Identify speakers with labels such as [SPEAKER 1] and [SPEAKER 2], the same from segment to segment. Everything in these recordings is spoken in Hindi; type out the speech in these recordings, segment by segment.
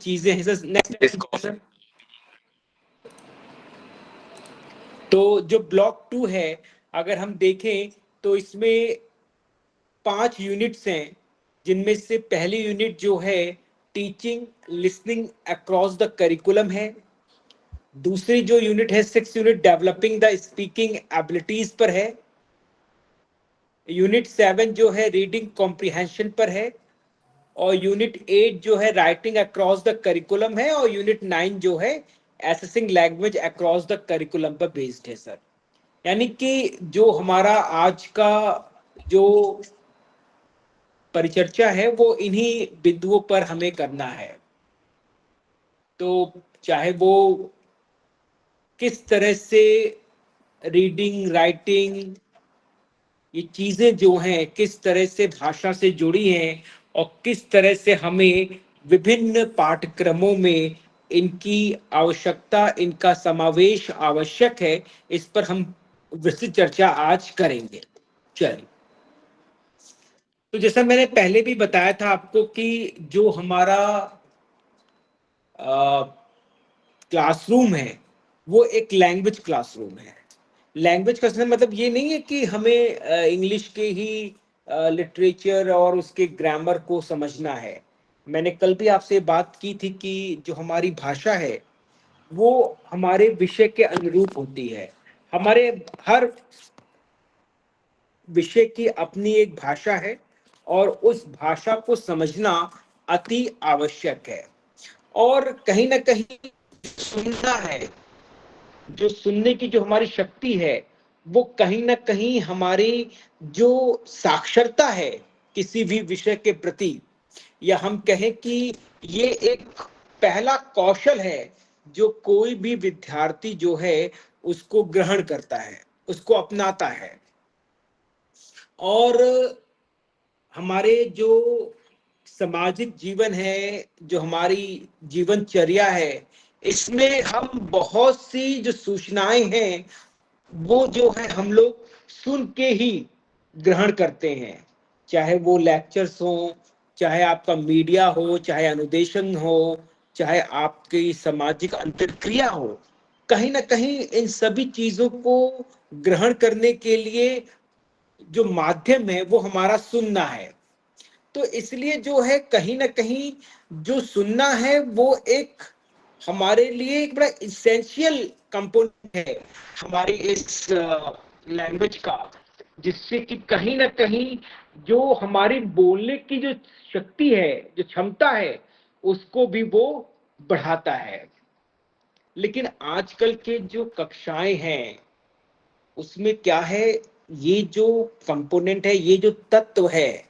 [SPEAKER 1] चीजें हैं सर। नेक्स्ट। तो जो ब्लॉक 2 है, अगर हम देखें तो इसमें 5 यूनिट्स हैं, जिनमें से पहली यूनिट जो है teaching listening across the curriculum है। दूसरी जो यूनिट है 6 unit developing the speaking abilities पर है। यूनिट 7 जो है रीडिंग कॉम्प्रिहेंशन पर है। और यूनिट 8 जो है राइटिंग अक्रॉस द करिकुलम है। और यूनिट 9 जो है assessing language across the curriculum पर बेस्ड है सर। यानी कि जो हमारा आज का जो परिचर्चा है वो इन्हीं बिंदुओं पर हमें करना है। तो चाहे वो किस तरह से रीडिंग राइटिंग ये चीजें जो हैं किस तरह से भाषा से जुड़ी हैं और किस तरह से हमें विभिन्न पाठ्यक्रमों में इनकी आवश्यकता इनका समावेश आवश्यक है, इस पर हम विस्तृत चर्चा आज करेंगे। चलिए, तो जैसा मैंने पहले भी बताया था आपको कि जो हमारा क्लासरूम है वो एक लैंग्वेज क्लासरूम है। लैंग्वेज का मतलब ये नहीं है कि हमें इंग्लिश के ही लिटरेचर और उसके ग्रामर को समझना है। मैंने कल भी आपसे बात की थी कि जो हमारी भाषा है वो हमारे विषय के अनुरूप होती है। हमारे हर विषय की अपनी एक भाषा है और उस भाषा को समझना अति आवश्यक है। और कहीं ना कहीं सुनना है, जो सुनने की जो हमारी शक्ति है वो कहीं ना कहीं हमारी जो साक्षरता है किसी भी विषय के प्रति, या हम कहें कि ये एक पहला कौशल है जो कोई भी विद्यार्थी जो है उसको ग्रहण करता है, उसको अपनाता है। और हमारे जो सामाजिक जीवन है, जो हमारी जीवनचर्या है, इसमें हम बहुत सी जो सूचनाएं हैं वो जो है हम लोग सुन के ही ग्रहण करते हैं। चाहे वो लेक्चर्स हो, चाहे आपका मीडिया हो, चाहे अनुदेशन हो, चाहे आपकी सामाजिक अंतर्क्रिया हो, कहीं ना कहीं इन सभी चीजों को ग्रहण करने के लिए जो माध्यम है वो हमारा सुनना है। तो इसलिए जो है कहीं ना कहीं जो सुनना है वो एक हमारे लिए एक बड़ा इसेंशियल कंपोनेंट है हमारी इस लैंग्वेज का, जिससे कि कहीं ना कहीं जो हमारी बोलने की जो शक्ति है, जो क्षमता है, उसको भी वो बढ़ाता है। लेकिन आजकल के जो कक्षाएं हैं उसमें क्या है, ये जो कंपोनेंट है, ये जो तत्व है,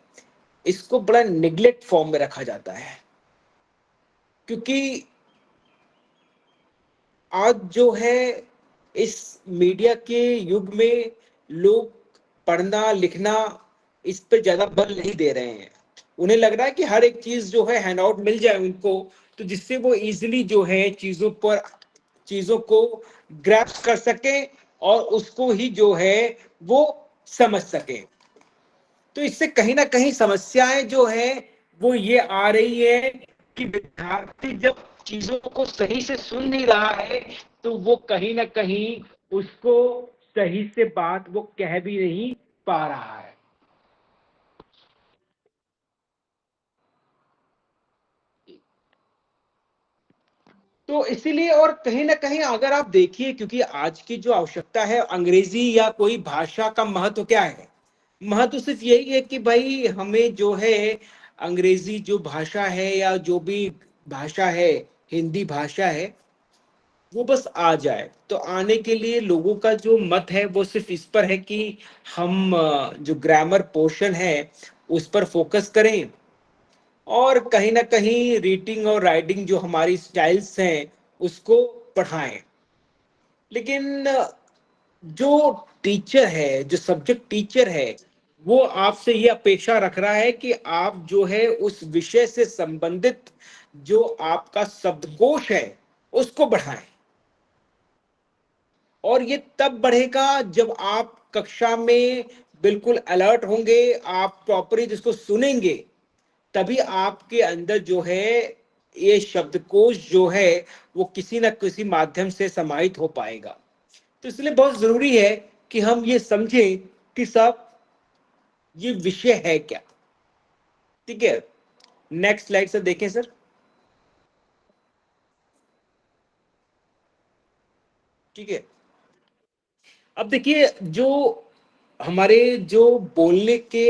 [SPEAKER 1] इसको बड़ा निग्लेक्ट फॉर्म में रखा जाता है। क्योंकि आज जो है इस मीडिया के युग में लोग पढ़ना लिखना इस पर ज्यादा बल नहीं दे रहे हैं। उन्हें लग रहा है कि हर एक चीज जो है हैंडआउट मिल जाए उनको, तो जिससे वो इजीली जो है चीजों को ग्रैप्स कर सके और उसको ही जो है वो समझ सके। तो इससे कहीं ना कहीं समस्याएं जो है वो ये आ रही है कि विद्यार्थी जब चीजों को सही से सुन नहीं रहा है तो वो कहीं ना कहीं उसको सही से बात वो कह भी नहीं पा रहा है। तो इसीलिए, और कहीं ना कहीं अगर आप देखिए, क्योंकि आज की जो आवश्यकता है, अंग्रेजी या कोई भाषा का महत्व क्या है? महत्व सिर्फ यही है कि भाई हमें जो है अंग्रेजी जो भाषा है या जो भी भाषा है, हिंदी भाषा है, वो बस आ जाए। तो आने के लिए लोगों का जो मत है वो सिर्फ इस पर है कि हम जो ग्रामर पोर्शन है उस पर फोकस करें और कहीं ना कहीं रीडिंग और राइटिंग जो हमारी स्टाइल्स हैं उसको पढ़ाएं। लेकिन जो टीचर है, जो सब्जेक्ट टीचर है, वो आपसे ये अपेक्षा रख रहा है कि आप जो है उस विषय से संबंधित जो आपका शब्दकोश है उसको बढ़ाएं। और ये तब बढ़ेगा जब आप कक्षा में बिल्कुल अलर्ट होंगे, आप प्रॉपरली जिसको सुनेंगे, तभी आपके अंदर जो है ये शब्दकोश जो है वो किसी न किसी माध्यम से समाहित हो पाएगा। तो इसलिए बहुत जरूरी है कि हम ये समझें कि साहब ये विषय है क्या। ठीक है, नेक्स्ट स्लाइड से देखें सर। ठीक है, अब देखिए जो हमारे जो बोलने के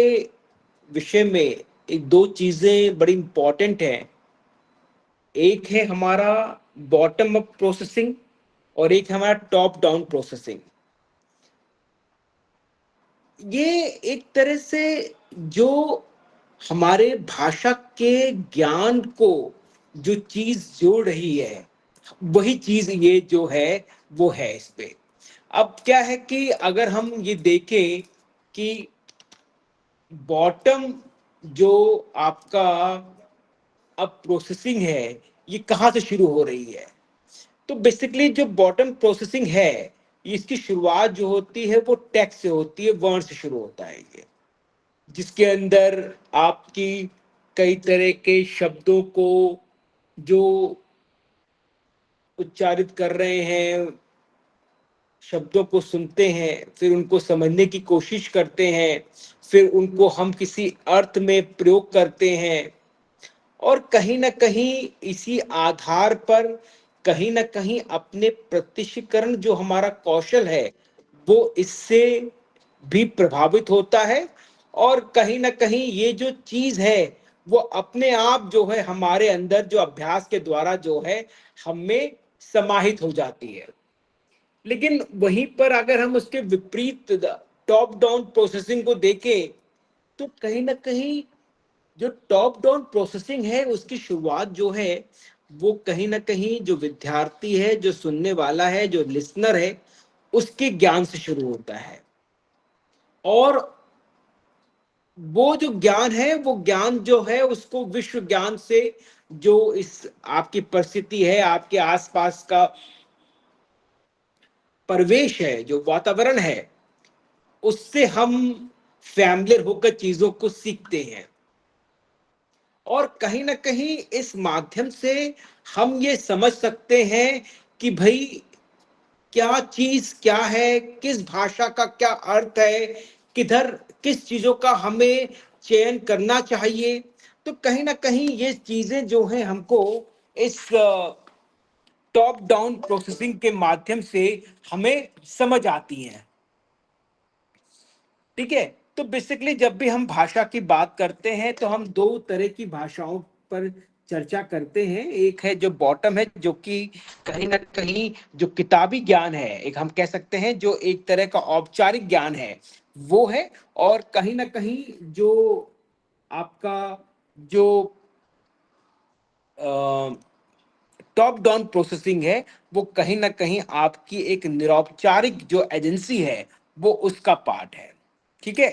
[SPEAKER 1] विषय में एक दो चीजें बड़ी इंपॉर्टेंट हैं। एक है हमारा बॉटम अप प्रोसेसिंग और एक हमारा टॉप डाउन प्रोसेसिंग। ये एक तरह से जो हमारे भाषा के ज्ञान को जो चीज जोड़ रही है वही चीज ये जो है वो है इस पे। अब क्या है कि अगर हम ये देखें कि बॉटम जो आपका अब प्रोसेसिंग है ये कहाँ से शुरू हो रही है। तो बेसिकली जो बॉटम प्रोसेसिंग है इसकी शुरुआत जो होती है वो टेक्स्ट से होती है, वर्ण से शुरू होता है ये, जिसके अंदर आपकी कई तरह के शब्दों को जो उच्चारित कर रहे हैं, शब्दों को सुनते हैं, फिर उनको समझने की कोशिश करते हैं, फिर उनको हम किसी अर्थ में प्रयोग करते हैं और कहीं ना कहीं इसी आधार पर कहीं ना कहीं अपने प्रत्युत्तीकरण जो हमारा कौशल है वो इससे भी प्रभावित होता है। और कहीं ना कहीं ये जो चीज है वो अपने आप जो है हमारे अंदर जो अभ्यास के द्वारा जो है हमें समाहित हो जाती है। लेकिन वहीं पर अगर हम उसके विपरीत टॉप डाउन प्रोसेसिंग को देखें तो कहीं ना कहीं जो टॉप डाउन प्रोसेसिंग है उसकी शुरुआत जो है वो कहीं ना कहीं जो विद्यार्थी है, जो सुनने वाला है, जो लिसनर है, उसके ज्ञान से शुरू होता है। और वो जो ज्ञान है वो ज्ञान जो है उसको विश्व ज्ञान से जो इस आपकी परिस्थिति है, आपके आसपास का परिवेश है, जो वातावरण है, उससे हम फैमिलियर होकर चीजों को सीखते हैं। और कहीं ना कहीं इस माध्यम से हम ये समझ सकते हैं कि भाई क्या चीज क्या है, किस भाषा का क्या अर्थ है, किधर किस चीजों का हमें चयन करना चाहिए। तो कहीं ना कहीं ये चीजें जो हैं हमको इस टॉप डाउन प्रोसेसिंग के माध्यम से हमें समझ आती हैं। ठीक है, तो बेसिकली जब भी हम भाषा की बात करते हैं तो हम दो तरह की भाषाओं पर चर्चा करते हैं। एक है जो बॉटम है, जो कि कहीं ना कहीं जो किताबी ज्ञान है, एक हम कह सकते हैं जो एक तरह का औपचारिक ज्ञान है वो है। और कहीं ना कहीं जो आपका जो टॉप डाउन प्रोसेसिंग है वो कहीं ना कहीं आपकी एक निरौपचारिक जो एजेंसी है वो उसका पार्ट है। ठीक है,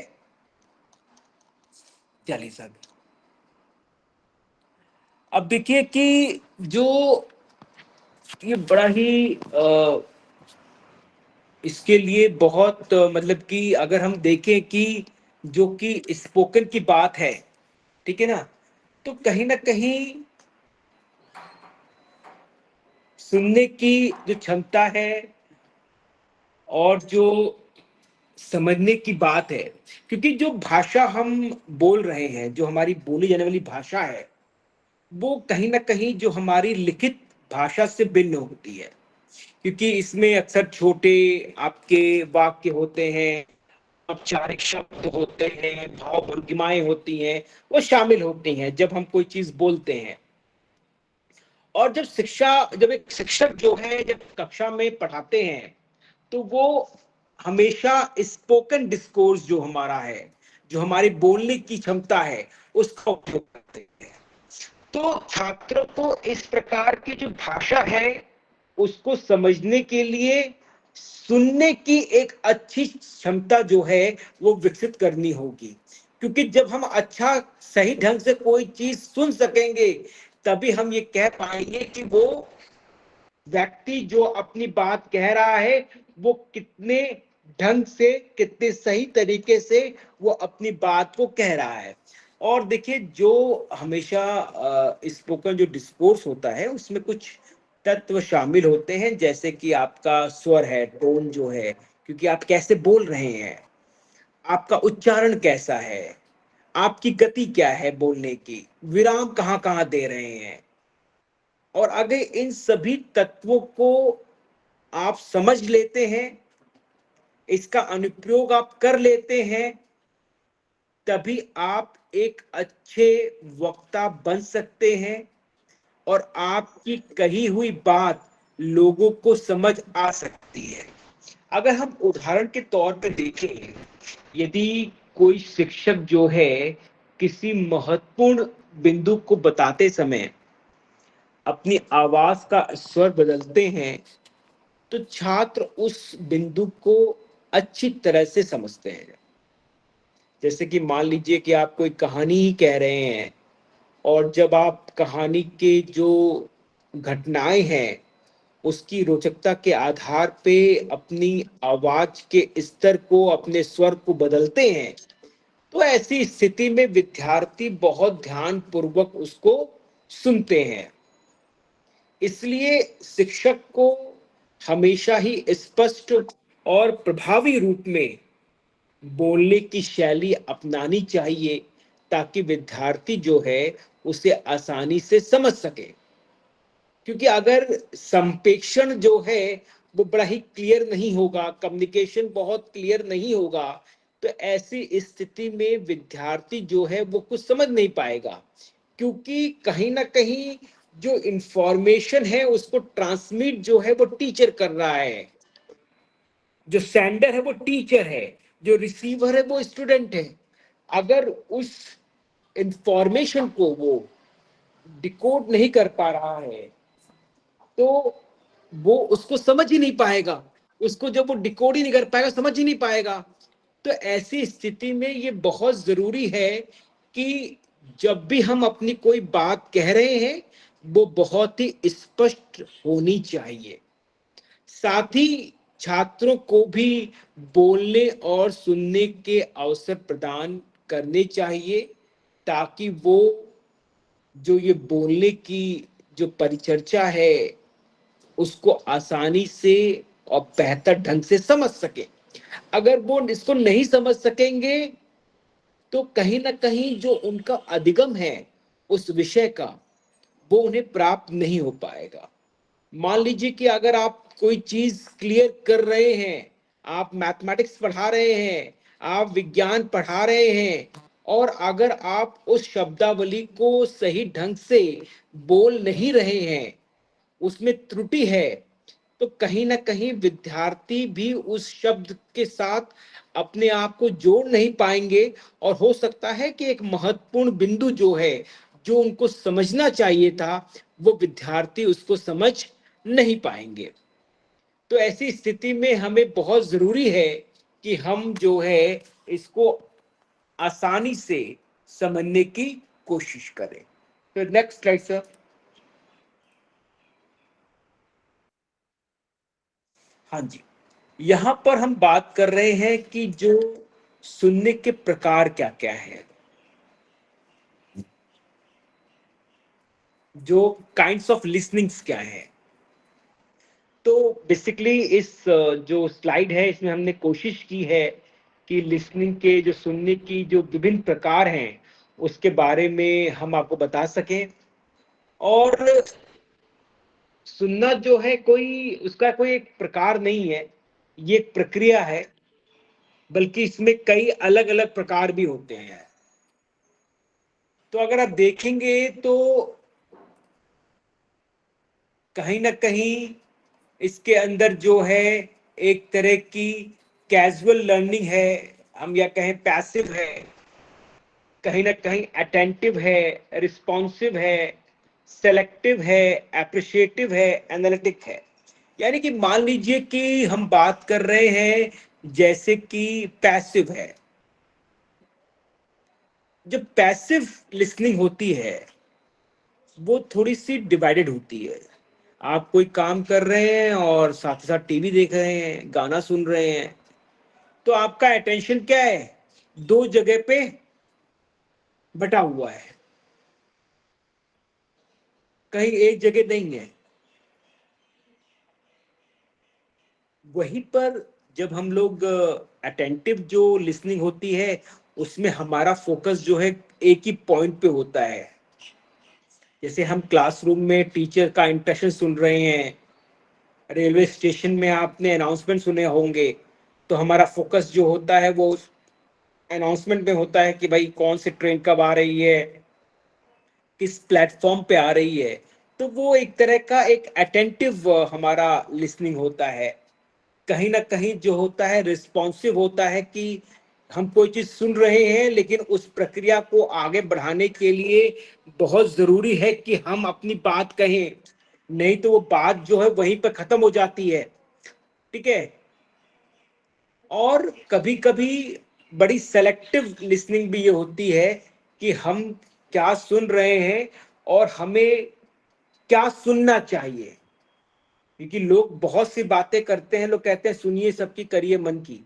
[SPEAKER 1] चलिए सर। अब देखिए कि जो ये बड़ा ही इसके लिए बहुत मतलब कि अगर हम देखें कि जो कि स्पोकन की बात है, ठीक है ना, तो कहीं ना कहीं सुनने की जो क्षमता है और जो समझने की बात है, क्योंकि जो भाषा हम बोल रहे हैं, जो हमारी बोली जाने वाली भाषा है, वो कहीं ना कहीं जो हमारी लिखित भाषा से भिन्न होती है। क्योंकि इसमें अक्सर छोटे आपके वाक्य होते हैं, औपचारिक शब्द होते हैं, भाव भंगिमाएं होती हैं, वो शामिल होती हैं जब हम कोई चीज बोलते हैं। और जब एक शिक्षक जो है जब कक्षा में पढ़ाते हैं तो वो हमेशा स्पोकन डिस्कोर्स जो हमारा है, जो हमारी बोलने की क्षमता है, उसका उपयोग करते हैं। तो छात्रों को इस प्रकार की जो भाषा है उसको समझने के लिए सुनने की एक अच्छी क्षमता जो है वो विकसित करनी होगी। क्योंकि जब हम अच्छा सही ढंग से कोई चीज सुन सकेंगे तभी हम ये कह पाएंगे कि वो व्यक्ति जो अपनी बात कह रहा है वो कितने ढंग से, कितने सही तरीके से वो अपनी बात को कह रहा है। और देखिए, जो हमेशा स्पोकन जो डिस्कोर्स होता है उसमें कुछ तत्व शामिल होते हैं, जैसे कि आपका स्वर है, टोन जो है, क्योंकि आप कैसे बोल रहे हैं, आपका उच्चारण कैसा है, आपकी गति क्या है बोलने की, विराम कहाँ कहाँ दे रहे हैं। और अगर इन सभी तत्वों को आप समझ लेते हैं, इसका अनुप्रयोग आप कर लेते हैं, तभी आप एक अच्छे वक्ता बन सकते हैं और आपकी कही हुई बात लोगों को समझ आ सकती है। अगर हम उदाहरण के तौर पर देखें, यदि कोई शिक्षक जो है किसी महत्वपूर्ण बिंदु को बताते समय अपनी आवाज का स्वर बदलते हैं, तो छात्र उस बिंदु को अच्छी तरह से समझते हैं। जैसे कि मान लीजिए कि आप कोई कहानी ही कह रहे हैं, और जब आप कहानी के जो घटनाएं हैं उसकी रोचकता के आधार पे अपनी आवाज के स्तर को, अपने स्वर को बदलते हैं, तो ऐसी स्थिति में विद्यार्थी बहुत ध्यान पूर्वक उसको सुनते हैं। इसलिए शिक्षक को हमेशा ही स्पष्ट और प्रभावी रूप में बोलने की शैली अपनानी चाहिए, ताकि विद्यार्थी जो है उसे आसानी से समझ सके। क्योंकि अगर संप्रेषण जो है वो बड़ा ही क्लियर नहीं होगा, कम्युनिकेशन बहुत क्लियर नहीं होगा, तो ऐसी स्थिति में विद्यार्थी जो है वो कुछ समझ नहीं पाएगा। क्योंकि कहीं ना कहीं जो इंफॉर्मेशन है उसको ट्रांसमिट जो है वो टीचर कर रहा है, जो सेंडर है वो टीचर है, जो रिसीवर है वो स्टूडेंट है। अगर उस इंफॉर्मेशन को वो डिकोड नहीं कर पा रहा है, तो वो उसको समझ ही नहीं पाएगा। उसको जब वो डिकोड ही नहीं कर पाएगा, समझ ही नहीं पाएगा। तो ऐसी स्थिति में ये बहुत जरूरी है कि जब भी हम अपनी कोई बात कह रहे हैं, वो बहुत ही स्पष्ट होनी चाहिए। साथ ही छात्रों को भी बोलने और सुनने के अवसर प्रदान करने चाहिए, ताकि वो जो ये बोलने की जो परिचर्चा है उसको आसानी से और बेहतर ढंग से समझ सके। अगर वो इसको नहीं समझ सकेंगे, तो कहीं ना कहीं जो उनका अधिगम है उस विषय का, वो उन्हें प्राप्त नहीं हो पाएगा। मान लीजिए कि अगर आप कोई चीज क्लियर कर रहे हैं, आप मैथमेटिक्स पढ़ा रहे हैं, आप विज्ञान पढ़ा रहे हैं, और अगर आप उस शब्दावली को सही ढंग से बोल नहीं रहे हैं, उसमें त्रुटि है, तो कहीं ना कहीं विद्यार्थी भी उस शब्द के साथ अपने आप को जोड़ नहीं पाएंगे, और हो सकता है कि एक महत्वपूर्ण बिंदु जो है, जो उनको समझना चाहिए था, वो विद्यार्थी उसको समझ नहीं पाएंगे। तो ऐसी स्थिति में हमें बहुत जरूरी है कि हम जो है इसको आसानी से समझने की कोशिश करें। तो नेक्स्ट स्लाइड सर। हाँ जी, यहाँ पर हम बात कर रहे हैं कि जो सुनने के प्रकार क्या क्या है, जो काइंड्स ऑफ लिसनिंग्स क्या है। तो बेसिकली इस जो स्लाइड है इसमें हमने कोशिश की है कि लिसनिंग के, जो सुनने की जो विभिन्न प्रकार हैं, उसके बारे में हम आपको बता सकें। और सुनना जो है कोई, उसका कोई एक प्रकार नहीं है, ये एक प्रक्रिया है, बल्कि इसमें कई अलग अलग प्रकार भी होते हैं। तो अगर आप देखेंगे तो कहीं ना कहीं इसके अंदर जो है एक तरह की कैजुअल लर्निंग है, हम या कहें पैसिव है, कहीं ना कहीं अटेंटिव है, रिस्पॉन्सिव है, सेलेक्टिव है, एप्रिशिएटिव है, एनालिटिक है। यानी कि मान लीजिए कि हम बात कर रहे हैं, जैसे कि पैसिव है। जो पैसिव लिसनिंग होती है वो थोड़ी सी डिवाइडेड होती है। आप कोई काम कर रहे हैं और साथ ही साथ टीवी देख रहे हैं, गाना सुन रहे हैं, तो आपका अटेंशन क्या है, दो जगह पे बटा हुआ है, कहीं एक जगह नहीं है। वहीं पर जब हम लोग अटेंटिव जो लिसनिंग होती है, उसमें हमारा फोकस जो है एक ही पॉइंट पे होता है। जैसे हम क्लासरूम में टीचर का इंटरेक्शन सुन रहे हैं, रेलवे स्टेशन में आपने अनाउंसमेंट सुने होंगे, तो हमारा फोकस जो होता है वो अनाउंसमेंट में होता है कि भाई कौन सी ट्रेन कब आ रही है, किस प्लेटफॉर्म पे आ रही है। तो वो एक तरह का एक अटेंटिव हमारा लिसनिंग होता है। कहीं ना कहीं जो होता है रिस्पॉन्सिव होता है कि हम कोई चीज सुन रहे हैं, लेकिन उस प्रक्रिया को आगे बढ़ाने के लिए बहुत जरूरी है कि हम अपनी बात कहें, नहीं तो वो बात जो है वहीं पर खत्म हो जाती है। ठीक है। और कभी कभी बड़ी सेलेक्टिव लिसनिंग भी ये होती है कि हम क्या सुन रहे हैं और हमें क्या सुनना चाहिए। क्योंकि लोग बहुत सी बातें करते हैं, लोग कहते हैं सुनिए सबकी करिए मन की।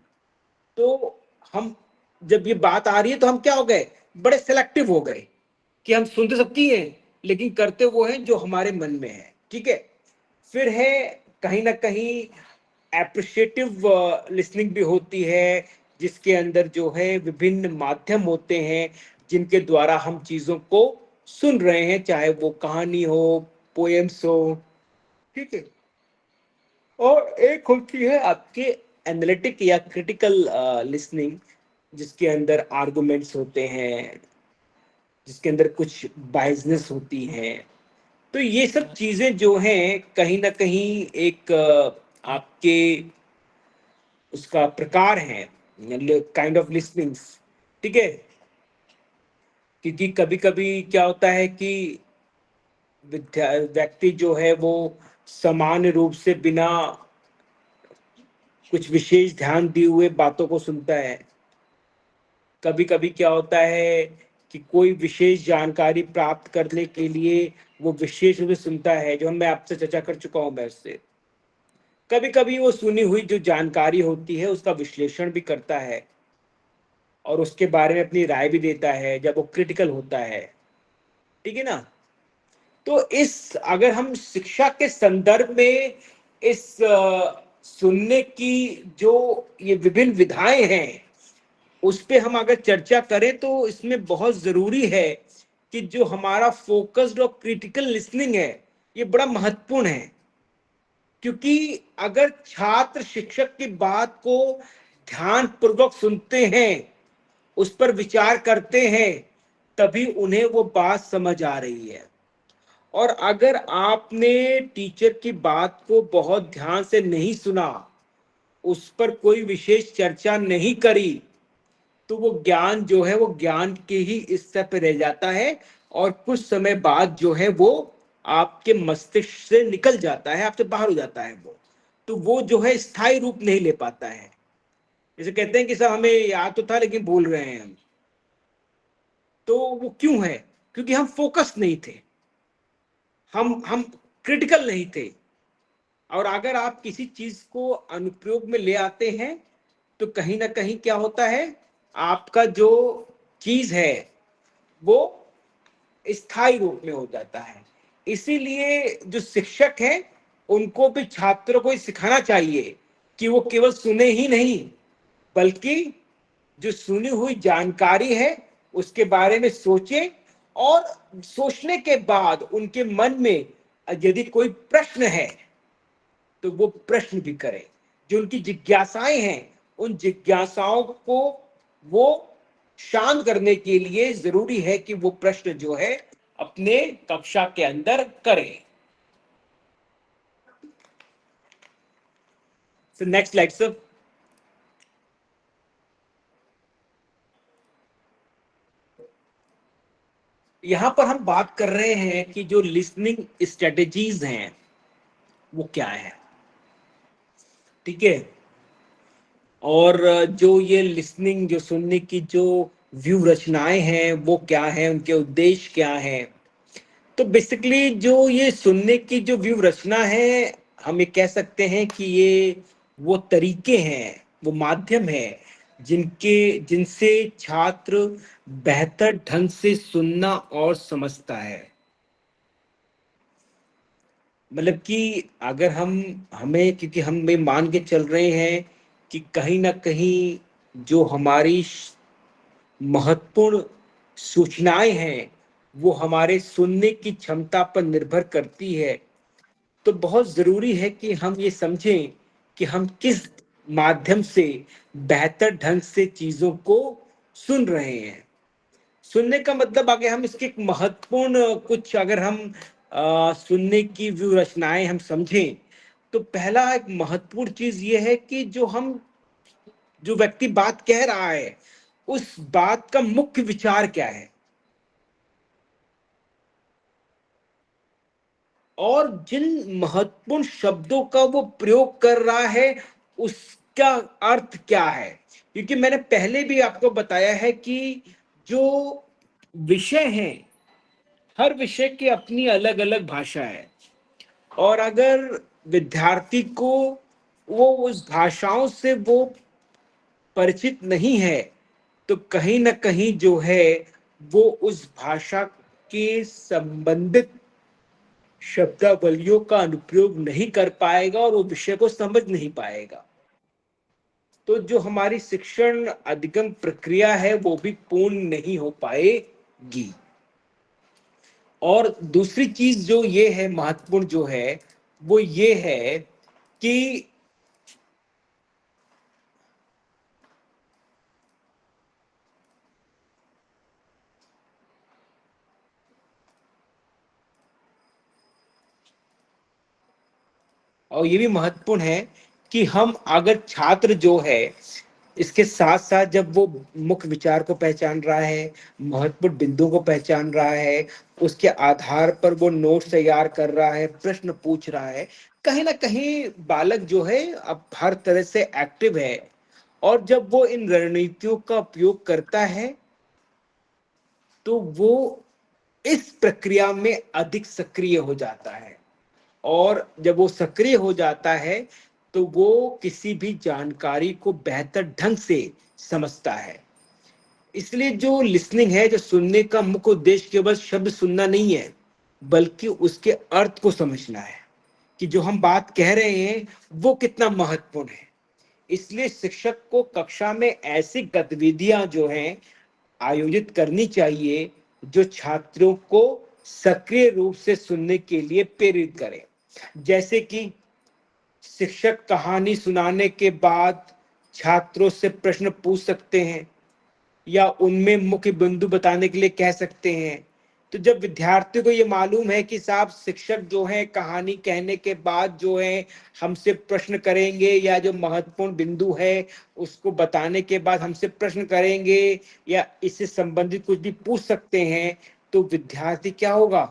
[SPEAKER 1] तो हम जब ये बात आ रही है तो हम क्या हो गए, बड़े सेलेक्टिव हो गए कि हम सुनते सबकी हैं लेकिन करते वो हैं जो हमारे मन में है। ठीक है। फिर है कहीं ना कहीं एप्रिशिएटिव लिसनिंग भी होती है, जिसके अंदर जो है विभिन्न माध्यम होते हैं जिनके द्वारा हम चीजों को सुन रहे हैं, चाहे वो कहानी हो, पोएम्स हो। ठीक है। और एक होती है आपके एनालिटिक या क्रिटिकल लिसनिंग, जिसके अंदर आर्गुमेंट्स होते हैं, जिसके अंदर कुछ बाइजनेस होती है। तो ये सब चीजें जो हैं कहीं ना कहीं एक आपके उसका प्रकार है, काइंड ऑफ लिसनिंग्स। ठीक है। क्योंकि कभी कभी क्या होता है कि व्यक्ति जो है वो सामान्य रूप से बिना कुछ विशेष ध्यान दिए हुए बातों को सुनता है। कभी कभी क्या होता है कि कोई विशेष जानकारी प्राप्त करने के लिए वो विशेष रूप से सुनता है, जो मैं आपसे चर्चा कर चुका हूं मैं उससे। कभी कभी वो सुनी हुई जो जानकारी होती है उसका विश्लेषण भी करता है और उसके बारे में अपनी राय भी देता है जब वो क्रिटिकल होता है। ठीक है ना। तो इस अगर हम शिक्षा के संदर्भ में इस सुनने की जो ये विभिन्न विधाएं हैं उस पे हम अगर चर्चा करें तो इसमें बहुत जरूरी है कि जो हमारा फोकस्ड और क्रिटिकल लिसनिंग है ये बड़ा महत्वपूर्ण है। क्योंकि अगर छात्र शिक्षक की बात को ध्यान पूर्वक सुनते हैं, उस पर विचार करते हैं, तभी उन्हें वो बात समझ आ रही है। और अगर आपने टीचर की बात को बहुत ध्यान से नहीं सुना, उस पर कोई विशेष चर्चा नहीं करी, तो वो ज्ञान जो है वो ज्ञान के ही स्तर पे रह जाता है और कुछ समय बाद जो है वो आपके मस्तिष्क से निकल जाता है, आपसे बाहर हो जाता है वो। तो वो जो है स्थायी रूप नहीं ले पाता है। जैसे कहते हैं कि सर हमें याद तो था लेकिन भूल रहे हैं हम। तो वो क्यों है? क्योंकि हम फोकस नहीं थे, हम क्रिटिकल नहीं थे। और अगर आप किसी चीज को अनुप्रयोग में ले आते हैं तो कहीं ना कहीं क्या होता है, आपका जो चीज है वो स्थायी रूप में हो जाता है। इसीलिए जो शिक्षक हैं उनको भी छात्रों को सिखाना चाहिए कि वो केवल सुने ही नहीं, बल्कि जो सुनी हुई जानकारी है उसके बारे में सोचे और सोचने के बाद उनके मन में यदि कोई प्रश्न है तो वो प्रश्न भी करें। जो उनकी जिज्ञासाएं हैं उन जिज्ञासाओं को वो शांत करने के लिए जरूरी है कि वो प्रश्न जो है अपने कक्षा के अंदर करें। So next slide sir. यहां पर हम बात कर रहे हैं कि जो लिसनिंग स्ट्रेटेजीज हैं वो क्या है। ठीक है। और जो ये लिसनिंग जो सुनने की जो व्यू रचनाएं हैं वो क्या है, उनके उद्देश्य क्या है। तो बेसिकली जो ये सुनने की जो व्यू रचना है, हम ये कह सकते हैं कि ये वो तरीके हैं, वो माध्यम है जिनसे छात्र बेहतर ढंग से सुनना और समझता है। मतलब कि अगर हमें, क्योंकि हम ये मान के चल रहे हैं कि कहीं ना कहीं जो हमारी महत्वपूर्ण सूचनाएं हैं वो हमारे सुनने की क्षमता पर निर्भर करती है, तो बहुत जरूरी है कि हम ये समझें कि हम किस माध्यम से बेहतर ढंग से चीजों को सुन रहे हैं। सुनने का मतलब, आगे हम इसके एक महत्वपूर्ण कुछ, अगर हम सुनने की व्यू रचनाएं हम समझें, तो पहला एक महत्वपूर्ण चीज ये है कि जो व्यक्ति बात कह रहा है उस बात का मुख्य विचार क्या है, और जिन महत्वपूर्ण शब्दों का वो प्रयोग कर रहा है उसका अर्थ क्या है। क्योंकि मैंने पहले भी आपको बताया है कि जो विषय हैं, हर विषय की अपनी अलग अलग भाषा है, और अगर विद्यार्थी को वो उस भाषाओं से वो परिचित नहीं है, तो कहीं ना कहीं जो है वो उस भाषा के संबंधित शब्दावलियों का अनुप्रयोग नहीं कर पाएगा और वो विषय को समझ नहीं पाएगा। तो जो हमारी शिक्षण अधिगम प्रक्रिया है वो भी पूर्ण नहीं हो पाएगी। और दूसरी चीज जो ये है महत्वपूर्ण जो है वो ये है कि और ये भी महत्वपूर्ण है कि हम, अगर छात्र जो है इसके साथ साथ जब वो मुख्य विचार को पहचान रहा है, महत्वपूर्ण बिंदुओं को पहचान रहा है, उसके आधार पर वो नोट्स तैयार कर रहा है, प्रश्न पूछ रहा है, कहीं ना कहीं बालक जो है अब हर तरह से एक्टिव है, और जब वो इन रणनीतियों का उपयोग करता है तो वो इस प्रक्रिया में अधिक सक्रिय हो जाता है, और जब वो सक्रिय हो जाता है तो वो किसी भी जानकारी को बेहतर ढंग से समझता है। इसलिए जो लिसनिंग है, जो सुनने का मुख्य उद्देश्य केवल शब्द सुनना नहीं है, बल्कि उसके अर्थ को समझना है कि जो हम बात कह रहे हैं वो कितना महत्वपूर्ण है। इसलिए शिक्षक को कक्षा में ऐसी गतिविधियां जो हैं आयोजित करनी चाहिए जो छात्रों को सक्रिय रूप से सुनने के लिए प्रेरित करें। जैसे कि शिक्षक कहानी सुनाने के बाद छात्रों से प्रश्न पूछ सकते हैं या उनमें मुख्य बिंदु बताने के लिए कह सकते हैं। तो जब विद्यार्थियों को ये मालूम है कि साहब शिक्षक जो है कहानी कहने के बाद जो है हमसे प्रश्न करेंगे, या जो महत्वपूर्ण बिंदु है उसको बताने के बाद हमसे प्रश्न करेंगे या इससे संबंधित कुछ भी पूछ सकते हैं, तो विद्यार्थी क्या होगा,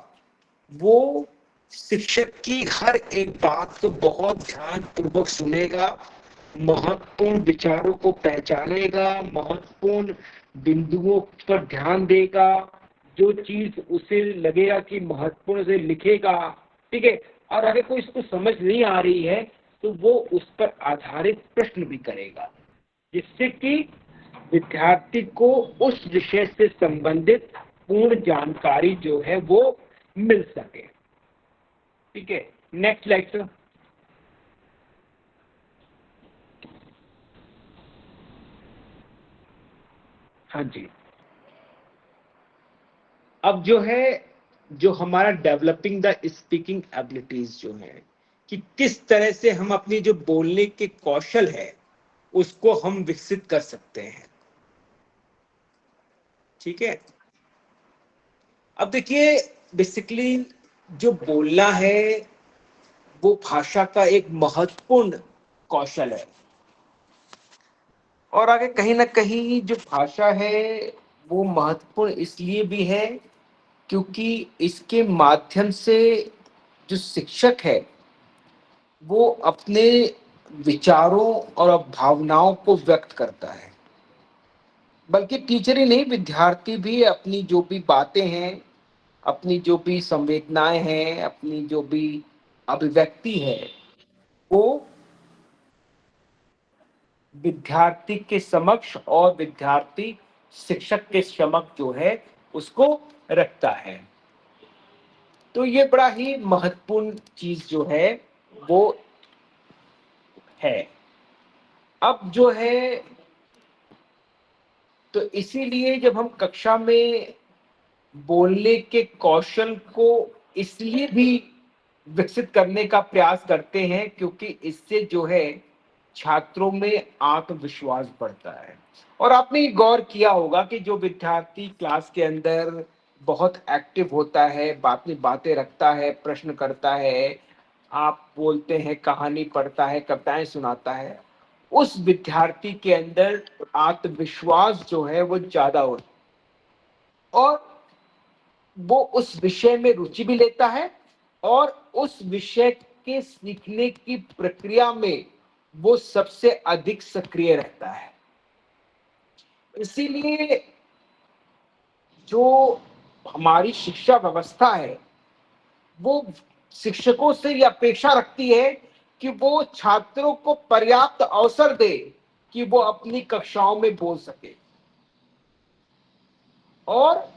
[SPEAKER 1] वो शिक्षक की हर एक बात को बहुत ध्यान पूर्वक सुनेगा, महत्वपूर्ण विचारों को पहचानेगा, महत्वपूर्ण बिंदुओं पर ध्यान देगा, जो चीज उसे लगेगा कि महत्वपूर्ण से लिखेगा। ठीक है, और अगर कोई इसको समझ नहीं आ रही है तो वो उस पर आधारित प्रश्न भी करेगा, जिससे कि विद्यार्थी को उस विषय से संबंधित पूर्ण जानकारी जो है वो मिल सके। ठीक है, नेक्स्ट लेक्चर। हाँ जी। अब जो है, जो हमारा डेवलपिंग द स्पीकिंग एबिलिटीज जो है, कि किस तरह से हम अपनी जो बोलने के कौशल है उसको हम विकसित कर सकते हैं। ठीक है, अब देखिए, बेसिकली जो बोलना है वो भाषा का एक महत्वपूर्ण कौशल है, और आगे कहीं ना कहीं जो भाषा है वो महत्वपूर्ण इसलिए भी है क्योंकि इसके माध्यम से जो शिक्षक है वो अपने विचारों और भावनाओं को व्यक्त करता है। बल्कि टीचर ही नहीं, विद्यार्थी भी अपनी जो भी बातें हैं, अपनी जो भी संवेदनाएं हैं, अपनी जो भी अभिव्यक्ति है वो विद्यार्थी के समक्ष और विद्यार्थी शिक्षक के समक्ष जो है उसको रखता है। तो ये बड़ा ही महत्वपूर्ण चीज जो है वो है। अब जो है तो इसीलिए जब हम कक्षा में बोलने के कौशल को इसलिए भी विकसित करने का प्रयास करते हैं क्योंकि इससे जो है छात्रों में आत्मविश्वास बढ़ता है। और आपने गौर किया होगा कि जो विद्यार्थी क्लास के अंदर बहुत एक्टिव होता है, बातें रखता है, प्रश्न करता है, आप बोलते हैं, कहानी पढ़ता है, कविताएं सुनाता है, उस विद्यार्थी के अंदर आत्मविश्वास जो है वो ज्यादा होता है और वो उस विषय में रुचि भी लेता है और उस विषय के सीखने की प्रक्रिया में वो सबसे अधिक सक्रिय रहता है। इसीलिए जो हमारी शिक्षा व्यवस्था है वो शिक्षकों से ये अपेक्षा रखती है कि वो छात्रों को पर्याप्त अवसर दे कि वो अपनी कक्षाओं में बोल सके और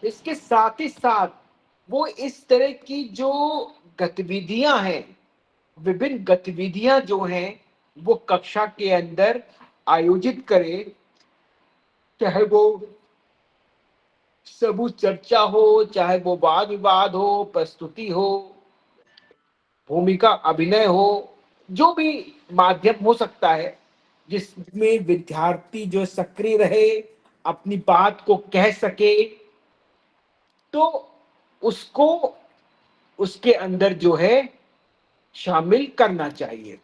[SPEAKER 1] इसके साथ ही साथ वो इस तरह की जो गतिविधियां हैं, विभिन्न गतिविधियां जो हैं वो कक्षा के अंदर आयोजित करे, चाहे वो समूह चर्चा हो, चाहे वो वाद विवाद हो, प्रस्तुति हो, भूमिका अभिनय हो, जो भी माध्यम हो सकता है जिसमें विद्यार्थी जो सक्रिय रहे, अपनी बात को कह सके, तो उसको उसके अंदर जो है शामिल करना चाहिए।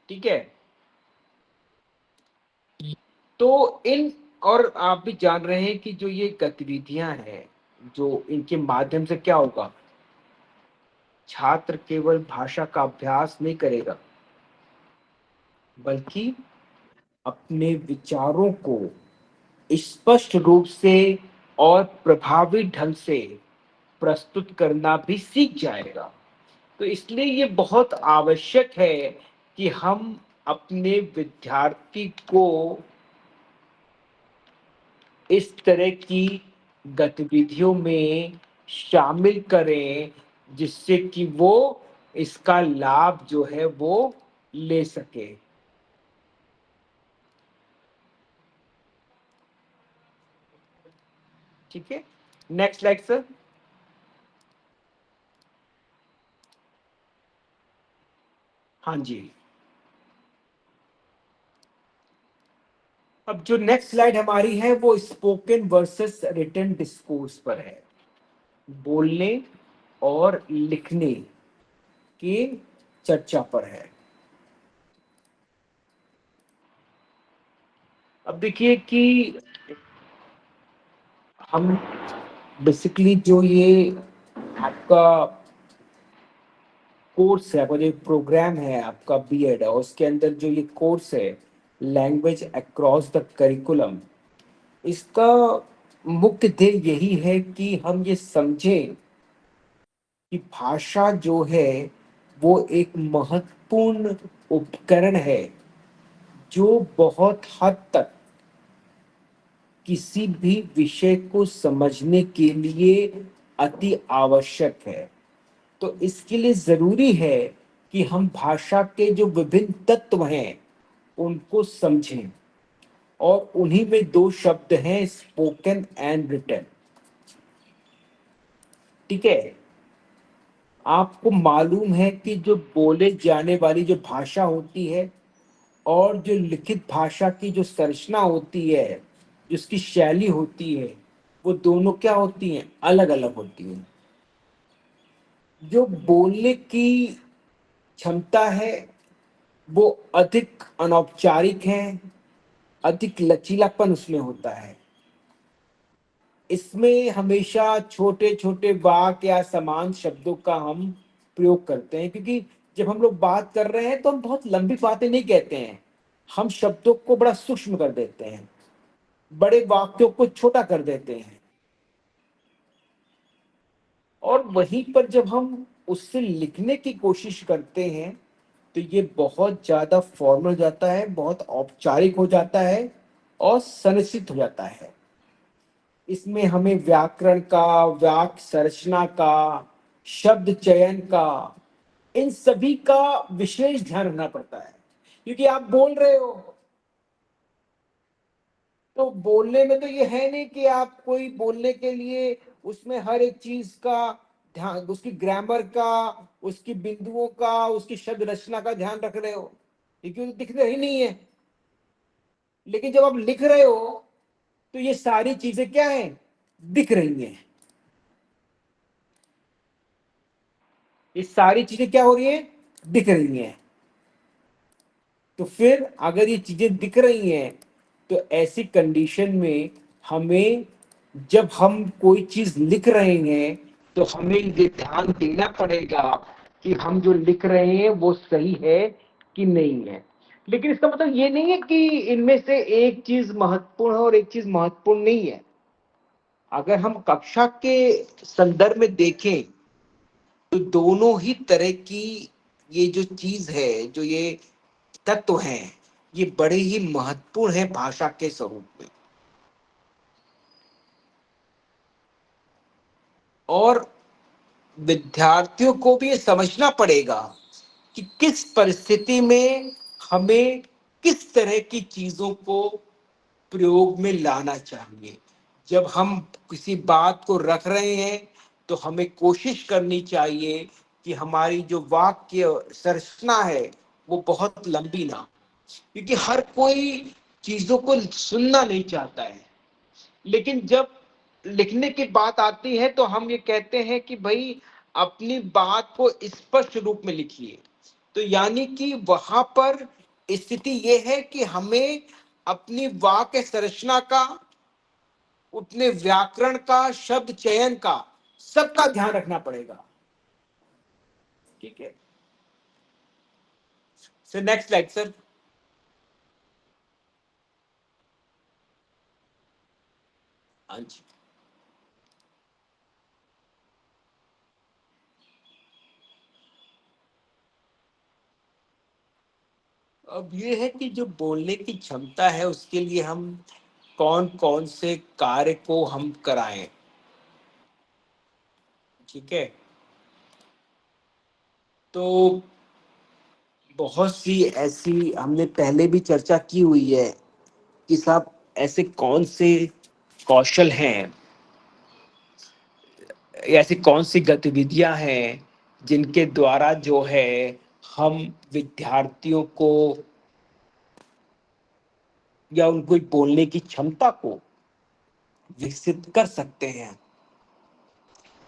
[SPEAKER 1] ठीक है। तो इन और आप भी जान रहे हैं कि जो ये गतिविधियां हैं जो इनके माध्यम से क्या होगा, छात्र केवल भाषा का अभ्यास नहीं करेगा बल्कि अपने विचारों को स्पष्ट रूप से और प्रभावी ढंग से प्रस्तुत करना भी सीख जाएगा। तो इसलिए ये बहुत आवश्यक है कि हम अपने विद्यार्थी को इस तरह की गतिविधियों में शामिल करें जिससे कि वो इसका लाभ जो है वो ले सके। ठीक है, नेक्स्ट स्लाइड सर। हाँ जी। अब जो नेक्स्ट स्लाइड हमारी है वो स्पोकन वर्सेस रिटन डिस्कोर्स पर है, बोलने और लिखने की चर्चा पर है। अब देखिए कि हम बेसिकली जो ये आपका कोर्स है, वो जो प्रोग्राम है आपका बीएड है, उसके अंदर जो ये कोर्स है लैंग्वेज अक्रॉस द करिकुलम, इसका मुख्य ध्येय यही है कि हम ये समझें कि भाषा जो है वो एक महत्वपूर्ण उपकरण है जो बहुत हद तक किसी भी विषय को समझने के लिए अति आवश्यक है। तो इसके लिए जरूरी है कि हम भाषा के जो विभिन्न तत्व हैं उनको समझें और उन्हीं में दो शब्द हैं, स्पोकन एंड रिटन। ठीक है। आपको मालूम है कि जो बोले जाने वाली जो भाषा होती है और जो लिखित भाषा की जो संरचना होती है, जिसकी शैली होती है, वो दोनों क्या होती हैं, अलग अलग होती हैं। जो बोलने की क्षमता है वो अधिक अनौपचारिक है, अधिक लचीलापन उसमें होता है। इसमें हमेशा छोटे छोटे वाक्य या समान शब्दों का हम प्रयोग करते हैं क्योंकि जब हम लोग बात कर रहे हैं तो हम बहुत लंबी बातें नहीं कहते हैं, हम शब्दों को बड़ा सूक्ष्म कर देते हैं, बड़े वाक्यों को छोटा कर देते हैं और वहीं पर जब हम उससे लिखने की कोशिश करते हैं तो ये बहुत ज्यादा फॉर्मल हो जाता है, बहुत औपचारिक हो जाता है और संरचित हो जाता है। इसमें हमें व्याकरण का, वाक्य संरचना का, शब्द चयन का, इन सभी का विशेष ध्यान रखना पड़ता है। क्योंकि आप बोल रहे हो तो बोलने में तो ये है नहीं कि आप कोई बोलने के लिए उसमें हर एक चीज का ध्यान, उसकी ग्रामर का, उसकी बिंदुओं का, उसकी शब्द रचना का ध्यान रख रहे हो, क्योंकि तो दिख रही नहीं है। लेकिन जब आप लिख रहे हो तो ये सारी चीजें क्या है, दिख रही हैं। ये सारी चीजें क्या हो रही हैं, दिख रही हैं। तो फिर अगर ये चीजें दिख रही हैं तो ऐसी कंडीशन में हमें, जब हम कोई चीज लिख रहे हैं तो हमें ये ध्यान देना पड़ेगा कि हम जो लिख रहे हैं वो सही है कि नहीं है। लेकिन इसका मतलब ये नहीं है कि इनमें से एक चीज महत्वपूर्ण है और एक चीज महत्वपूर्ण नहीं है। अगर हम कक्षा के संदर्भ में देखें तो दोनों ही तरह की ये जो चीज है, जो ये तत्व हैं, ये बड़े ही महत्वपूर्ण है भाषा के स्वरूप में। और विद्यार्थियों को भी ये समझना पड़ेगा कि किस परिस्थिति में हमें किस तरह की चीजों को प्रयोग में लाना चाहिए। जब हम किसी बात को रख रहे हैं तो हमें कोशिश करनी चाहिए कि हमारी जो वाक्य संरचना है वो बहुत लंबी ना, क्योंकि हर कोई चीजों को सुनना नहीं चाहता है। लेकिन जब लिखने की बात आती है तो हम ये कहते हैं कि भाई अपनी बात को स्पष्ट रूप में लिखिए। तो यानी कि वहां पर स्थिति ये है कि हमें अपनी वाक्य संरचना का, उतने व्याकरण का, शब्द चयन का, सबका ध्यान रखना पड़ेगा। ठीक है, सर नेक्स्ट स्लाइड सर। हाँ जी। अब ये है कि जो बोलने की क्षमता है उसके लिए हम कौन कौन से कार्य को हम कराएं। ठीक है, तो बहुत सी ऐसी हमने पहले भी चर्चा की हुई है कि साहब ऐसे कौन से कौशल हैं, ऐसी कौन सी गतिविधियां हैं जिनके द्वारा जो है हम विद्यार्थियों को या उनको बोलने की क्षमता को विकसित कर सकते हैं।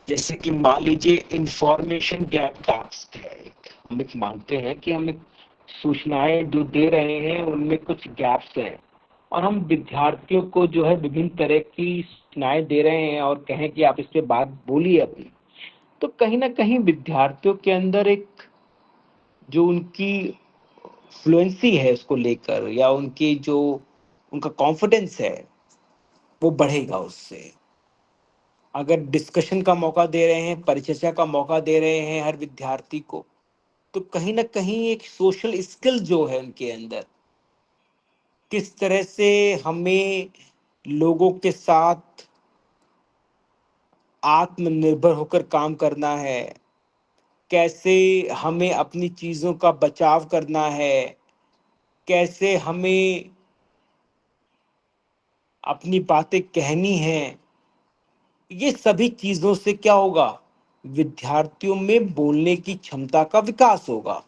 [SPEAKER 1] जैसे कि मान लीजिए इंफॉर्मेशन गैप टास्क है हम एक मानते हैं कि हम एक सूचनाएं जो दे रहे हैं उनमें कुछ गैप्स हैं और हम विद्यार्थियों को जो है विभिन्न तरह की सूचनाएं दे रहे हैं और कहें कि आप इस पे बात बोलिए अपनी, तो कहीं ना कहीं विद्यार्थियों के अंदर एक जो उनकी फ्लुएंसी है उसको लेकर या उनकी जो उनका कॉन्फिडेंस है वो बढ़ेगा उससे। अगर डिस्कशन का मौका दे रहे हैं, परिचर्चा का मौका दे रहे हैं हर विद्यार्थी को, तो कहीं ना कहीं एक सोशल स्किल जो है उनके अंदर, किस तरह से हमें लोगों के साथ आत्मनिर्भर होकर काम करना है, कैसे हमें अपनी चीजों का बचाव करना है, कैसे हमें अपनी बातें कहनी है, ये सभी चीजों से क्या होगा, विद्यार्थियों में बोलने की क्षमता का विकास होगा।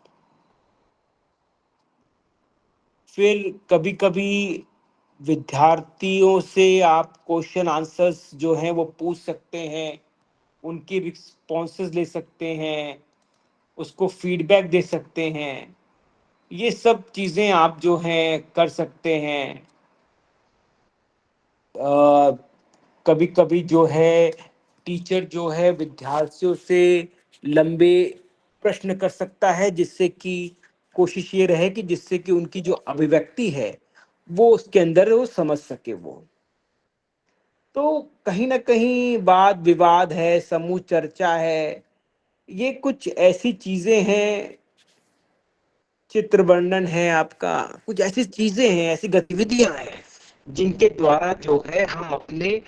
[SPEAKER 1] फिर कभी कभी विद्यार्थियों से आप क्वेश्चन आंसर्स जो हैं वो पूछ सकते हैं, उनकी रिस्पॉन्सेज ले सकते हैं, उसको फीडबैक दे सकते हैं। ये सब चीजें आप जो हैं कर सकते हैं। कभी कभी जो है टीचर जो है विद्यार्थियों से लंबे प्रश्न कर सकता है, जिससे कि कोशिश ये रहे कि जिससे कि उनकी जो अभिव्यक्ति है वो उसके अंदर वो समझ सके वो। तो कहीं ना कहीं वाद विवाद है, समूह चर्चा है, ये कुछ ऐसी चीजें हैं, चित्र वर्णन है आपका, कुछ ऐसी चीजें हैं, ऐसी गतिविधियां हैं जिनके द्वारा जो है हम अपने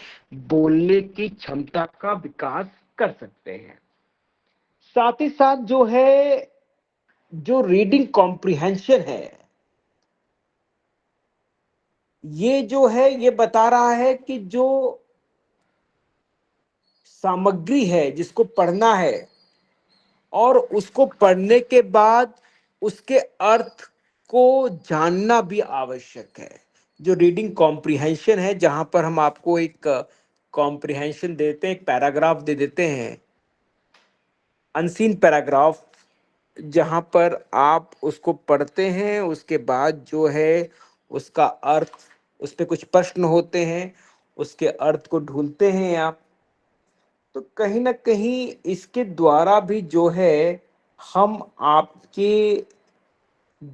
[SPEAKER 1] बोलने की क्षमता का विकास कर सकते हैं। साथ ही साथ जो है, जो रीडिंग कॉम्प्रिहेंशन है, ये जो है ये बता रहा है कि जो सामग्री है जिसको पढ़ना है और उसको पढ़ने के बाद उसके अर्थ को जानना भी आवश्यक है। जो रीडिंग कॉम्प्रिहेंशन है, जहां पर हम आपको एक कॉम्प्रिहेंशन देते हैं, एक पैराग्राफ दे देते हैं, अनसीन पैराग्राफ, जहां पर आप उसको पढ़ते हैं, उसके बाद जो है उसका अर्थ, उस पे कुछ प्रश्न होते हैं, उसके अर्थ को ढूंढते हैं आप। तो कहीं ना कहीं इसके द्वारा भी जो है हम आपके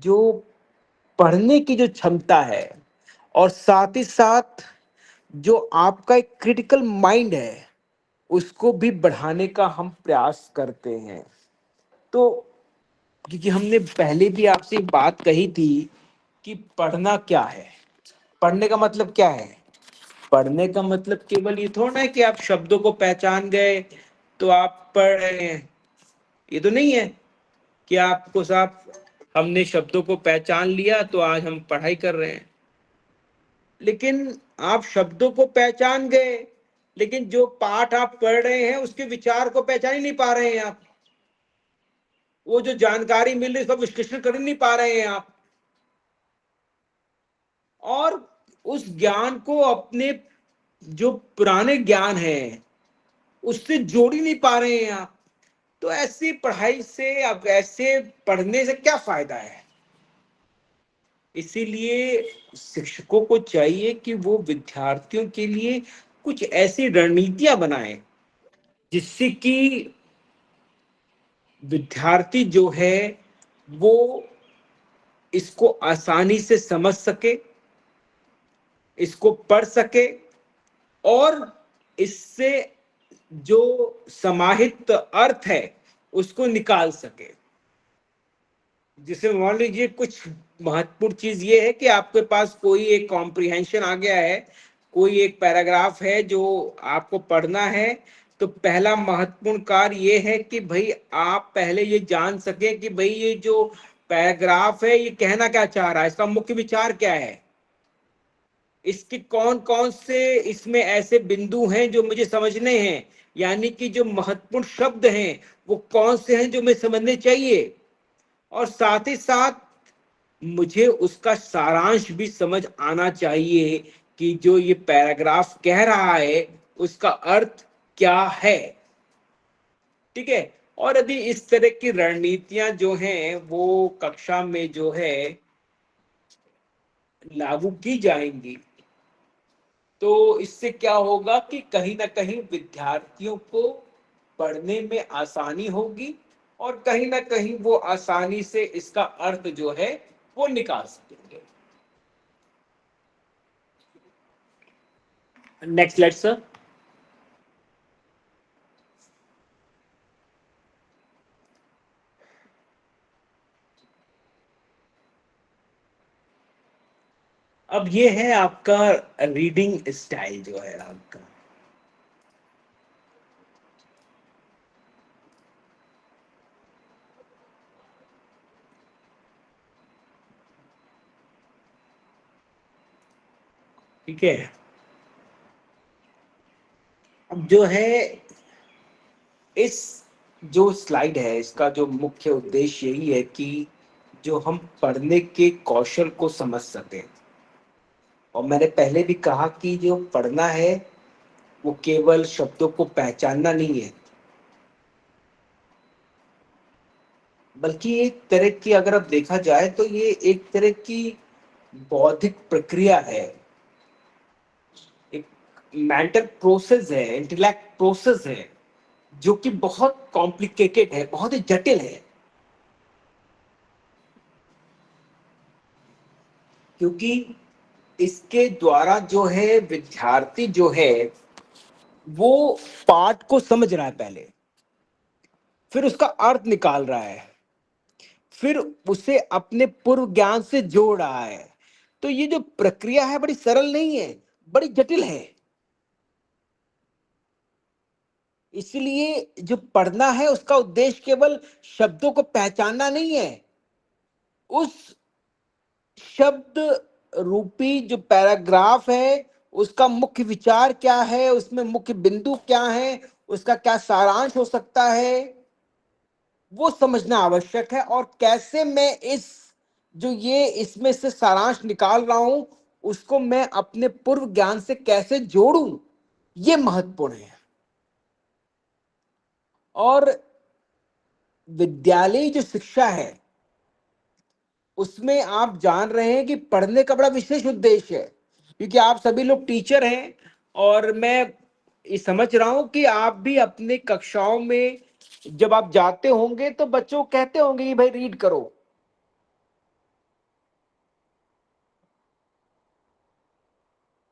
[SPEAKER 1] जो पढ़ने की जो क्षमता है और साथ ही साथ जो आपका एक क्रिटिकल माइंड है, उसको भी बढ़ाने का हम प्रयास करते हैं। तो क्योंकि हमने पहले भी आपसे बात कही थी कि पढ़ना क्या है, पढ़ने का मतलब क्या है। पढ़ने का मतलब केवल ये थोड़ा ना है कि आप शब्दों को पहचान गए तो आप पढ़ रहे हैं। ये तो नहीं है कि आपको साहब हमने शब्दों को पहचान लिया तो आज हम पढ़ाई कर रहे हैं। लेकिन आप शब्दों को पहचान गए, लेकिन जो पाठ आप पढ़ रहे हैं उसके विचार को पहचान ही नहीं पा रहे हैं आप। वो जो जानकारी मिल रही है उसका विश्लेषण कर ही नहीं पा रहे हैं आप, और उस ज्ञान को अपने जो पुराने ज्ञान है उससे जोड़ ही नहीं पा रहे हैं आप। तो ऐसी पढ़ाई से, अब ऐसे पढ़ने से क्या फायदा है। इसीलिए शिक्षकों को चाहिए कि वो विद्यार्थियों के लिए कुछ ऐसी रणनीतियां बनाएं जिससे कि विद्यार्थी जो है वो इसको आसानी से समझ सके, इसको पढ़ सके, और इससे जो समाहित अर्थ है उसको निकाल सके। जिसे मान लीजिए कुछ महत्वपूर्ण चीज ये है कि आपके पास कोई एक कॉम्प्रिहेंशन आ गया है, कोई एक पैराग्राफ है जो आपको पढ़ना है, तो पहला महत्वपूर्ण कार्य ये है कि भाई आप पहले ये जान सके कि भाई ये जो पैराग्राफ है ये कहना क्या चाह रहा है, इसका मुख्य विचार क्या है, इसके कौन कौन से इसमें ऐसे बिंदु हैं जो मुझे समझने हैं, यानी कि जो महत्वपूर्ण शब्द हैं वो कौन से हैं जो मुझे समझने चाहिए, और साथ ही साथ मुझे उसका सारांश भी समझ आना चाहिए कि जो ये पैराग्राफ कह रहा है उसका अर्थ क्या है। ठीक है। और यदि इस तरह की रणनीतियां जो हैं वो कक्षा में जो है लागू की जाएंगी, तो इससे क्या होगा कि कहीं ना कहीं विद्यार्थियों को पढ़ने में आसानी होगी, और कहीं ना कहीं वो आसानी से इसका अर्थ जो है वो निकाल सकेंगे। Next slide sir. अब ये है आपका रीडिंग स्टाइल जो है आपका। ठीक है। अब जो है इस जो स्लाइड है इसका जो मुख्य उद्देश्य यही है कि जो हम पढ़ने के कौशल को समझ सकें। और मैंने पहले भी कहा कि जो पढ़ना है वो केवल शब्दों को पहचानना नहीं है, बल्कि एक तरह की, अगर अब देखा जाए तो ये एक तरह की बौद्धिक प्रक्रिया है, एक मेंटल प्रोसेस है, इंटेलेक्ट प्रोसेस है, जो कि बहुत कॉम्प्लिकेटेड है, बहुत ही जटिल है। क्योंकि इसके द्वारा जो है विद्यार्थी जो है वो पाठ को समझ रहा है पहले, फिर उसका अर्थ निकाल रहा है, फिर उसे अपने पूर्व ज्ञान से जोड़ रहा है। तो ये जो प्रक्रिया है बड़ी सरल नहीं है, बड़ी जटिल है। इसलिए जो पढ़ना है उसका उद्देश्य केवल शब्दों को पहचानना नहीं है, उस शब्द रूपी जो पैराग्राफ है उसका मुख्य विचार क्या है, उसमें मुख्य बिंदु क्या है, उसका क्या सारांश हो सकता है, वो समझना आवश्यक है। और कैसे मैं इस जो ये इसमें से सारांश निकाल रहा हूं उसको मैं अपने पूर्व ज्ञान से कैसे जोड़ूं, ये महत्वपूर्ण है। और विद्यालय जो शिक्षा है उसमें आप जान रहे हैं कि पढ़ने का बड़ा विशेष उद्देश्य है, क्योंकि आप सभी लोग टीचर हैं। और मैं ये समझ रहा हूं कि आप भी अपने कक्षाओं में जब आप जाते होंगे तो बच्चों को कहते होंगे कि भाई रीड करो,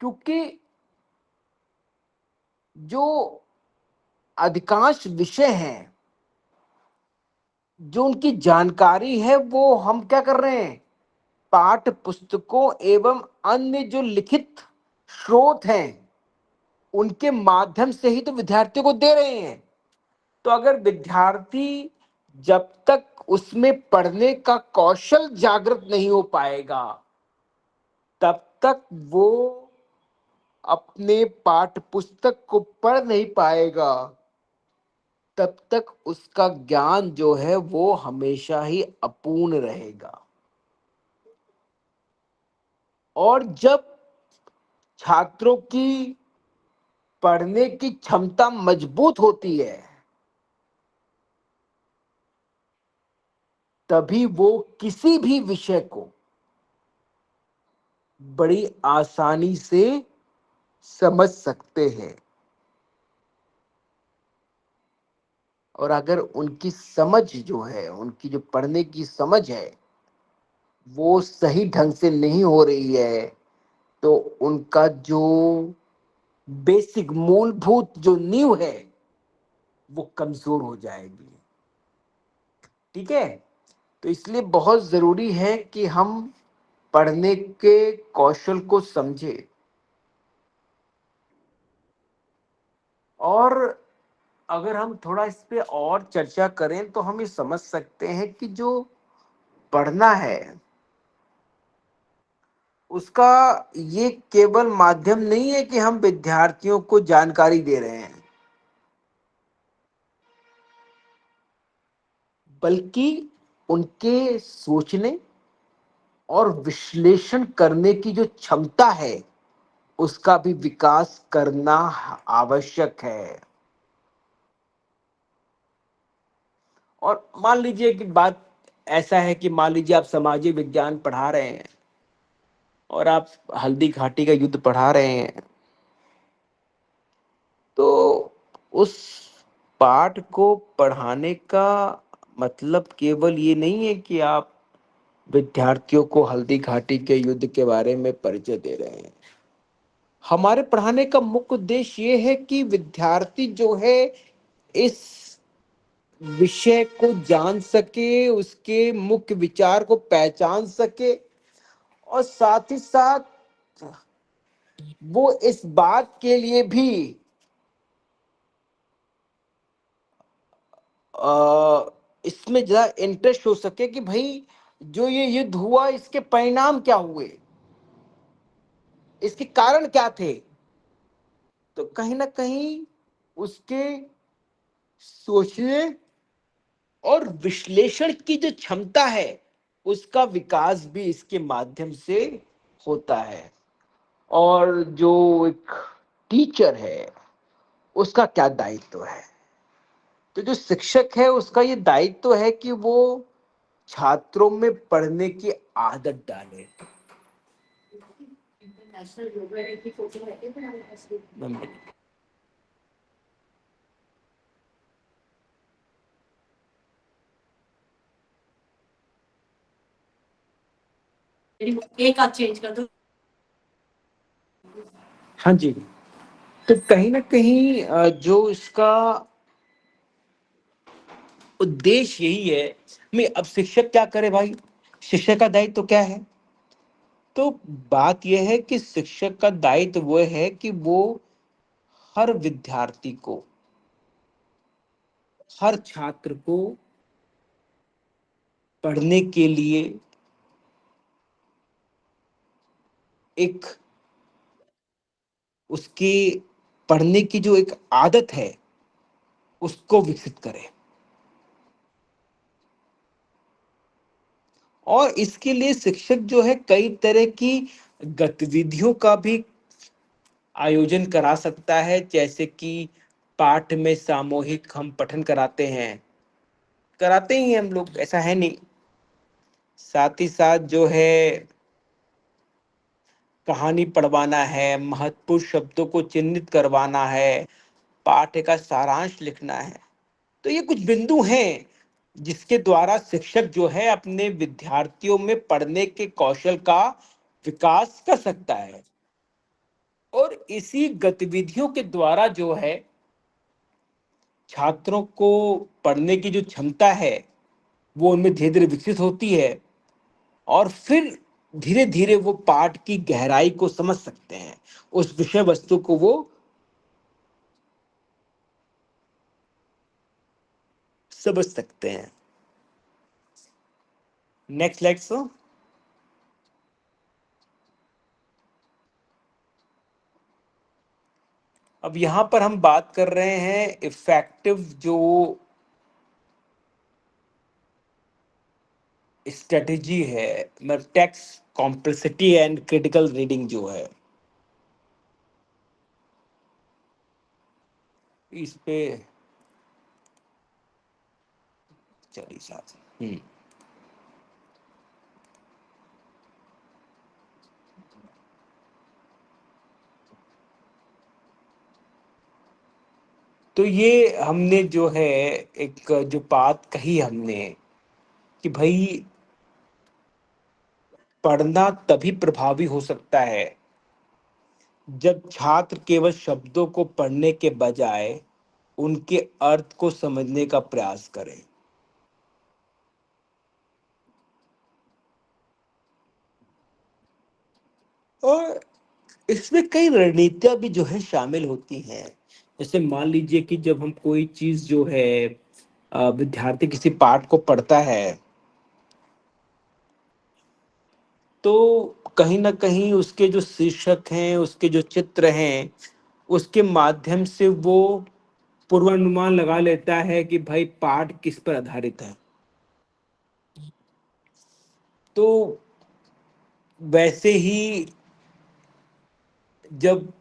[SPEAKER 1] क्योंकि जो अधिकांश विषय हैं, जो उनकी जानकारी है वो हम क्या कर रहे हैं, पाठ्य पुस्तकों एवं अन्य जो लिखित स्रोत हैं उनके माध्यम से ही तो विद्यार्थियों को दे रहे हैं। तो अगर विद्यार्थी जब तक उसमें पढ़ने का कौशल जागृत नहीं हो पाएगा तब तक वो अपने पाठ्य पुस्तक को पढ़ नहीं पाएगा, तब तक उसका ज्ञान जो है वो हमेशा ही अपूर्ण रहेगा। और जब छात्रों की पढ़ने की क्षमता मजबूत होती है तभी वो किसी भी विषय को बड़ी आसानी से समझ सकते हैं। और अगर उनकी समझ जो है, उनकी जो पढ़ने की समझ है वो सही ढंग से नहीं हो रही है तो उनका जो बेसिक मूलभूत जो नींव है वो कमजोर हो जाएगी। ठीक है, तो इसलिए बहुत जरूरी है कि हम पढ़ने के कौशल को समझें। और अगर हम थोड़ा इस पे और चर्चा करें तो हम ये समझ सकते हैं कि जो पढ़ना है उसका ये केवल माध्यम नहीं है कि हम विद्यार्थियों को जानकारी दे रहे हैं, बल्कि उनके सोचने और विश्लेषण करने की जो क्षमता है उसका भी विकास करना आवश्यक है। और मान लीजिए कि बात ऐसा है कि मान लीजिए आप सामाजिक विज्ञान पढ़ा रहे हैं और आप हल्दी घाटी का युद्ध पढ़ा रहे हैं, तो उस पाठ को पढ़ाने का मतलब केवल ये नहीं है कि आप विद्यार्थियों को हल्दी घाटी के युद्ध के बारे में परिचय दे रहे हैं। हमारे पढ़ाने का मुख्य उद्देश्य ये है कि विद्यार्थी जो है इस विषय को जान सके, उसके मुख्य विचार को पहचान सके, और साथ ही साथ वो इस बात के लिए भी इसमें ज्यादा इंटरेस्ट हो सके कि भाई जो ये युद्ध हुआ इसके परिणाम क्या हुए, इसके कारण क्या थे। तो कहीं ना कहीं उसके सोचने और विश्लेषण की जो क्षमता है उसका विकास भी इसके माध्यम से होता है। और जो एक टीचर है उसका क्या दायित्व है, तो जो शिक्षक है उसका ये दायित्व है कि वो छात्रों में पढ़ने की आदत डाले।
[SPEAKER 2] एक आध चेंज कर दो।
[SPEAKER 1] हाँ जी। तो कहीं ना कहीं जो इसका उद्देश्य यही है। मैं अब शिक्षक क्या करे भाई? शिक्षक का दायित्व तो क्या है? तो बात यह है कि शिक्षक का दायित्व वो है कि वो हर विद्यार्थी को, हर छात्र को पढ़ने के लिए एक, उसकी पढ़ने की जो एक आदत है उसको विकसित करे। और इसके लिए शिक्षक जो है कई तरह की गतिविधियों का भी आयोजन करा सकता है, जैसे कि पाठ में सामूहिक हम पठन कराते ही हैं हम लोग, ऐसा है नहीं। साथ ही साथ जो है कहानी पढ़वाना है, महत्वपूर्ण शब्दों को चिन्हित करवाना है, पाठ्य का सारांश लिखना है। तो ये कुछ बिंदु हैं जिसके द्वारा शिक्षक जो है अपने विद्यार्थियों में पढ़ने के कौशल का विकास कर सकता है। और इसी गतिविधियों के द्वारा जो है छात्रों को पढ़ने की जो क्षमता है वो उनमें धीरे धीरे विकसित होती है, और फिर धीरे धीरे वो पाठ की गहराई को समझ सकते हैं, उस विषय वस्तु को वो समझ सकते हैं। Next slide so. अब यहां पर हम बात कर रहे हैं इफेक्टिव जो स्ट्रेटेजी है, मतलब text complexity and critical reading जो है इस पे। चलिए साथ। तो ये हमने जो है एक जो बात कही हमने कि भाई पढ़ना तभी प्रभावी हो सकता है जब छात्र केवल शब्दों को पढ़ने के बजाय उनके अर्थ को समझने का प्रयास करें। और इसमें कई रणनीतियां भी जो है शामिल होती हैं। जैसे मान लीजिए कि जब हम कोई चीज जो है विद्यार्थी किसी पाठ को पढ़ता है, तो कहीं ना कहीं उसके जो शीर्षक हैं, उसके जो चित्र हैं, उसके माध्यम से वो पूर्वानुमान लगा लेता है कि भाई पाठ किस पर आधारित है। तो वैसे ही जब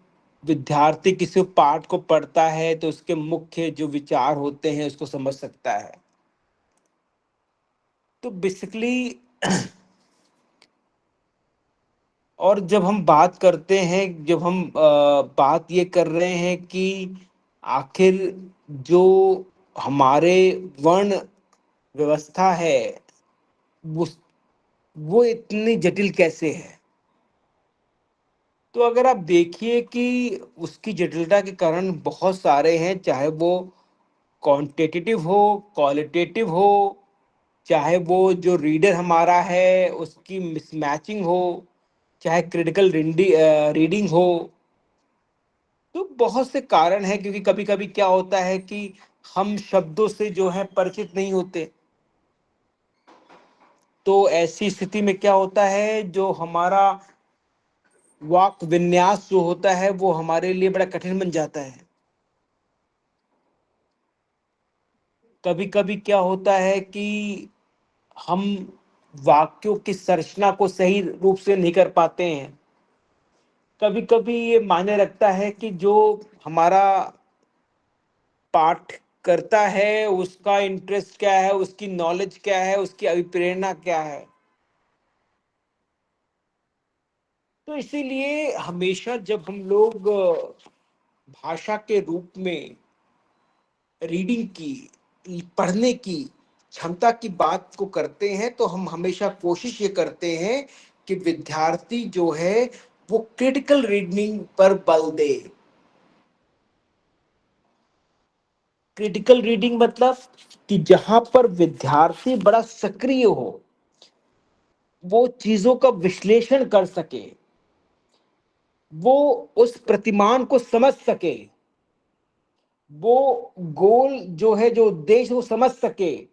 [SPEAKER 1] विद्यार्थी किसी पाठ को पढ़ता है तो उसके मुख्य जो विचार होते हैं उसको समझ सकता है। तो बेसिकली और जब हम बात करते हैं, जब हम बात ये कर रहे हैं कि आखिर जो हमारे वर्ण व्यवस्था है वो वो इतनी जटिल कैसे है। तो अगर आप देखिए कि उसकी जटिलता के कारण बहुत सारे हैं, चाहे वो क्वांटिटेटिव हो, क्वालिटेटिव हो, चाहे वो जो रीडर हमारा है उसकी मिसमैचिंग हो, चाहे क्रिटिकल रीडिंग हो। तो बहुत से कारण हैं, क्योंकि कभी कभी क्या होता है कि हम शब्दों से जो है परिचित नहीं होते। तो ऐसी स्थिति में क्या होता है, जो हमारा वाक् विन्यास जो होता है वो हमारे लिए बड़ा कठिन बन जाता है। कभी कभी क्या होता है कि हम वाक्यों की संरचना को सही रूप से नहीं कर पाते हैं। कभी कभी ये मायने रखता है कि जो हमारा पाठ करता है उसका इंटरेस्ट क्या है, उसकी नॉलेज क्या है, उसकी अभिप्रेरणा क्या है। तो इसीलिए हमेशा जब हम लोग भाषा के रूप में रीडिंग की, पढ़ने की क्षमता की बात को करते हैं, तो हम हमेशा कोशिश ये करते हैं कि विद्यार्थी जो है वो क्रिटिकल रीडिंग पर बल दे। क्रिटिकल रीडिंग मतलब कि जहां पर विद्यार्थी बड़ा सक्रिय हो, वो चीजों का विश्लेषण कर सके, वो उस प्रतिमान को समझ सके, वो गोल जो है, जो उद्देश्य वो समझ सके,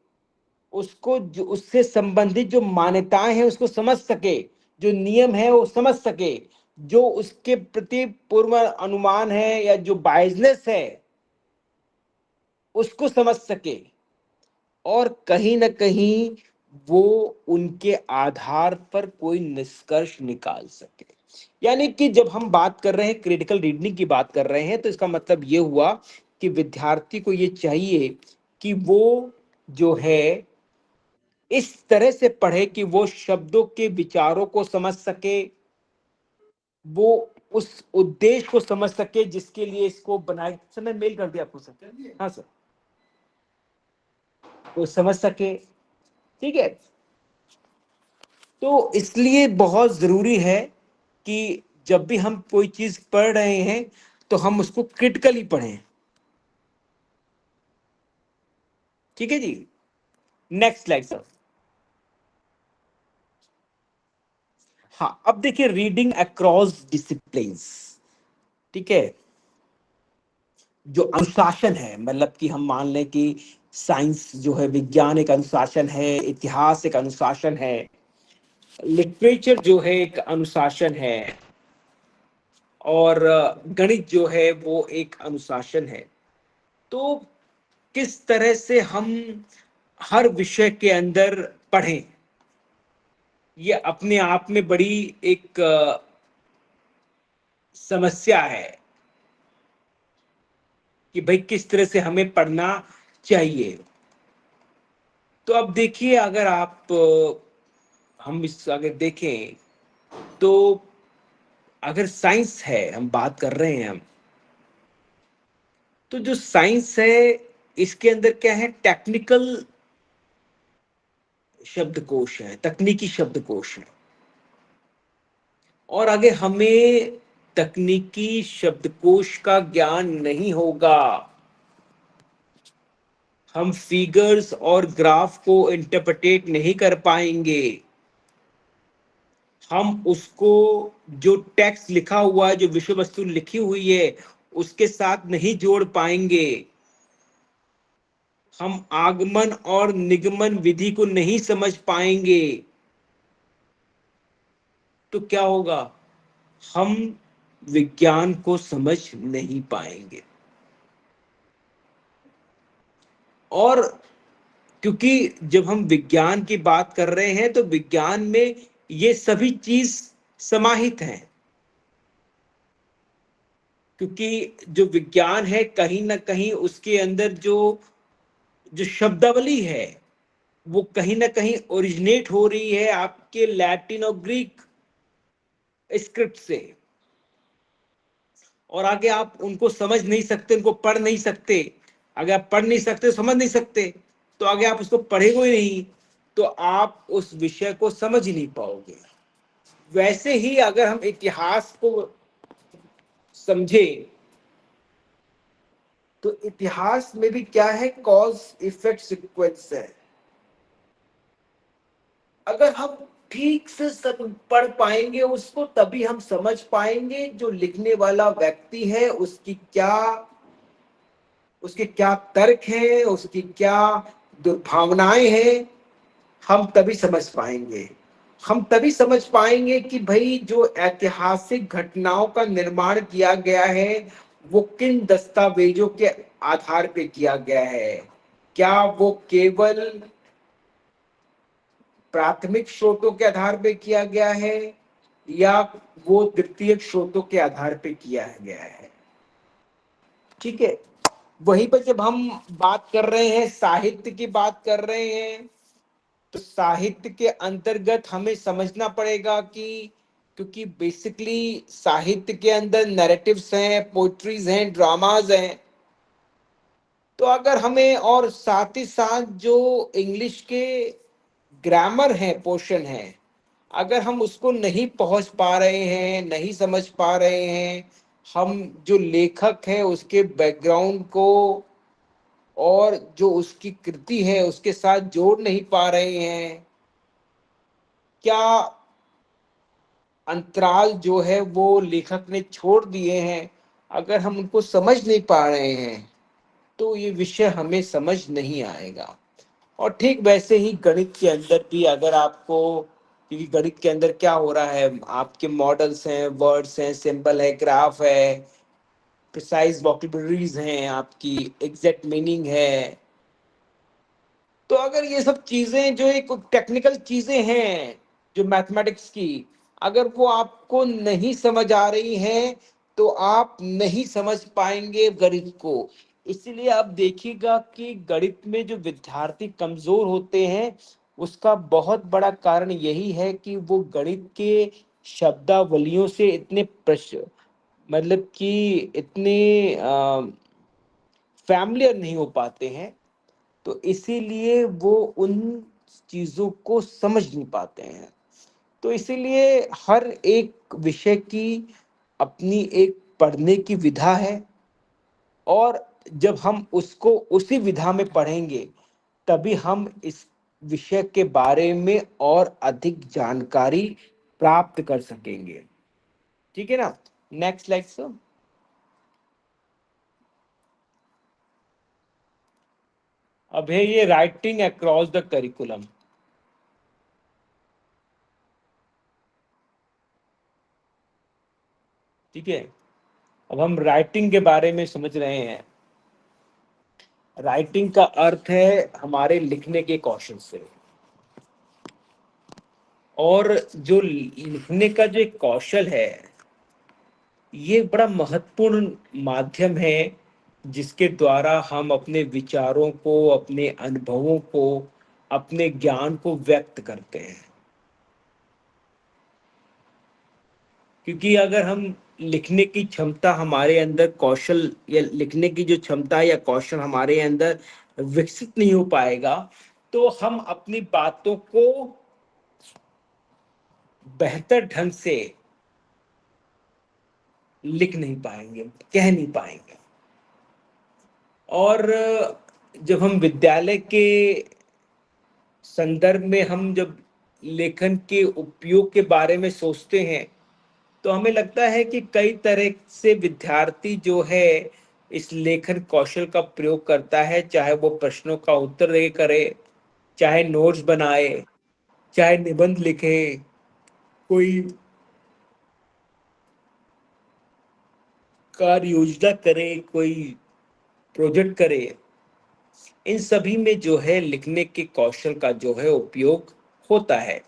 [SPEAKER 1] उसको जो उससे संबंधित जो मान्यताएं हैं उसको समझ सके, जो नियम है वो समझ सके, जो उसके प्रति पूर्व अनुमान है या जो बायसनेस है उसको समझ सके, और कहीं ना कहीं वो उनके आधार पर कोई निष्कर्ष निकाल सके। यानी कि जब हम बात कर रहे हैं, क्रिटिकल रीजनिंग की बात कर रहे हैं, तो इसका मतलब ये हुआ कि विद्यार्थी को ये चाहिए कि वो जो है इस तरह से पढ़े कि वो शब्दों के विचारों को समझ सके, वो उस उद्देश्य को समझ सके जिसके लिए इसको बनाए। सर मैं मेल कर दिया आपको सर। हाँ सर, वो समझ सके। ठीक है, तो इसलिए बहुत जरूरी है कि जब भी हम कोई चीज पढ़ रहे हैं तो हम उसको क्रिटिकली पढ़ें। ठीक है जी, नेक्स्ट स्लाइड सर। हाँ, अब देखिए रीडिंग अक्रॉस डिसिप्लिन्स। ठीक है, जो अनुशासन है, मतलब कि हम मान लें कि साइंस जो है, विज्ञान एक अनुशासन है, इतिहास एक अनुशासन है, लिटरेचर जो है एक अनुशासन है, और गणित जो है वो एक अनुशासन है। तो किस तरह से हम हर विषय के अंदर पढ़ें, ये अपने आप में बड़ी एक समस्या है कि भाई किस तरह से हमें पढ़ना चाहिए। तो अब देखिए, अगर आप हम इस अगर देखें तो अगर साइंस है, हम बात कर रहे हैं हम, तो जो साइंस है इसके अंदर क्या है, टेक्निकल शब्दकोश है, तकनीकी शब्दकोश है, और अगर हमें तकनीकी शब्दकोश का ज्ञान नहीं होगा, हम फिगर्स और ग्राफ को इंटरप्रेट नहीं कर पाएंगे, हम उसको जो टेक्स्ट लिखा हुआ है, जो विषय वस्तु लिखी हुई है, उसके साथ नहीं जोड़ पाएंगे, हम आगमन और निगमन विधि को नहीं समझ पाएंगे, तो क्या होगा, हम विज्ञान को समझ नहीं पाएंगे। और क्योंकि जब हम विज्ञान की बात कर रहे हैं तो विज्ञान में ये सभी चीज समाहित हैं, क्योंकि जो विज्ञान है कहीं ना कहीं उसके अंदर जो जो शब्दावली है वो कहीं ना कहीं ओरिजिनेट हो रही है आपके लैटिन और ग्रीक स्क्रिप्ट से, और आगे आप उनको समझ नहीं सकते, उनको पढ़ नहीं सकते। अगर आप पढ़ नहीं सकते, समझ नहीं सकते, तो आगे आप उसको पढ़ेंगे ही नहीं, तो आप उस विषय को समझ ही नहीं पाओगे। वैसे ही अगर हम इतिहास को समझे, तो इतिहास में भी क्या है, कॉज इफेक्ट सीक्वेंस है। अगर हम ठीक से सब पढ़ पाएंगे उसको, तभी हम समझ पाएंगे जो लिखने वाला व्यक्ति है उसके क्या तर्क है, उसकी क्या दुर्भावनाएं हैं। हम तभी समझ पाएंगे, हम तभी समझ पाएंगे कि भाई जो ऐतिहासिक घटनाओं का निर्माण किया गया है वो किन दस्तावेजों के आधार पे किया गया है। क्या वो केवल प्राथमिक स्रोतों के आधार पे किया गया है, या वो द्वितीय स्रोतों के आधार पे किया गया है। ठीक है, वहीं पर जब हम बात कर रहे हैं, साहित्य की बात कर रहे हैं, तो साहित्य के अंतर्गत हमें समझना पड़ेगा कि क्योंकि बेसिकली साहित्य के अंदर नैरेटिव्स हैं, पोइट्रीज हैं, ड्रामाज हैं, तो अगर हमें, और साथ ही साथ जो इंग्लिश के ग्रामर है, पोर्शन है, अगर हम उसको नहीं पहुंच पा रहे हैं, नहीं समझ पा रहे हैं, हम जो लेखक है उसके बैकग्राउंड को और जो उसकी कृति है उसके साथ जोड़ नहीं पा रहे हैं, क्या अंतराल जो है वो लेखक ने छोड़ दिए हैं, अगर हम उनको समझ नहीं पा रहे हैं तो ये विषय हमें समझ नहीं आएगा। और ठीक वैसे ही गणित के अंदर भी अगर आपको, क्योंकि गणित के अंदर क्या हो रहा है, आपके मॉडल्स हैं, वर्ड्स हैं, सिंबल है, ग्राफ है, प्रिसाइज वोकैबुलरीज हैं, आपकी एग्जैक्ट मीनिंग है। तो अगर ये सब चीजें जो एक टेक्निकल चीजें हैं जो मैथमेटिक्स की, अगर वो आपको नहीं समझ आ रही हैं तो आप नहीं समझ पाएंगे गणित को। इसीलिए आप देखिएगा कि गणित में जो विद्यार्थी कमजोर होते हैं उसका बहुत बड़ा कारण यही है कि वो गणित के शब्दावलियों से इतने मतलब कि इतने फैमिलियर नहीं हो पाते हैं, तो इसीलिए वो उन चीजों को समझ नहीं पाते हैं। तो इसीलिए हर एक विषय की अपनी एक पढ़ने की विधा है, और जब हम उसको उसी विधा में पढ़ेंगे तभी हम इस विषय के बारे में और अधिक जानकारी प्राप्त कर सकेंगे। ठीक है ना? Next slide sir. अब है ये राइटिंग अक्रॉस द करिकुलम। ठीक है, अब हम राइटिंग के बारे में समझ रहे हैं। राइटिंग का अर्थ है हमारे लिखने के कौशल से, और जो लिखने का जो एक कौशल है ये बड़ा महत्वपूर्ण माध्यम है जिसके द्वारा हम अपने विचारों को, अपने अनुभवों को, अपने ज्ञान को व्यक्त करते हैं। क्योंकि अगर हम लिखने की क्षमता हमारे अंदर कौशल, या लिखने की जो क्षमता या कौशल हमारे अंदर विकसित नहीं हो पाएगा तो हम अपनी बातों को बेहतर ढंग से लिख नहीं पाएंगे, कह नहीं पाएंगे। और जब हम विद्यालय के संदर्भ में हम जब लेखन के उपयोग के बारे में सोचते हैं तो हमें लगता है कि कई तरह से विद्यार्थी जो है इस लेखन कौशल का प्रयोग करता है, चाहे वो प्रश्नों का उत्तर दे करे, चाहे नोट्स बनाए, चाहे निबंध लिखे, कोई कार्य योजना करे, कोई प्रोजेक्ट करे। इन सभी में जो है लिखने के कौशल का जो है उपयोग होता है।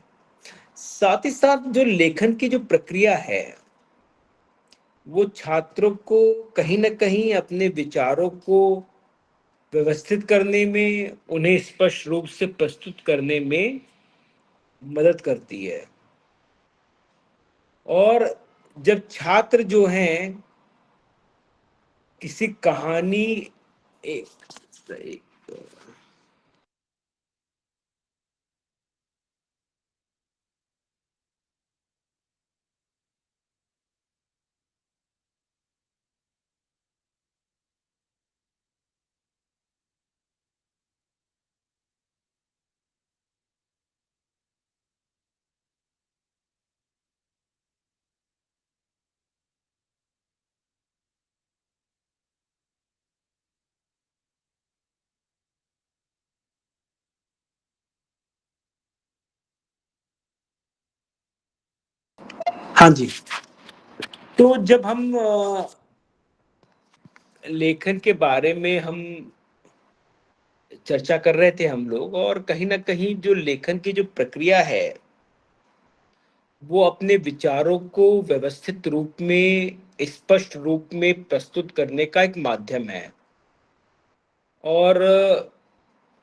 [SPEAKER 1] साथ ही साथ जो लेखन की जो प्रक्रिया है वो छात्रों को कहीं ना कहीं अपने विचारों को व्यवस्थित करने में, उन्हें स्पष्ट रूप से प्रस्तुत करने में मदद करती है। और जब छात्र जो हैं किसी कहानी, एक हाँ जी। तो जब हम लेखन के बारे में हम चर्चा कर रहे थे हम लोग, और कहीं ना कहीं जो लेखन की जो प्रक्रिया है वो अपने विचारों को व्यवस्थित रूप में, स्पष्ट रूप में प्रस्तुत करने का एक माध्यम है। और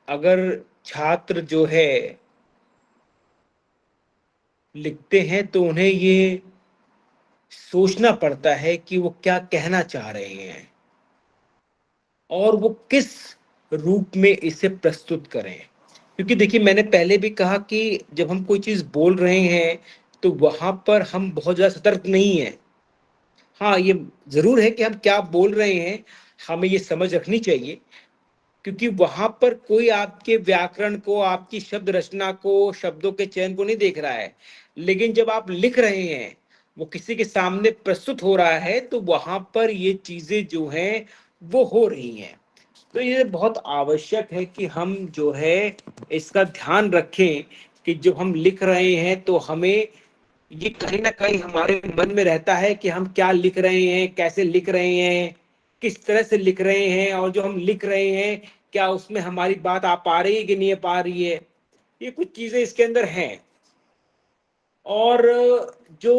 [SPEAKER 1] अगर छात्र जो है लिखते हैं तो उन्हें ये सोचना पड़ता है कि वो क्या कहना चाह रहे हैं और वो किस रूप में इसे प्रस्तुत करें। क्योंकि देखिए मैंने पहले भी कहा कि जब हम कोई चीज बोल रहे हैं तो वहां पर हम बहुत ज्यादा सतर्क नहीं है। हाँ, ये जरूर है कि हम क्या बोल रहे हैं हमें ये समझ रखनी चाहिए, क्योंकि वहां पर कोई आपके व्याकरण को, आपकी शब्द रचना को, शब्दों के चयन को नहीं देख रहा है। लेकिन जब आप लिख रहे हैं, वो किसी के सामने प्रस्तुत हो रहा है, तो वहां पर ये चीजें जो हैं वो हो रही हैं। तो ये बहुत आवश्यक है कि हम जो है इसका ध्यान रखें कि जब हम लिख रहे हैं तो हमें ये कहीं ना कहीं हमारे मन में रहता है कि हम क्या लिख रहे हैं, कैसे लिख रहे हैं, किस तरह से लिख रहे हैं, और जो हम लिख रहे हैं क्या उसमें हमारी बात आ पा रही है कि नहीं आ पा रही है। ये कुछ चीजें इसके अंदर हैं। और जो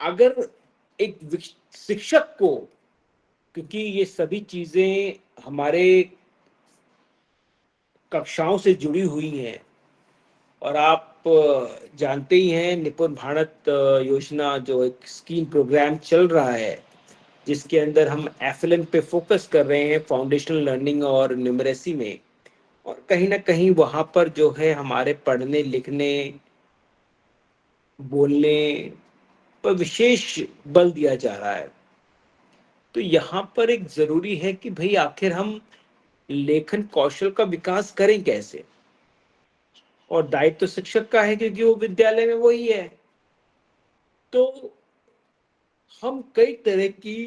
[SPEAKER 1] अगर एक शिक्षक को, क्योंकि ये सभी चीजें हमारे कक्षाओं से जुड़ी हुई हैं, और आप जानते ही हैं निपुण भारत योजना जो एक स्कीम प्रोग्राम चल रहा है, जिसके अंदर हम एफएलएन पे फोकस कर रहे हैं, फाउंडेशनल लर्निंग और न्यूमरेसी में। और कहीं ना कहीं वहां पर जो है हमारे पढ़ने लिखने बोलने पर विशेष बल दिया जा रहा है। तो यहाँ पर एक जरूरी है कि भाई आखिर हम लेखन कौशल का विकास करें कैसे। और दायित्व तो शिक्षक का है क्योंकि वो विद्यालय में वही है। तो हम कई तरह की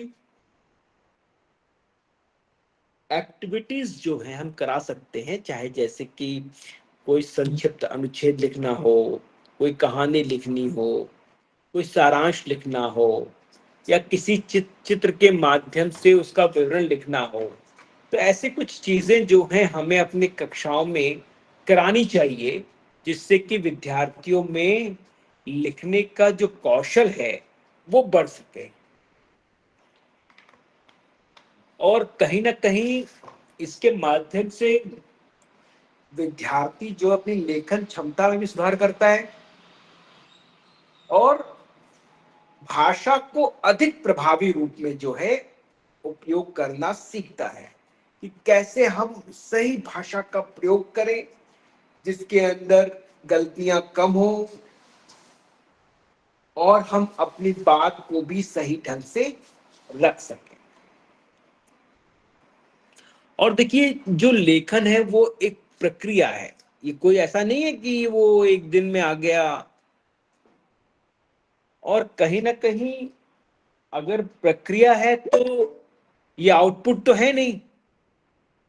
[SPEAKER 1] एक्टिविटीज जो है हम करा सकते हैं, चाहे जैसे कि कोई संक्षिप्त अनुच्छेद लिखना हो, कोई कहानी लिखनी हो, कोई सारांश लिखना हो, या किसी चित्र के माध्यम से उसका विवरण लिखना हो। तो ऐसे कुछ चीजें जो हैं हमें अपनी कक्षाओं में करानी चाहिए, जिससे कि विद्यार्थियों में लिखने का जो कौशल है वो बढ़ सके। और कहीं ना कहीं इसके माध्यम से विद्यार्थी जो अपनी लेखन क्षमता में भी सुधार करता है, और भाषा को अधिक प्रभावी रूप में जो है उपयोग करना सीखता है कि कैसे हम सही भाषा का प्रयोग करें, जिसके अंदर गलतियां कम हो और हम अपनी बात को भी सही ढंग से रख सकें। और देखिए जो लेखन है वो एक प्रक्रिया है, ये कोई ऐसा नहीं है कि वो एक दिन में आ गया। और कहीं ना कहीं अगर प्रक्रिया है तो ये आउटपुट तो है नहीं,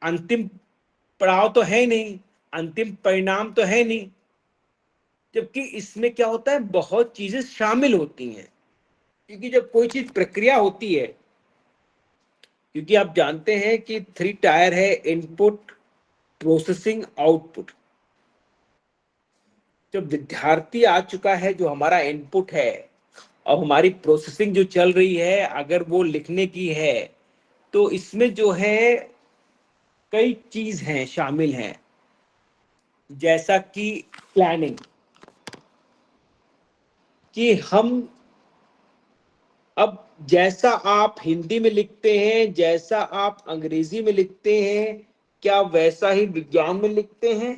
[SPEAKER 1] अंतिम पड़ाव तो है नहीं, अंतिम परिणाम तो है नहीं। जबकि इसमें क्या होता है, बहुत चीजें शामिल होती हैं। क्योंकि जब कोई चीज प्रक्रिया होती है, क्योंकि आप जानते हैं कि 3 टायर है, इनपुट, प्रोसेसिंग, आउटपुट। जब विद्यार्थी आ चुका है जो हमारा इनपुट है, अब हमारी प्रोसेसिंग जो चल रही है अगर वो लिखने की है, तो इसमें जो है कई चीज हैं शामिल हैं, जैसा कि प्लानिंग, कि हम अब जैसा आप हिंदी में लिखते हैं, जैसा आप अंग्रेजी में लिखते हैं, क्या वैसा ही विज्ञान में लिखते हैं?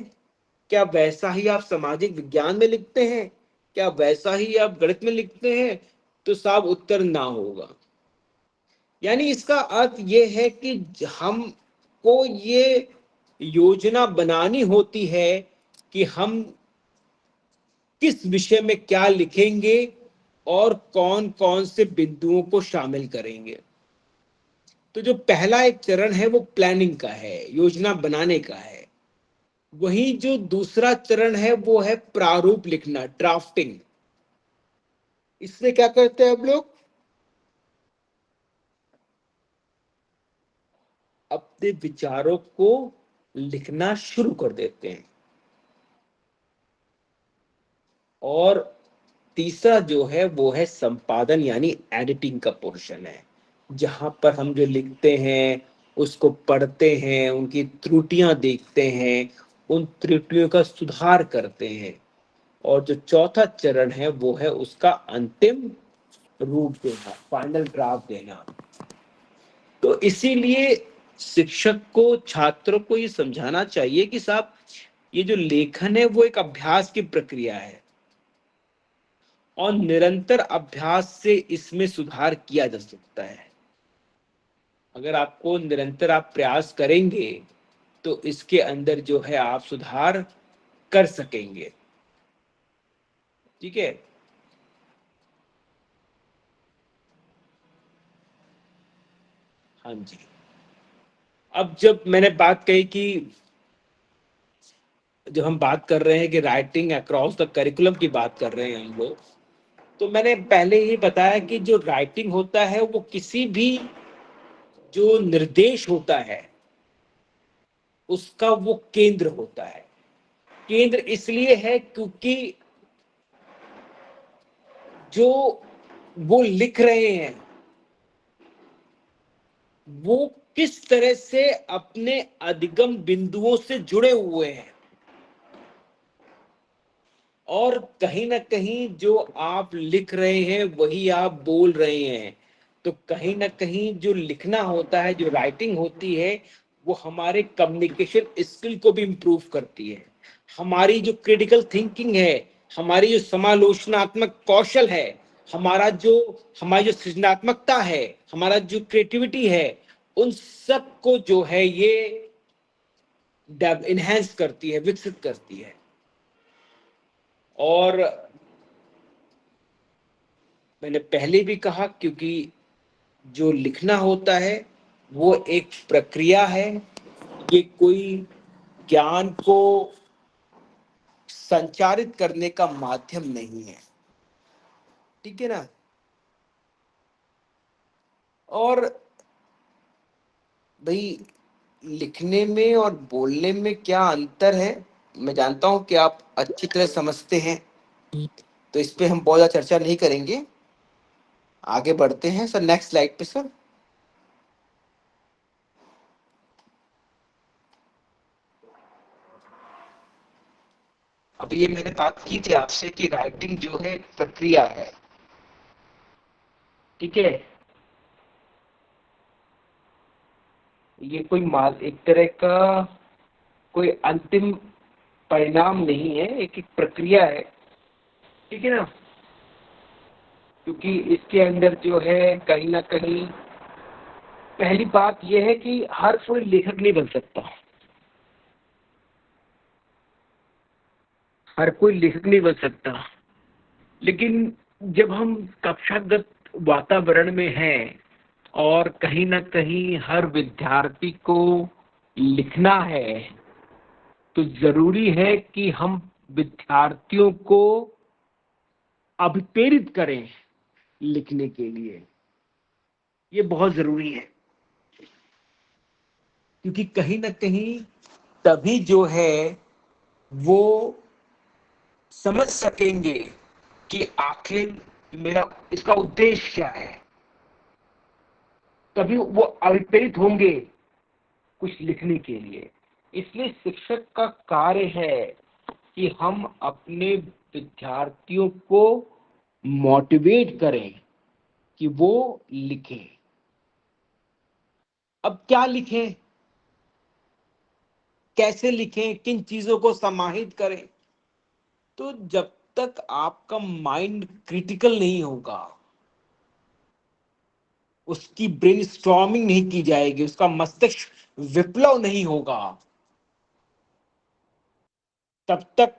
[SPEAKER 1] क्या वैसा ही आप सामाजिक विज्ञान में लिखते हैं? क्या वैसा ही आप गणित में लिखते हैं? तो साफ उत्तर ना होगा। यानी इसका अर्थ ये है कि हमको ये योजना बनानी होती है कि हम किस विषय में क्या लिखेंगे और कौन कौन से बिंदुओं को शामिल करेंगे। तो जो पहला एक चरण है वो प्लानिंग का है, योजना बनाने का है। वहीं जो दूसरा चरण है वो है प्रारूप लिखना, ड्राफ्टिंग। इसमें क्या करते हैं हम लोग, अपने विचारों को लिखना शुरू कर देते हैं। और तीसरा जो है वो है संपादन, यानी एडिटिंग का पोर्शन है, जहां पर हम जो लिखते हैं उसको पढ़ते हैं, उनकी त्रुटियां देखते हैं, उन त्रुटियों का सुधार करते हैं। और जो चौथा चरण है वो है उसका अंतिम रूप देना, फाइनल ड्राफ्ट देना। तो इसीलिए शिक्षक को छात्रों को ये समझाना चाहिए कि साहब ये जो लेखन है वो एक अभ्यास की प्रक्रिया है और निरंतर अभ्यास से इसमें सुधार किया जा सकता है। अगर आपको निरंतर आप प्रयास करेंगे तो इसके अंदर जो है आप सुधार कर सकेंगे। ठीक है। हाँ जी। अब जब मैंने बात कही कि जब हम बात कर रहे हैं कि राइटिंग अक्रॉस द करिकुलम की बात कर रहे हैं हम लोग, तो मैंने पहले ही बताया कि जो राइटिंग होता है वो किसी भी जो निर्देश होता है उसका वो केंद्र होता है। केंद्र इसलिए है क्योंकि जो वो लिख रहे हैं वो किस तरह से अपने अधिगम बिंदुओं से जुड़े हुए हैं और कहीं ना कहीं जो आप लिख रहे हैं वही आप बोल रहे हैं। तो कहीं ना कहीं जो लिखना होता है, जो राइटिंग होती है, वो हमारे कम्युनिकेशन स्किल को भी इम्प्रूव करती है। हमारी जो क्रिटिकल थिंकिंग है, हमारी जो समालोचनात्मक कौशल है, हमारी जो सृजनात्मकता है, हमारा जो क्रिएटिविटी है, उन सब को जो है ये इनहेंस करती है, विकसित करती है। और मैंने पहले भी कहा क्योंकि जो लिखना होता है वो एक प्रक्रिया है, ये कोई ज्ञान को संचारित करने का माध्यम नहीं है। ठीक है ना। और भाई लिखने में और बोलने में क्या अंतर है, मैं जानता हूं कि आप अच्छी तरह समझते हैं, तो इस पे हम बहुत ज्यादा चर्चा नहीं करेंगे। आगे बढ़ते हैं सर, नेक्स्ट स्लाइड पे सर। अब ये मैंने बात की थी आपसे कि राइटिंग जो है प्रक्रिया है। ठीक है। ये कोई माल एक तरह का कोई अंतिम परिणाम नहीं है, एक एक प्रक्रिया है। ठीक है ना। क्योंकि इसके अंदर जो है कहीं ना कहीं पहली बात यह है कि हर कोई लेखक नहीं बन सकता, हर कोई लेखक नहीं बन सकता। लेकिन जब हम कक्षागत वातावरण में हैं और कहीं ना कहीं हर विद्यार्थी को लिखना है, तो जरूरी है कि हम विद्यार्थियों को अभिप्रेरित करें लिखने के लिए। ये बहुत जरूरी है क्योंकि कहीं ना कहीं तभी जो है वो समझ सकेंगे कि आखिर मेरा इसका उद्देश्य क्या है, तभी वो अभिप्रेरित होंगे कुछ लिखने के लिए। इसलिए शिक्षक का कार्य है कि हम अपने विद्यार्थियों को मोटिवेट करें कि वो लिखें। अब क्या लिखें, कैसे लिखें, किन चीजों को समाहित करें, तो जब तक आपका माइंड क्रिटिकल नहीं होगा, उसकी ब्रेनस्टॉर्मिंग नहीं की जाएगी, उसका मस्तिष्क विप्लव नहीं होगा, तब तक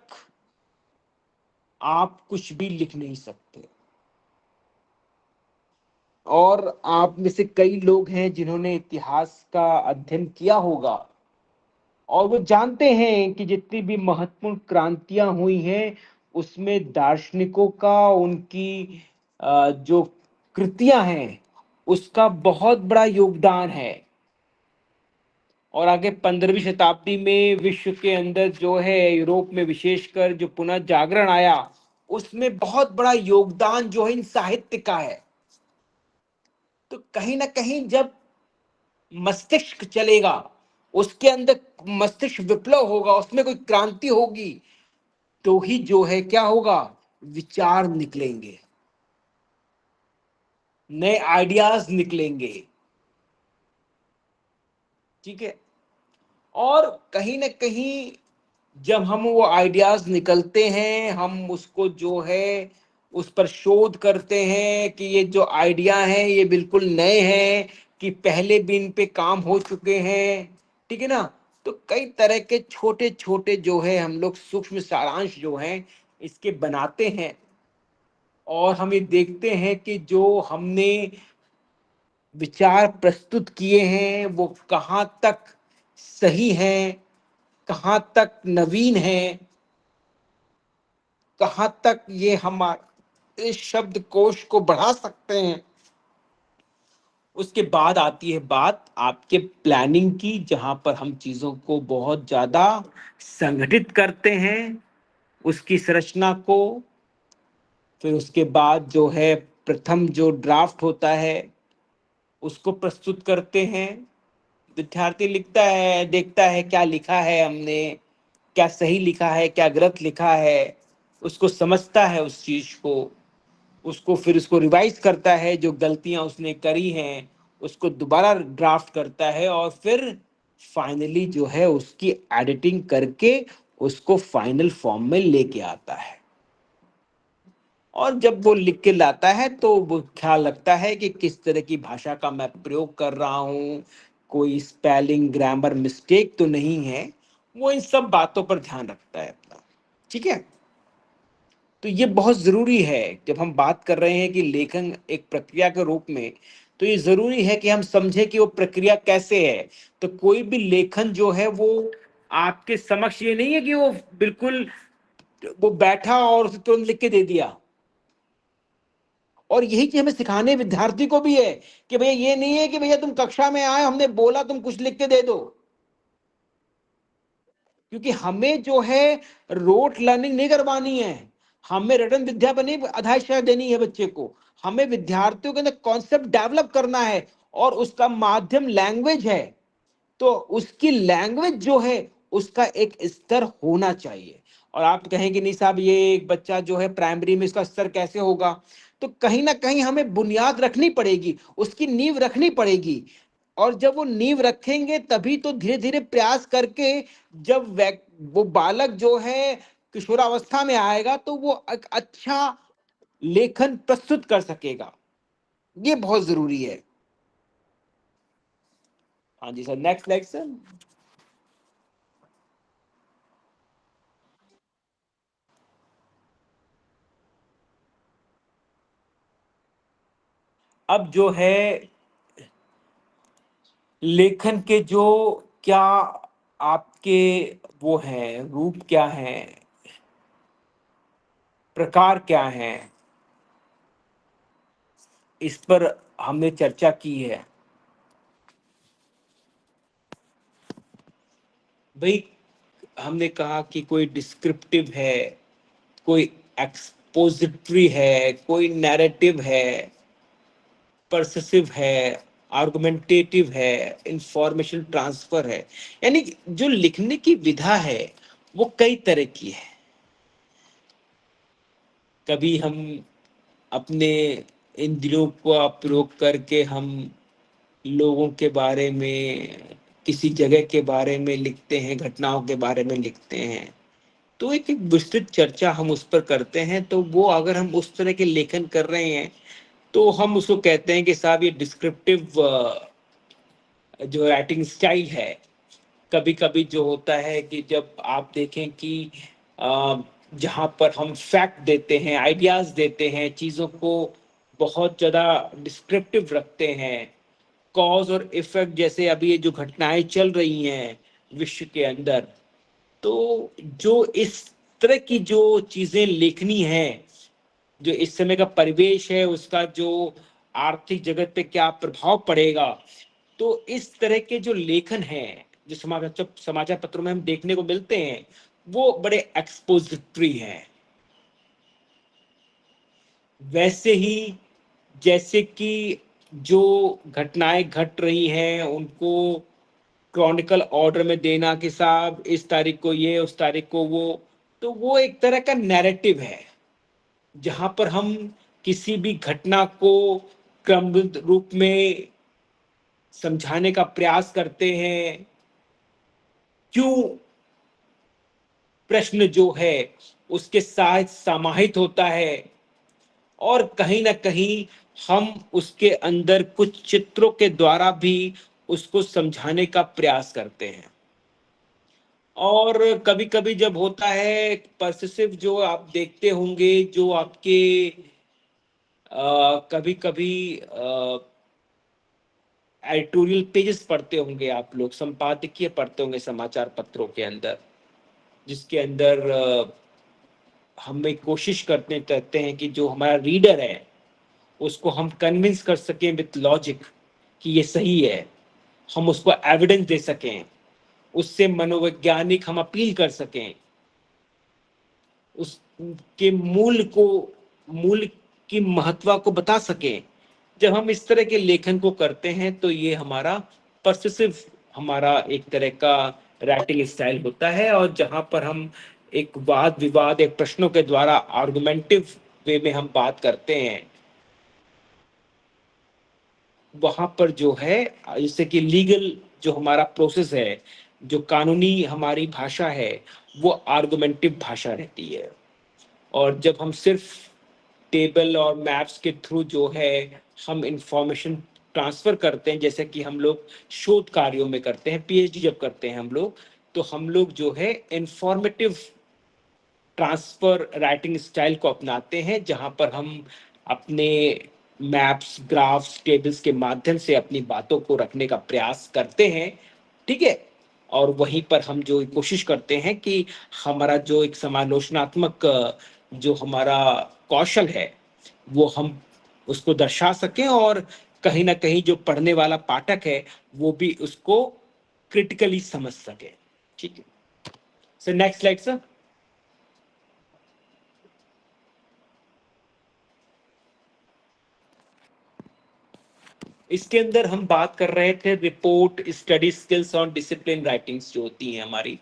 [SPEAKER 1] आप कुछ भी लिख नहीं सकते। और आप में से कई लोग हैं जिन्होंने इतिहास का अध्ययन किया होगा और वो जानते हैं कि जितनी भी महत्वपूर्ण क्रांतियां हुई हैं उसमें दार्शनिकों का, उनकी जो कृतियां हैं उसका बहुत बड़ा योगदान है। और आगे 15वीं शताब्दी में विश्व के अंदर जो है, यूरोप में विशेषकर जो पुनः जागरण आया, उसमें बहुत बड़ा योगदान जो है इन साहित्य का है। तो कहीं ना कहीं जब मस्तिष्क चलेगा, उसके अंदर मस्तिष्क विप्लव होगा, उसमें कोई क्रांति होगी, तो ही जो है क्या होगा, विचार निकलेंगे, नए आइडियाज निकलेंगे। ठीक है। और कहीं ना कहीं जब हम वो आइडियाज निकलते हैं, हम उसको जो है उस पर शोध करते हैं कि ये जो आइडिया है ये बिल्कुल नए हैं कि पहले भी इन पे काम हो चुके हैं, ठीक है ना। तो कई तरह के छोटे छोटे जो है हम लोग सूक्ष्म सारांश जो हैं इसके बनाते हैं, और हम ये देखते हैं कि जो हमने विचार प्रस्तुत किए हैं वो कहाँ तक सही हैं, कहाँ तक नवीन हैं, कहाँ तक ये हमारे शब्दकोश को बढ़ा सकते हैं। उसके बाद आती है बात आपके प्लानिंग की, जहां पर हम चीजों को बहुत ज्यादा संगठित करते हैं, उसकी संरचना को। फिर उसके बाद जो है प्रथम जो ड्राफ्ट होता है उसको प्रस्तुत करते हैं। विद्यार्थी लिखता है, देखता है क्या लिखा है हमने, क्या सही लिखा है क्या गलत लिखा है, उसको समझता है उस चीज को, उसको फिर उसको रिवाइज करता है, जो गलतियां उसने करी हैं उसको दोबारा ड्राफ्ट करता है, और फिर फाइनली जो है उसकी एडिटिंग करके उसको फाइनल फॉर्म में लेके आता है। और जब वो लिख के लाता है तो वो ख्याल रखता है कि किस तरह की भाषा का मैं प्रयोग कर रहा हूँ, कोई स्पेलिंग ग्रामर मिस्टेक तो नहीं है, वो इन सब बातों पर ध्यान रखता है अपना। ठीक है। तो ये बहुत जरूरी है जब हम बात कर रहे हैं कि लेखन एक प्रक्रिया के रूप में, तो ये जरूरी है कि हम समझें कि वो प्रक्रिया कैसे है। तो कोई भी लेखन जो है वो आपके समक्ष ये नहीं है कि वो बिल्कुल वो बैठा और उसे तुरंत लिख के दे दिया। और यही चीज हमें सिखाने विद्यार्थी को भी है कि भैया ये नहीं है कि भैया तुम कक्षा में आए हमने बोला तुम कुछ लिख के दे दो, क्योंकि हमें जो है रोट लर्निंग नहीं करवानी है, हमें रटन विद्या पर नहीं आधारशिक्षा देनी है बच्चे को। हमें विद्यार्थियों के अंदर कॉन्सेप्ट डेवलप करना है, और उसका माध्यम लैंग्वेज है। तो उसकी लैंग्वेज जो है उसका एक स्तर होना चाहिए। और आप कहेंगे नहीं साहब ये एक बच्चा जो है प्राइमरी में इसका स्तर कैसे होगा, तो कहीं ना कहीं हमें बुनियाद रखनी पड़ेगी, उसकी नींव रखनी पड़ेगी। और जब वो नींव रखेंगे तभी तो धीरे धीरे प्रयास करके जब वो बालक जो है किशोरावस्था में आएगा तो वो एक अच्छा लेखन प्रस्तुत कर सकेगा। ये बहुत जरूरी है। हाँ जी सर, नेक्स्ट लेक्चर। अब जो है लेखन के जो क्या आपके वो है रूप क्या है, प्रकार क्या है, इस पर हमने चर्चा की है। भाई हमने कहा कि कोई डिस्क्रिप्टिव है, कोई एक्सपोजिटरी है, कोई नैरेटिव है, परसेसिव है, आर्गुमेंटेटिव है, इंफॉर्मेशन ट्रांसफर है। यानी कि जो लिखने की विधा है वो कई तरह की है। कभी हम अपने इंद्रियों का प्रयोग करके हम लोगों के बारे में, किसी जगह के बारे में लिखते हैं, घटनाओं के बारे में लिखते हैं, तो एक एक विस्तृत चर्चा हम उस पर करते हैं। तो वो अगर हम उस तरह के लेखन कर रहे हैं तो हम उसको कहते हैं कि साहब ये डिस्क्रिप्टिव जो राइटिंग स्टाइल है। कभी कभी जो होता है कि जब आप देखें कि अ, जहाँ पर हम फैक्ट देते हैं, आइडियाज देते हैं, चीज़ों को बहुत ज़्यादा डिस्क्रिप्टिव रखते हैं, कॉज और इफेक्ट, जैसे अभी ये जो घटनाएं चल रही हैं विश्व के अंदर, तो जो इस तरह की जो चीजें लिखनी है, जो इस समय का परिवेश है उसका जो आर्थिक जगत पे क्या प्रभाव पड़ेगा, तो इस तरह के जो लेखन है जो समाचार पत्रों में हम देखने को मिलते हैं वो बड़े एक्सपोजिटरी हैं। वैसे ही जैसे कि जो घटनाएं घट रही हैं उनको क्रॉनिकल ऑर्डर में देना कि साहब इस तारीख को ये, उस तारीख को वो, तो वो एक तरह का नैरेटिव है जहां पर हम किसी भी घटना को क्रमबद्ध रूप में समझाने का प्रयास करते हैं, क्यों प्रश्न जो है उसके साथ समाहित होता है, और कहीं ना कहीं हम उसके अंदर कुछ चित्रों के द्वारा भी उसको समझाने का प्रयास करते हैं। और कभी कभी जब होता है परसेसिव, जो आप देखते होंगे, जो आपके कभी कभी एडिटोरियल पेजेस पढ़ते होंगे, आप लोग संपादकीय पढ़ते होंगे समाचार पत्रों के अंदर, जिसके अंदर हमें कोशिश करते रहते हैं कि जो हमारा रीडर है उसको हम कन्विंस कर सकें विथ लॉजिक कि ये सही है, हम उसको एविडेंस दे सकें, उससे मनोवैज्ञानिक हम अपील कर सकें, उसके मूल की महत्व को बता सकें। जब हम इस तरह के लेखन को करते हैं तो ये हमारा परसेसिव, हमारा एक तरह का राइटिंग स्टाइल होता है, और जहां पर हम एक वाद विवाद, एक प्रश्नों के द्वारा आर्गुमेंटिव वे में हम बात करते हैं, वहां पर जो है जैसे कि लीगल जो हमारा प्रोसेस है, जो कानूनी हमारी भाषा है, वो आर्गुमेंटिव भाषा रहती है। और जब हम सिर्फ टेबल और मैप्स के थ्रू जो है हम इंफॉर्मेशन ट्रांसफर करते हैं, जैसे कि हम लोग शोध कार्यों में करते हैं, पीएचडी जब करते हैं हम लोग, तो हम लोग जो है इंफॉर्मेटिव ट्रांसफर राइटिंग स्टाइल को अपनाते हैं, जहां पर हम अपने मैप्स, ग्राफ्स, टेबल्स के माध्यम से अपनी बातों को रखने का प्रयास करते हैं। ठीक है। और वहीं पर हम जो कोशिश करते हैं कि हमारा जो एक समालोचनात्मक जो हमारा कौशल है वो हम उसको दर्शा सकें, और कहीं ना कहीं जो पढ़ने वाला पाठक है वो भी उसको क्रिटिकली समझ सके। ठीक है सर, नेक्स्ट स्लाइड सर। इसके अंदर हम बात कर रहे थे रिपोर्ट, स्टडी स्किल्स और डिसिप्लिन राइटिंग्स जो होती हैं हमारी।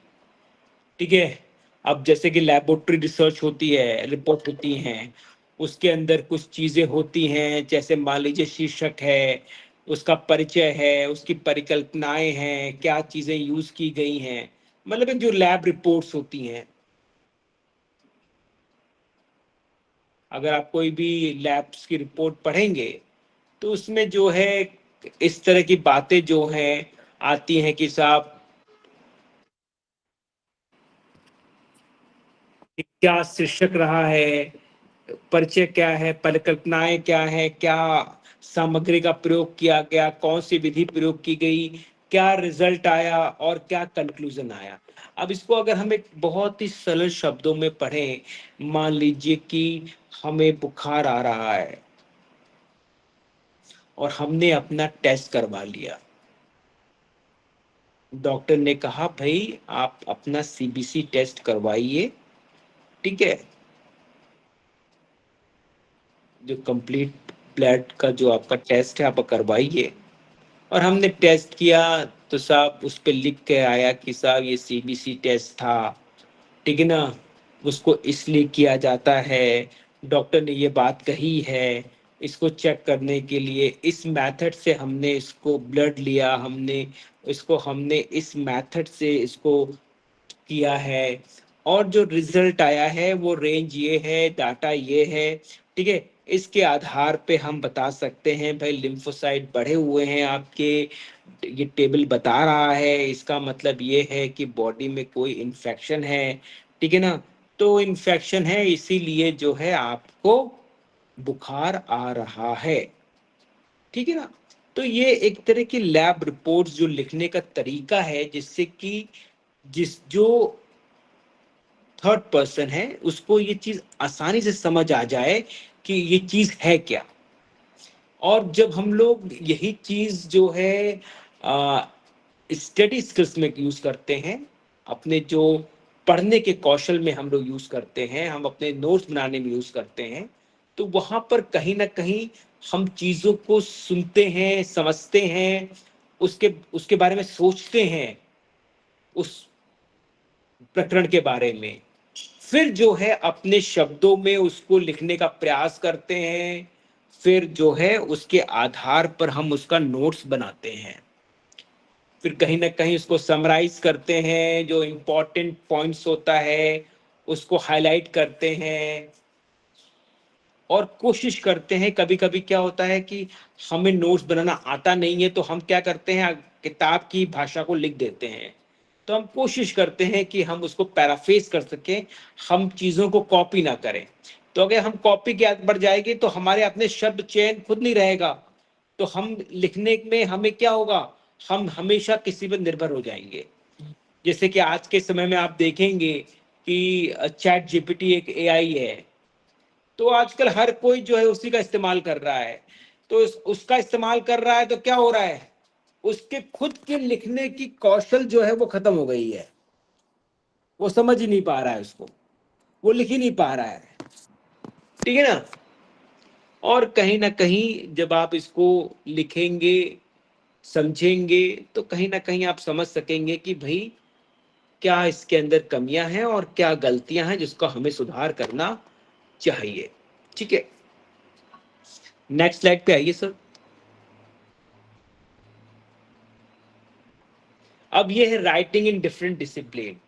[SPEAKER 1] ठीक है। अब जैसे कि लेबोरेटरी रिसर्च होती है, रिपोर्ट होती हैं, उसके अंदर कुछ चीजें होती हैं, जैसे मान लीजिए शीर्षक है, उसका परिचय है, उसकी परिकल्पनाएं हैं, क्या चीजें यूज की गई हैं, मतलब एक जो लैब रिपोर्ट्स होती हैं। अगर आप कोई भी लैब्स की रिपोर्ट पढ़ेंगे तो उसमें जो है इस तरह की बातें जो हैं आती हैं कि साहब क्या शीर्षक रहा है, परिचय क्या है, परिकल्पनाएं क्या है, क्या सामग्री का प्रयोग किया गया, कौन सी विधि प्रयोग की गई, क्या रिजल्ट आया और क्या कंक्लूजन आया। अब इसको अगर हम एक बहुत ही सरल शब्दों में पढ़ें, मान लीजिए कि हमें बुखार आ रहा है और हमने अपना टेस्ट करवा लिया। डॉक्टर ने कहा भाई आप अपना सीबीसी टेस्ट करवाइए। ठीक है। जो कंप्लीट ब्लड का जो आपका टेस्ट है आप करवाइए। और हमने टेस्ट किया तो साहब उस पे लिख के आया कि साहब ये सीबीसी टेस्ट था। ठीक है ना। उसको इसलिए किया जाता है, डॉक्टर ने ये बात कही है, इसको चेक करने के लिए इस मेथड से हमने इसको ब्लड लिया, हमने इस मेथड से इसको किया है, और जो रिजल्ट आया है वो रेंज ये है, डाटा ये है। ठीक है। इसके आधार पे हम बता सकते हैं भाई लिम्फोसाइट बढ़े हुए हैं आपके, ये टेबल बता रहा है, इसका मतलब ये है कि बॉडी में कोई इन्फेक्शन है। ठीक है ना। तो इन्फेक्शन है इसीलिए जो है आपको बुखार आ रहा है। ठीक है ना। तो ये एक तरह की लैब रिपोर्ट्स जो लिखने का तरीका है, जिससे कि जिस जो थर्ड पर्सन है उसको ये चीज आसानी से समझ आ जाए कि ये चीज है क्या। और जब हम लोग यही चीज जो है स्टडी स्किल्स में यूज करते हैं, अपने जो पढ़ने के कौशल में हम लोग यूज करते हैं, हम अपने नोट्स बनाने में यूज करते हैं, तो वहां पर कहीं ना कहीं हम चीजों को सुनते हैं, समझते हैं, उसके उसके बारे में सोचते हैं, उस प्रकरण के बारे में, फिर जो है अपने शब्दों में उसको लिखने का प्रयास करते हैं, फिर जो है उसके आधार पर हम उसका नोट्स बनाते हैं। फिर कहीं ना कहीं उसको समराइज करते हैं, जो इम्पोर्टेंट पॉइंट्स होता है उसको हाईलाइट करते हैं, और कोशिश करते हैं। कभी कभी क्या होता है कि हमें नोट्स बनाना आता नहीं है, तो हम क्या करते हैं, किताब की भाषा को लिख देते हैं। तो हम कोशिश करते हैं कि हम उसको पैराफ्रेज कर सकें, हम चीज़ों को कॉपी ना करें। तो अगर हम कॉपी की आदत बढ़ जाएगी तो हमारे अपने शब्द चयन खुद नहीं रहेगा, तो हम लिखने में हमें क्या होगा, हम हमेशा किसी पर निर्भर हो जाएंगे। जैसे कि आज के समय में आप देखेंगे कि चैट जीपीटी एक एआई है, तो आजकल हर कोई जो है उसी का इस्तेमाल कर रहा है। तो उसका इस्तेमाल कर रहा है तो क्या हो रहा है, उसके खुद के लिखने की कौशल जो है वो खत्म हो गई है। वो समझ ही नहीं पा रहा है उसको, वो लिख ही नहीं पा रहा है। ठीक है ना। और कहीं ना कहीं जब आप इसको लिखेंगे, समझेंगे, तो कहीं ना कहीं आप समझ सकेंगे कि भाई क्या इसके अंदर कमियां हैं और क्या गलतियां हैं जिसको हमें सुधार करना चाहिए। ठीक है, नेक्स्ट स्लाइड पे आइए सर। अब ये है राइटिंग इन डिफरेंट डिसिप्लिन।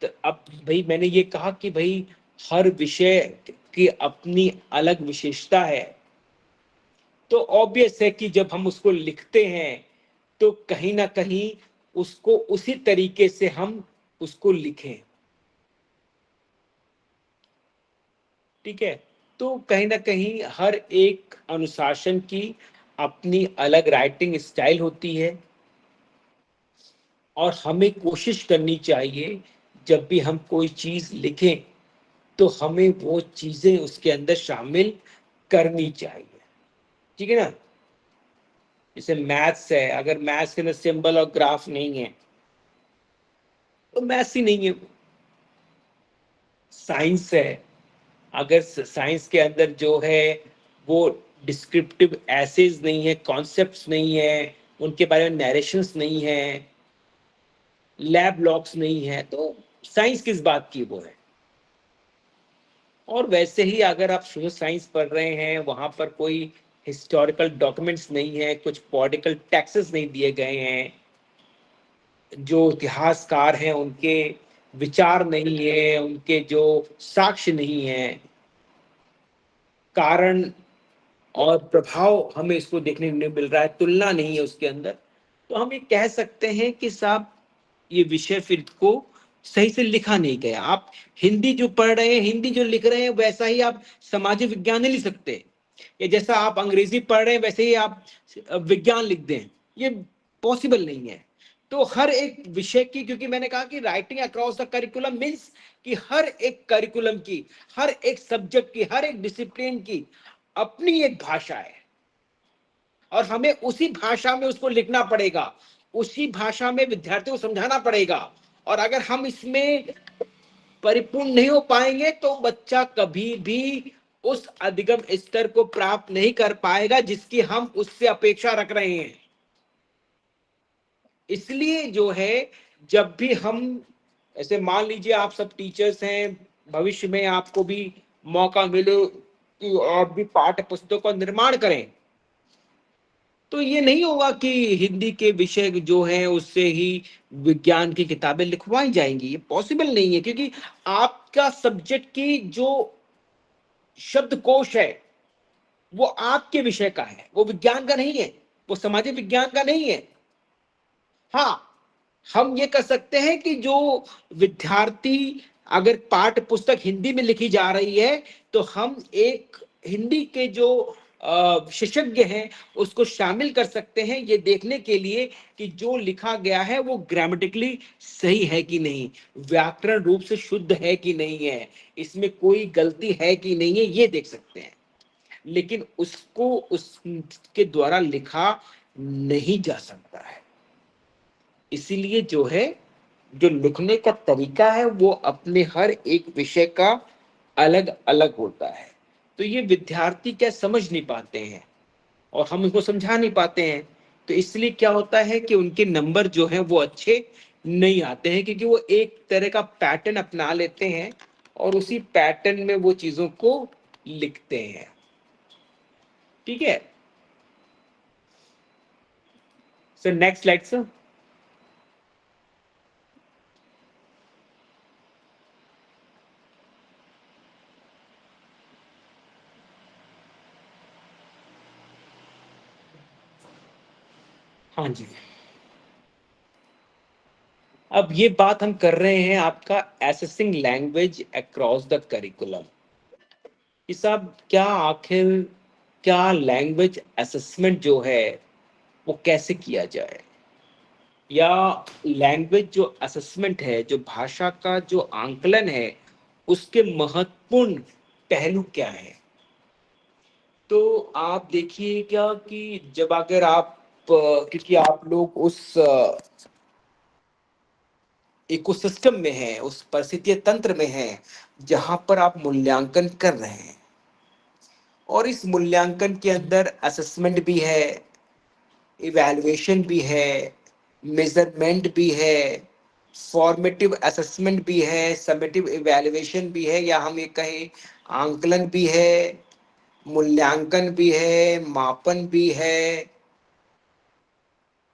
[SPEAKER 1] तो अब भाई मैंने ये कहा कि भाई हर विषय की अपनी अलग विशेषता है, तो ऑब्वियस है कि जब हम उसको लिखते हैं तो कहीं ना कहीं उसको उसी तरीके से हम उसको लिखें। ठीक है। तो कहीं ना कहीं हर एक अनुशासन की अपनी अलग राइटिंग स्टाइल होती है, और हमें कोशिश करनी चाहिए जब भी हम कोई चीज लिखें तो हमें वो चीजें उसके अंदर शामिल करनी चाहिए। ठीक है ना। जैसे मैथ्स है, अगर मैथ्स के अंदर सिंबल और ग्राफ नहीं है तो मैथ्स ही नहीं है। साइंस है, अगर साइंस के अंदर जो है वो डिस्क्रिप्टिव एसेज नहीं है, कॉन्सेप्ट्स नहीं है, उनके बारे में नरेशंस नहीं है, लैब लॉग्स नहीं है, तो साइंस किस बात की वो है। और वैसे ही अगर आप सोशल साइंस पढ़ रहे हैं, वहां पर कोई हिस्टोरिकल डॉक्यूमेंट्स नहीं है, कुछ पॉलिटिकल टैक्सेस नहीं दिए गए हैं, जो इतिहासकार हैं उनके विचार नहीं है, उनके जो साक्ष्य नहीं है, कारण और प्रभाव हमें इसको देखने को नहीं मिल रहा है, तुलना नहीं है उसके अंदर, तो हम ये कह सकते हैं कि साहब ये विषय फिर को सही से लिखा नहीं गया। आप हिंदी जो पढ़ रहे हैं, हिंदी जो लिख रहे हैं, वैसा ही आप सामाजिक विज्ञान नहीं लिख सकते, या जैसा आप अंग्रेजी पढ़ रहे हैं वैसे ही आप विज्ञान लिख दें, ये पॉसिबल नहीं है। तो हर एक विषय की, क्योंकि मैंने कहा कि writing across the curriculum means कि हर एक करिकुलम की, हर एक सब्जेक्ट की, हर एक डिसिप्लिन की अपनी एक भाषा है, और हमें उसी भाषा में उसको लिखना पड़ेगा, उसी भाषा में विद्यार्थियों को समझाना पड़ेगा। और अगर हम इसमें परिपूर्ण नहीं हो पाएंगे तो बच्चा कभी भी उस अधिगम स्तर को प्राप्त नहीं कर पाएगा जिसकी हम उससे अपेक्षा रख रहे हैं। इसलिए जो है, जब भी हम, ऐसे मान लीजिए आप सब टीचर्स हैं, भविष्य में आपको भी मौका मिले कि आप भी पाठ्य पुस्तकों का निर्माण करें, तो ये नहीं होगा कि हिंदी के विषय जो है उससे ही विज्ञान की किताबें लिखवाई जाएंगी। ये पॉसिबल नहीं है, क्योंकि आपका सब्जेक्ट की जो शब्दकोश है वो आपके विषय का है, वो विज्ञान का नहीं है, वो सामाजिक विज्ञान का नहीं है। हाँ, हम ये कर सकते हैं कि जो विद्यार्थी, अगर पाठ्य पुस्तक हिंदी में लिखी जा रही है तो हम एक हिंदी के जो विशेषज्ञ हैं उसको शामिल कर सकते हैं, ये देखने के लिए कि जो लिखा गया है वो ग्रामेटिकली सही है कि नहीं, व्याकरण रूप से शुद्ध है कि नहीं है, इसमें कोई गलती है कि नहीं है, ये देख सकते हैं। लेकिन उसको उसके द्वारा लिखा नहीं जा सकता है। इसीलिए जो है, जो लिखने का तरीका है वो अपने हर एक विषय का अलग अलग होता है। तो ये विद्यार्थी क्या समझ नहीं पाते हैं, और हम उनको समझा नहीं पाते हैं, तो इसलिए क्या होता है कि उनके नंबर जो हैं वो अच्छे नहीं आते हैं, क्योंकि वो एक तरह का पैटर्न अपना लेते हैं और उसी पैटर्न में वो चीजों को लिखते हैं। ठीक है। So next slide sir. हाँ जी, अब ये बात हम कर रहे हैं आपका assessing language across the curriculum कि साहब क्या आखिर क्या लैंग्वेज असेसमेंट जो है वो कैसे किया जाए, या लैंग्वेज जो असेसमेंट है, जो भाषा का जो आंकलन है, उसके महत्वपूर्ण पहलू क्या है। तो आप देखिए क्या कि जब अगर आप क्योंकि आप लोग उस इकोसिस्टम में हैं, उस परिस्थिति तंत्र में हैं जहां पर आप मूल्यांकन कर रहे हैं, और इस मूल्यांकन के अंदर असेसमेंट भी है, इवैल्यूएशन भी है, मेजरमेंट भी है, फॉर्मेटिव असेसमेंट भी है, समेटिव इवैल्यूएशन भी है, या हम ये कहें आंकलन भी है, मूल्यांकन भी है, मापन भी है,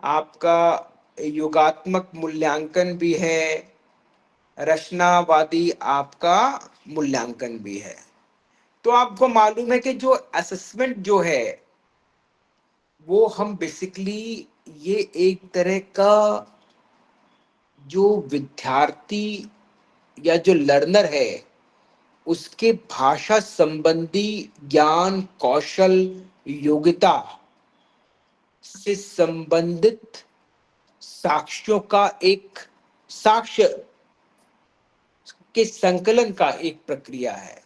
[SPEAKER 1] आपका योगात्मक मूल्यांकन भी है, रचनावादी आपका मूल्यांकन भी है। तो आपको मालूम है कि जो असेसमेंट जो है वो हम बेसिकली ये एक तरह का जो विद्यार्थी या जो लर्नर है उसके भाषा संबंधी ज्ञान, कौशल, योग्यता से संबंधित साक्ष्यों का एक साक्ष्य के संकलन का एक प्रक्रिया है,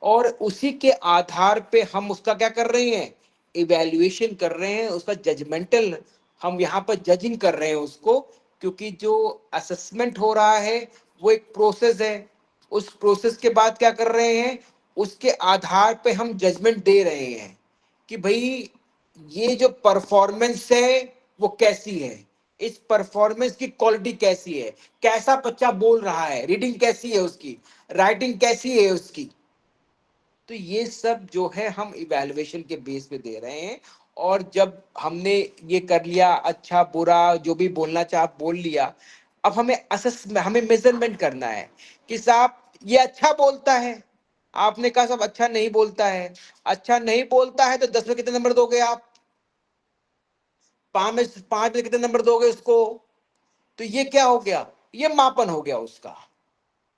[SPEAKER 1] और उसी के आधार पे हम उसका क्या कर रहे हैं, इवैल्यूएशन कर रहे हैं, उसका जजमेंटल हम यहाँ पर जजिंग कर रहे हैं उसको, क्योंकि जो असेसमेंट हो रहा है वो एक प्रोसेस है। उस प्रोसेस के बाद क्या कर रहे हैं, उसके आधार पे हम जजमेंट दे रहे हैं कि भाई ये जो परफॉर्मेंस है वो कैसी है, इस परफॉर्मेंस की क्वालिटी कैसी है, कैसा बच्चा बोल रहा है, रीडिंग कैसी है उसकी, राइटिंग कैसी है उसकी। तो ये सब जो है हम इवैल्यूएशन के बेस पे दे रहे हैं। और जब हमने ये कर लिया, अच्छा बुरा जो भी बोलना चाह बोल लिया, अब हमें हमें मेजरमेंट करना है कि साहब ये अच्छा बोलता है, आपने कहा साहब अच्छा नहीं बोलता है, अच्छा नहीं बोलता है तो 10 में कितने नंबर दोगे आप, 5 में कितने नंबर दोगे उसको। तो ये क्या हो गया, ये मापन हो गया उसका,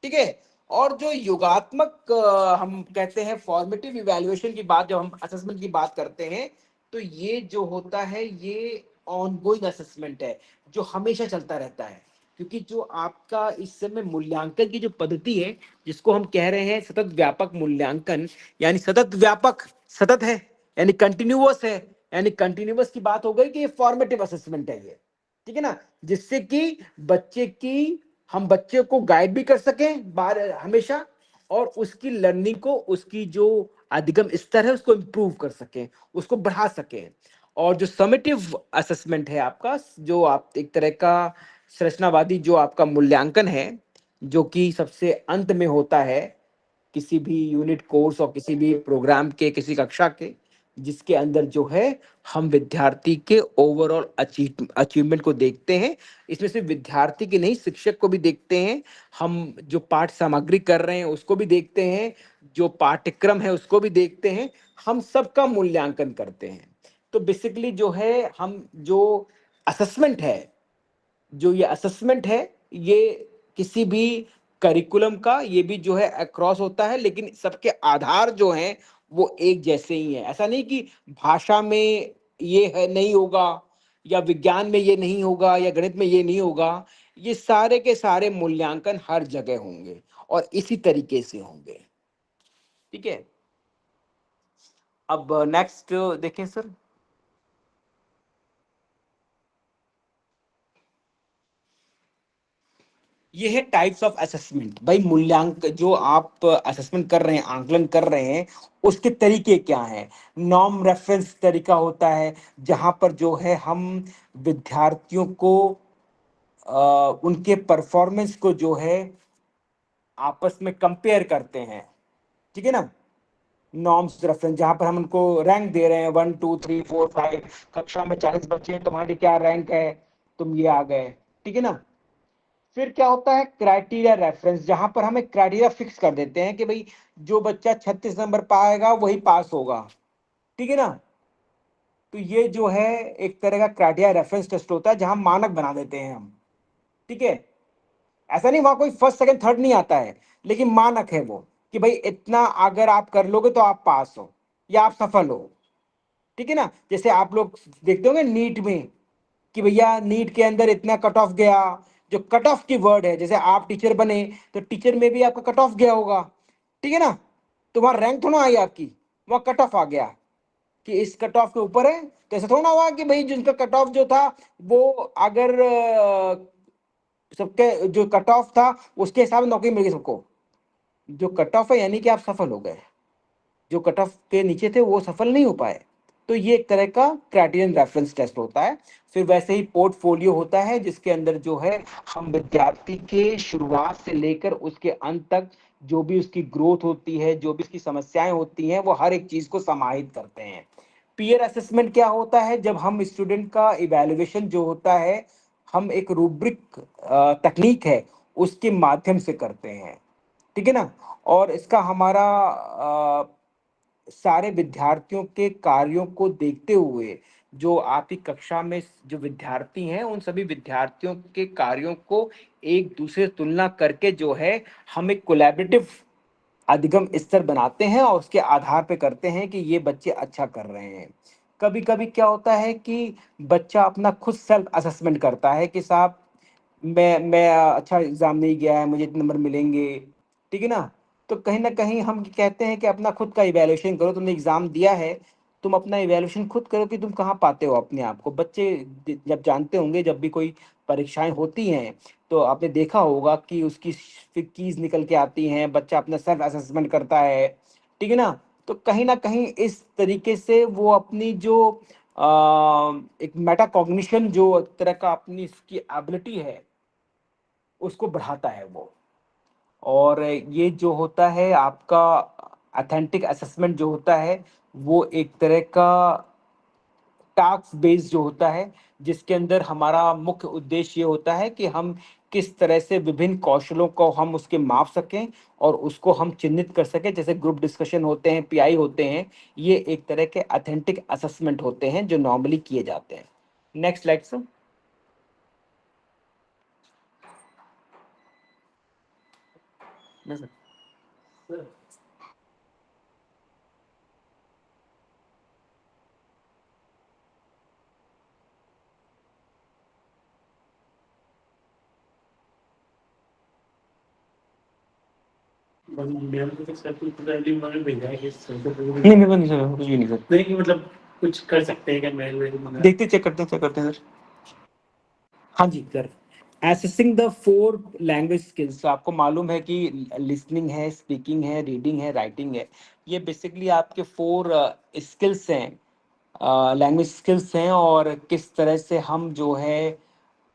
[SPEAKER 1] ठीक है। और जो योगात्मक हम कहते हैं फॉर्मेटिव इवैल्यूएशन की बात, जब हम असेसमेंट की बात करते हैं, तो ये जो होता है ये ऑनगोइंग असेसमेंट है, जो हमेशा चलता रहता है। क्योंकि जो आपका इस समय मूल्यांकन की जो पद्धति है, जिसको हम कह रहे हैं सतत व्यापक मूल्यांकन, यानी सतत व्यापक, सतत है यानी कंटिन्यूअस है, यानी कंटिन्यूअस की बात हो गई कि ये फॉर्मेटिव असेसमेंट है ये, ठीक है ना, जिससे कि बच्चे की हम बच्चे को गाइड भी कर सकें बार हमेशा, और उसकी लर्निंग को, उसकी जो अधिगम स्तर है उसको इम्प्रूव कर सकें, उसको बढ़ा सकें। और जो समेटिव असेसमेंट है आपका, जो आप एक तरह का संरचनावादी जो आपका मूल्यांकन है, जो कि सबसे अंत में होता है किसी भी यूनिट कोर्स और किसी भी प्रोग्राम के, किसी कक्षा के, जिसके अंदर जो है हम विद्यार्थी के ओवरऑल अचीवमेंट को देखते हैं। इसमें सिर्फ विद्यार्थी की नहीं, शिक्षक को भी देखते हैं, हम जो पाठ सामग्री कर रहे हैं उसको भी देखते हैं, जो पाठ्यक्रम है उसको भी देखते हैं, हम सबका मूल्यांकन करते हैं। तो बेसिकली जो है हम जो असेसमेंट है, जो ये असेसमेंट है, ये किसी भी करिकुलम का ये भी जो है अक्रॉस होता है, लेकिन सबके आधार जो हैं वो एक जैसे ही है। ऐसा नहीं कि भाषा में ये है नहीं होगा, या विज्ञान में ये नहीं होगा, या गणित में ये नहीं होगा। ये सारे के सारे मूल्यांकन हर जगह होंगे और इसी तरीके से होंगे, ठीक है। अब नेक्स्ट देखें सर। ये है टाइप्स ऑफ असेसमेंट। भाई मूल्यांकन जो आप असेसमेंट कर रहे हैं, आंकलन कर रहे हैं, उसके तरीके क्या हैं। नॉर्म रेफरेंस तरीका होता है, जहां पर जो है हम विद्यार्थियों को उनके परफॉर्मेंस को जो है आपस में कंपेयर करते हैं, ठीक है ना। नॉर्म्स रेफरेंस, जहां पर हम उनको रैंक दे रहे हैं 1 2 3 4 5, कक्षा में 40 बच्चे हैं, तुम्हारी क्या रैंक है, तुम ये आ गए, ठीक है ना। फिर क्या होता है क्राइटेरिया रेफरेंस, जहां पर हम एक क्राइटेरिया फिक्स कर देते हैं कि भाई जो बच्चा 36 नंबर पाएगा वही पास होगा, ठीक है ना। तो ये जो है एक तरह का क्राइटेरिया रेफरेंस टेस्ट होता है जहां मानक बना देते हैं हम, ठीक है। ऐसा नहीं वहां कोई फर्स्ट सेकंड थर्ड नहीं आता है, लेकिन मानक है वो कि भाई इतना अगर आप कर लोगे तो आप पास हो या आप सफल हो, ठीक है ना। जैसे आप लोग देखते होंगे नीट में कि भैया नीट के अंदर इतना कट ऑफ गया, जो कट ऑफ की वर्ड है, जैसे आप टीचर बने तो टीचर में भी आपका कट ऑफ गया होगा, ठीक है ना। तो वहां रैंक थोड़ा आई आपकी, वहां कट ऑफ आ गया कि इस कट ऑफ के ऊपर है, तो ऐसा थोड़ा हुआ कि भाई जिनका कट ऑफ जो था वो अगर सबके जो कट ऑफ था उसके हिसाब से नौकरी मिल गई सबको। जो कट ऑफ है यानी कि आप सफल हो गए, जो कट ऑफ के नीचे थे वो सफल नहीं हो पाए। तो ये एक तरह का क्राइटेरियन रेफरेंस टेस्ट होता है। फिर वैसे ही पोर्टफोलियो होता है जिसके अंदर जो है हम विद्यार्थी के शुरुआत से लेकर उसके अंत तक जो भी उसकी ग्रोथ होती है, जो भी उसकी समस्याएं होती हैं, वो हर एक चीज को समाहित करते हैं। पीयर असेसमेंट क्या होता है, जब हम स्टूडेंट का इवैल्यूएशन जो होता है हम एक रूब्रिक तकनीक है उसके माध्यम से करते हैं, ठीक है ना। और इसका हमारा सारे विद्यार्थियों के कार्यों को देखते हुए, जो आपकी कक्षा में जो विद्यार्थी हैं उन सभी विद्यार्थियों के कार्यों को एक दूसरे से तुलना करके जो है हम एक कोलैबोरेटिव अधिगम स्तर बनाते हैं और उसके आधार पे करते हैं कि ये बच्चे अच्छा कर रहे हैं। कभी कभी क्या होता है कि बच्चा अपना खुद सेल्फ असेसमेंट करता है कि साहब मैं अच्छा एग्जाम नहीं गया है, मुझे इतने नंबर मिलेंगे, ठीक है ना। तो कहीं ना कहीं हम कहते हैं कि अपना खुद का इवैल्यूएशन करो, तुमने एग्जाम दिया है, तुम अपना इवैल्यूएशन खुद करो कि तुम कहाँ पाते हो अपने आप को। बच्चे जब जानते होंगे जब भी कोई परीक्षाएं होती हैं तो आपने देखा होगा कि उसकी फिर कीज निकल के आती हैं, बच्चा अपना सेल्फ असेसमेंट करता है, ठीक है ना। तो कहीं ना कहीं इस तरीके से वो अपनी जो एक मेटाकॉग्निशन जो एक तरह का अपनी इसकी एबिलिटी है उसको बढ़ाता है वो। और ये जो होता है आपका अथेंटिक असेसमेंट जो होता है वो एक तरह का टास्क बेस्ड जो होता है, जिसके अंदर हमारा मुख्य उद्देश्य ये होता है कि हम किस तरह से विभिन्न कौशलों को हम उसके माप सकें और उसको हम चिन्हित कर सकें। जैसे ग्रुप डिस्कशन होते हैं, पीआई होते हैं, ये एक तरह के अथेंटिक असेसमेंट होते हैं जो नॉर्मली किए जाते हैं। Next slide sir.
[SPEAKER 2] मैम को तो सर कुछ पहले उन्होंने भेजा है कि सर को
[SPEAKER 1] नहीं मेरे को नहीं सर, कुछ भी नहीं सर।
[SPEAKER 2] नहीं कि मतलब कुछ कर सकते हैं क्या मेल वेल मंगा
[SPEAKER 1] देखते चेक करते हैं सर। हाँ जी sir. Assessing the 4 language skills, तो आपको मालूम है कि लिसनिंग है, स्पीकिंग है, रीडिंग है, राइटिंग है। ये बेसिकली आपके 4 स्किल्स हैं, लैंग्वेज स्किल्स हैं। और किस तरह से हम जो है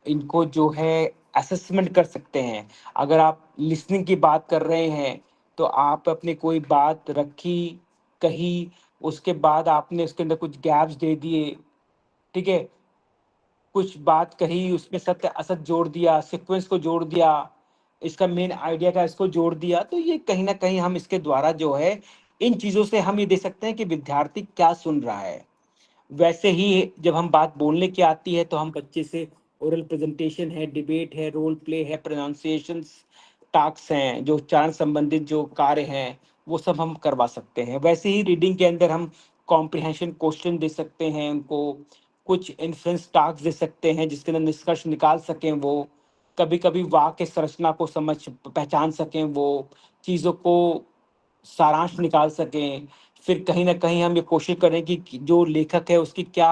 [SPEAKER 1] इनको जो है असेसमेंट कर सकते हैं। अगर आप लिसनिंग की बात कर रहे हैं तो आप अपनी कोई बात रखी, कही, उसके बाद आपने उसके अंदर कुछ गैप्स दे दिए, ठीक है, कुछ बात कही उसमें सत्य असत जोड़ दिया, सीक्वेंस को जोड़ दिया, इसका मेन आइडिया का इसको जोड़ दिया, तो ये कहीं ना कहीं हम इसके द्वारा जो है इन चीजों से हम ये देख सकते हैं कि विद्यार्थी क्या सुन रहा है। वैसे ही जब हम बात बोलने की आती है तो हम बच्चे से ओरल प्रेजेंटेशन है, डिबेट है, रोल प्ले है, प्रोनाउंसिएशन टास्क हैं, जो उच्चारण संबंधित जो कार्य हैं वो सब हम करवा सकते हैं। वैसे ही रीडिंग के अंदर हम कॉम्प्रिहेंशन क्वेश्चन दे सकते हैं उनको, कुछ इन्फ्लुएंस टास्क दे सकते हैं जिसके अंदर निष्कर्ष निकाल सकें वो, कभी कभी वाक्य संरचना को समझ पहचान सकें वो, चीज़ों को सारांश निकाल सकें। फिर कहीं ना कहीं हम ये कोशिश करें कि जो लेखक है उसकी क्या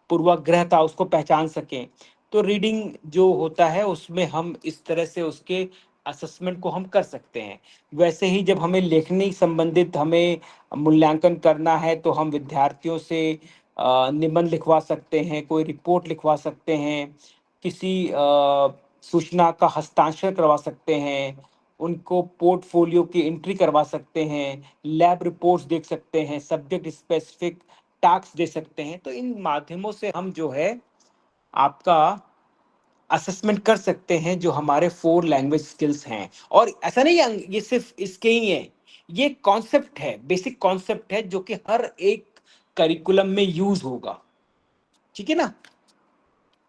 [SPEAKER 1] पूर्वाग्रह था उसको पहचान सकें। तो रीडिंग जो होता है उसमें हम इस तरह से उसके असेसमेंट को हम कर सकते हैं। वैसे ही जब हमें लेखनी संबंधित हमें मूल्यांकन करना है तो हम विद्यार्थियों से निबंध लिखवा सकते हैं, कोई रिपोर्ट लिखवा सकते हैं, किसी सूचना का हस्ताक्षर करवा सकते हैं, उनको पोर्टफोलियो की एंट्री करवा सकते हैं, लैब रिपोर्ट्स देख सकते हैं, सब्जेक्ट स्पेसिफिक टास्क दे सकते हैं। तो इन माध्यमों से हम जो है आपका असेसमेंट कर सकते हैं जो हमारे 4 लैंग्वेज स्किल्स हैं। और ऐसा नहीं है ये सिर्फ इसके ही है, ये कॉन्सेप्ट है, बेसिक कॉन्सेप्ट है जो कि हर एक करिकुलम में यूज होगा। ठीक है ना,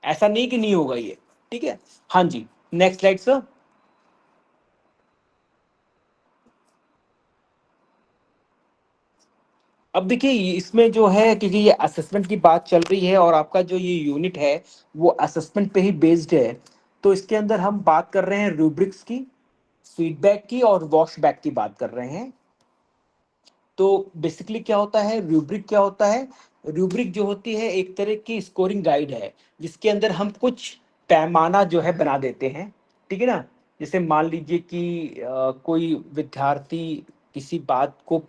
[SPEAKER 1] ऐसा नहीं कि नहीं होगा ये। ठीक है, हाँ जी, नेक्स्ट स्लाइड सर। अब देखिए इसमें जो है, क्योंकि ये असेसमेंट की बात चल रही है और आपका जो ये यूनिट है वो असेसमेंट पे ही बेस्ड है, तो इसके अंदर हम बात कर रहे हैं रूब्रिक्स की, फीडबैक की और वॉशबैक की बात कर रहे हैं। तो बेसिकली क्या होता है, रूब्रिक क्या होता है? रूब्रिक जो होती है एक तरह की स्कोरिंग गाइड है, जिसके अंदर हम कुछ पैमाना जो है बना देते हैं। ठीक है ना, जैसे मान लीजिए कि कोई विद्यार्थी किसी बात को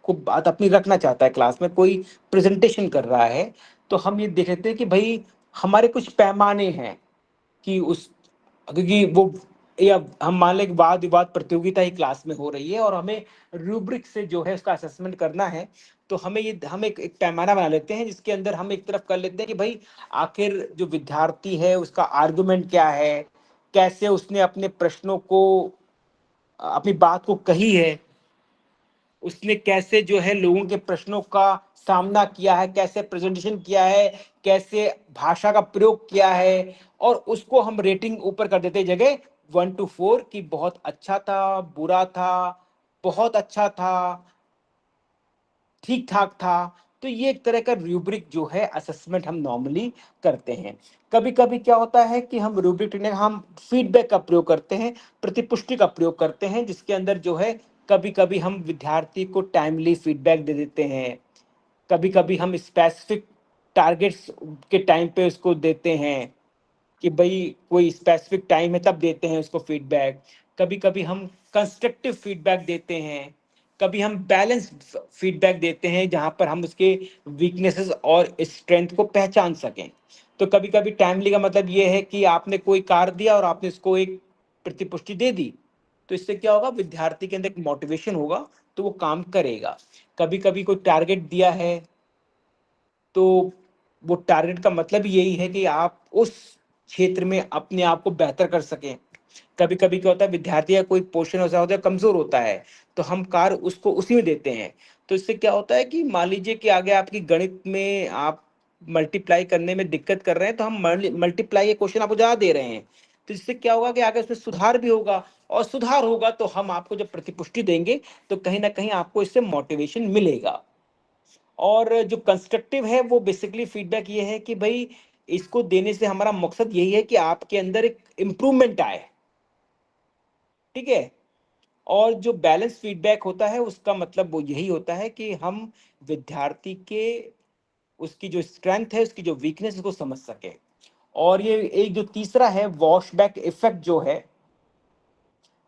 [SPEAKER 1] बात अपनी रखना चाहता है, क्लास में कोई प्रेजेंटेशन कर रहा है, तो हम ये देख लेते हैं कि भाई हमारे कुछ पैमाने हैं कि उस, क्योंकि वो, या हम मान लें कि वाद विवाद प्रतियोगिता ही क्लास में हो रही है और हमें रूब्रिक से जो है उसका असेसमेंट करना है, तो हम एक पैमाना बना लेते हैं जिसके अंदर हम एक तरफ कर लेते हैं कि भाई आखिर जो विद्यार्थी है उसका आर्गुमेंट क्या है, कैसे उसने अपने प्रश्नों को, अपनी बात को कही है, उसने कैसे जो है लोगों के प्रश्नों का सामना किया है, कैसे प्रेजेंटेशन किया है, कैसे भाषा का प्रयोग किया है, और उसको हम रेटिंग ऊपर कर देते हैं जगह 1 to 4 कि बहुत अच्छा था, बुरा था, बहुत अच्छा था, ठीक ठाक था। तो ये एक तरह का रूब्रिक जो है असेसमेंट हम नॉर्मली करते हैं। कभी कभी क्या होता है कि हम रूब्रिक ने हम फीडबैक का प्रयोग करते हैं, प्रतिपुष्टि का प्रयोग करते हैं, जिसके अंदर जो है कभी कभी हम विद्यार्थी को टाइमली फीडबैक दे देते हैं, कभी कभी हम स्पेसिफिक टारगेट्स के टाइम पे उसको देते हैं कि भाई कोई स्पेसिफिक टाइम है तब देते हैं उसको फीडबैक। कभी कभी हम कंस्ट्रक्टिव फीडबैक देते हैं, कभी हम बैलेंस फीडबैक देते हैं जहां पर हम उसके वीकनेसेस और स्ट्रेंथ को पहचान सकें। तो कभी कभी टाइमली का मतलब ये है कि आपने कोई कार्य दिया और आपने इसको एक प्रतिपुष्टि दे दी, तो इससे क्या होगा, विद्यार्थी के अंदर एक मोटिवेशन होगा, तो वो काम करेगा। कभी कभी कोई टारगेट दिया है, तो वो टारगेट का मतलब यही है कि आप उस क्षेत्र में अपने आप को बेहतर कर सकें। कभी कभी क्या होता है, विद्यार्थी का कोई पोर्शन ऐसा होता है कमजोर होता है, तो हम कार्य उसको उसी में देते हैं। तो इससे क्या होता है कि मान लीजिए कि आगे आपकी गणित में आप मल्टीप्लाई करने में दिक्कत कर रहे हैं, तो हम मल्टीप्लाई के क्वेश्चन आपको ज्यादा दे रहे हैं, तो इससे क्या होगा कि आगे उसमें सुधार भी होगा, और सुधार होगा तो हम आपको जब प्रतिपुष्टि देंगे तो कहीं ना कहीं आपको इससे मोटिवेशन मिलेगा। और जो कंस्ट्रक्टिव है वो बेसिकली फीडबैक ये है कि भाई इसको देने से हमारा मकसद यही है कि आपके अंदर एक इम्प्रूवमेंट आए। ठीक है, और जो बैलेंस फीडबैक होता है उसका मतलब वो यही होता है कि हम विद्यार्थी के, उसकी जो स्ट्रेंथ है, उसकी जो वीकनेस को समझ सके। और ये एक जो तीसरा है वॉशबैक इफेक्ट जो है,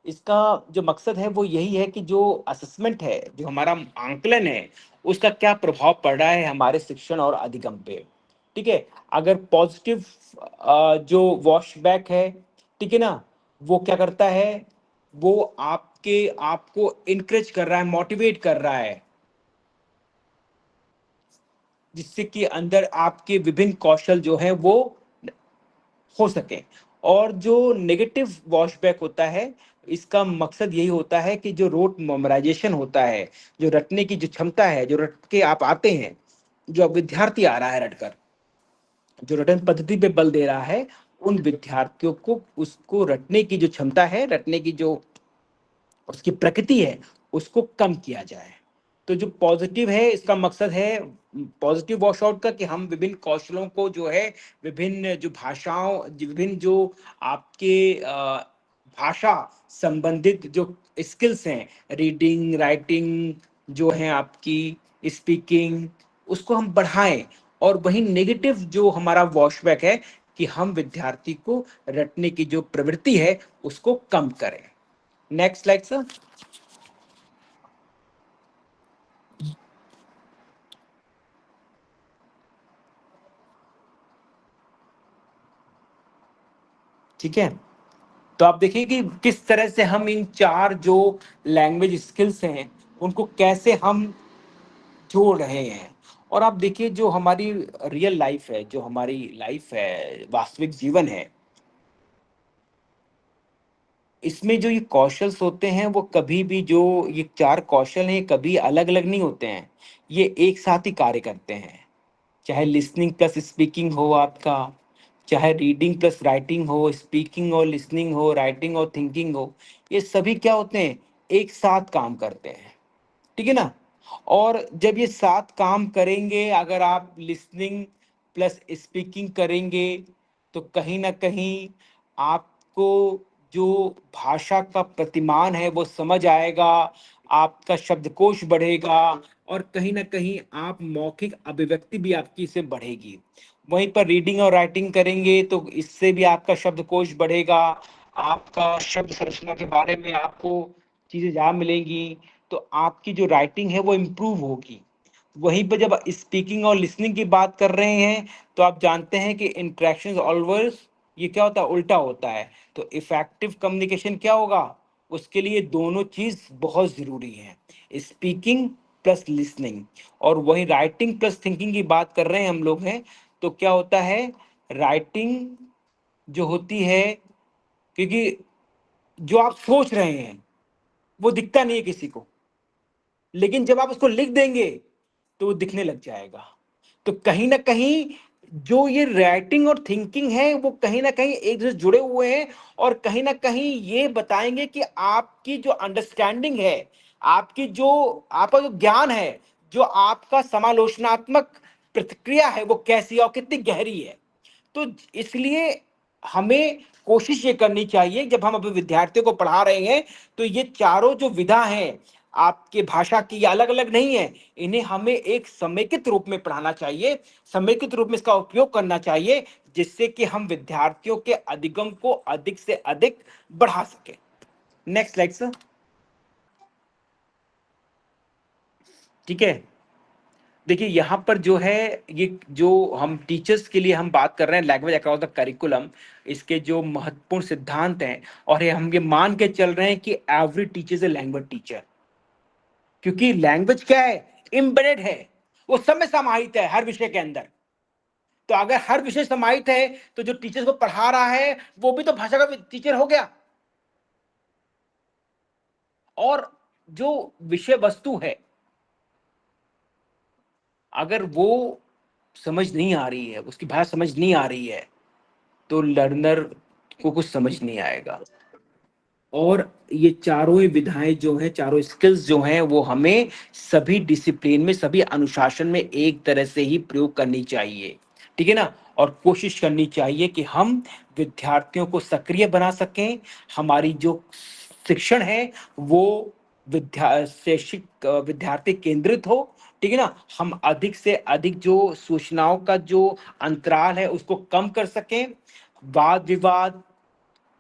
[SPEAKER 1] इसका जो मकसद है वो यही है कि जो असेसमेंट है, जो हमारा आंकलन है, उसका क्या प्रभाव पड़ रहा है हमारे शिक्षण और अधिगम पे। ठीक है, अगर पॉजिटिव जो वॉशबैक है, ठीक है ना, वो क्या करता है, वो आपके आपको इनकरेज कर रहा है, मोटिवेट कर रहा है, जिससे कि अंदर आपके विभिन्न कौशल जो है वो हो सके। और जो नेगेटिव वॉशबैक होता है, इसका मकसद यही होता है कि जो रोट मेमोराइजेशन होता है, जो रटने की जो क्षमता है, जो रट के आप आते हैं, जो अब विद्यार्थी आ रहा है रटकर, जो रटन पद्धति पे बल दे रहा है, उन विद्यार्थियों को उसको रटने की जो क्षमता है, रटने की जो उसकी प्रकृति है, उसको कम किया जाए। तो जो पॉजिटिव है, इसका मकसद है पॉजिटिव वॉश आउट का, कि हम विभिन्न कौशलों को जो है, विभिन्न जो भाषाओं, विभिन्न जो आपके भाषा संबंधित जो स्किल्स हैं, रीडिंग राइटिंग जो है आपकी, स्पीकिंग, उसको हम बढ़ाएं। और वही नेगेटिव जो हमारा वॉशबैक है, कि हम विद्यार्थी को रटने की जो प्रवृत्ति है उसको कम करें। Next slide sir. ठीक है, तो आप देखिए कि किस तरह से हम इन चार जो लैंग्वेज स्किल्स हैं उनको कैसे हम जोड़ रहे हैं। और आप देखिए जो हमारी रियल लाइफ है, जो हमारी लाइफ है, वास्तविक जीवन है, इसमें जो ये कौशल्स होते हैं वो कभी भी, जो ये चार कौशल हैं, कभी अलग अलग नहीं होते हैं, ये एक साथ ही कार्य करते हैं। चाहे लिसनिंग प्लस स्पीकिंग हो आपका, चाहे रीडिंग प्लस राइटिंग हो, स्पीकिंग और लिसनिंग हो, राइटिंग और थिंकिंग हो, ये सभी क्या होते हैं, एक साथ काम करते हैं। ठीक है ना। और जब ये साथ काम करेंगे, अगर आप लिसनिंग प्लस स्पीकिंग करेंगे तो कहीं ना कहीं आपको जो भाषा का प्रतिमान है वो समझ आएगा, आपका शब्दकोश बढ़ेगा, और कहीं ना कहीं आप मौखिक अभिव्यक्ति भी आपकी इससे बढ़ेगी। वहीं पर रीडिंग और राइटिंग करेंगे तो इससे भी आपका शब्दकोश बढ़ेगा, आपका शब्द संरचना के बारे में आपको चीजें जान मिलेंगी, तो आपकी जो राइटिंग है वो इम्प्रूव होगी। वहीं पर जब स्पीकिंग और लिसनिंग की बात कर रहे हैं तो आप जानते हैं कि इंटरेक्शंस ऑलवेज, ये क्या होता है, उल्टा होता है। तो इफेक्टिव कम्युनिकेशन क्या होगा, उसके लिए दोनों चीज बहुत जरूरी है, स्पीकिंग प्लस लिसनिंग। और वही राइटिंग प्लस थिंकिंग की बात कर रहे हैं हम लोग हैं, तो क्या होता है, राइटिंग जो होती है, क्योंकि जो आप सोच रहे हैं वो दिखता नहीं है किसी को, लेकिन जब आप उसको लिख देंगे तो वो दिखने लग जाएगा। तो कहीं ना कहीं जो ये राइटिंग और थिंकिंग है वो कहीं ना कहीं एक दूसरे से जुड़े हुए हैं, और कहीं ना कहीं ये बताएंगे कि आपकी जो अंडरस्टैंडिंग है, आपकी जो, आपका जो ज्ञान है, जो आपका समालोचनात्मक प्रतिक्रिया है वो कैसी है और कितनी गहरी है। तो इसलिए हमें कोशिश ये करनी चाहिए, जब हम अपने विद्यार्थियों को पढ़ा रहे हैं तो ये चारों जो विधा हैं आपके भाषा की, ये अलग अलग नहीं है, इन्हें हमें एक समेकित रूप में पढ़ाना चाहिए, समेकित रूप में इसका उपयोग करना चाहिए, जिससे कि हम विद्यार्थियों के अधिगम को अधिक से अधिक बढ़ा सके। Next slide sir. ठीक है, देखिए यहाँ पर जो है, ये जो हम टीचर्स के लिए हम बात कर रहे हैं, लैंग्वेज अक्रॉस द करिकुलम, इसके जो महत्वपूर्ण सिद्धांत हैं, और ये हम ये मान के चल रहे हैं कि every teacher is a language teacher. क्योंकि लैंग्वेज क्या है, इम्बेडेड है, वो सब में समाहित है हर विषय के अंदर। तो अगर हर विषय समाहित है तो जो टीचर को पढ़ा रहा है वो भी तो भाषा का टीचर हो गया। और जो विषय वस्तु है, अगर वो समझ नहीं आ रही है, उसकी भाषा समझ नहीं आ रही है, तो लर्नर को कुछ समझ नहीं आएगा। और ये चारों ही विधाएं जो हैं, चारों स्किल्स जो हैं, वो हमें सभी डिसिप्लिन में, सभी अनुशासन में एक तरह से ही प्रयोग करनी चाहिए। ठीक है ना। और कोशिश करनी चाहिए कि हम विद्यार्थियों को सक्रिय बना सकें, हमारी जो शिक्षण है वो शैक्षिक विद्यार्थी केंद्रित हो। ठीक है ना। हम अधिक से अधिक जो सूचनाओं का जो अंतराल है उसको कम कर सकें, वाद विवाद,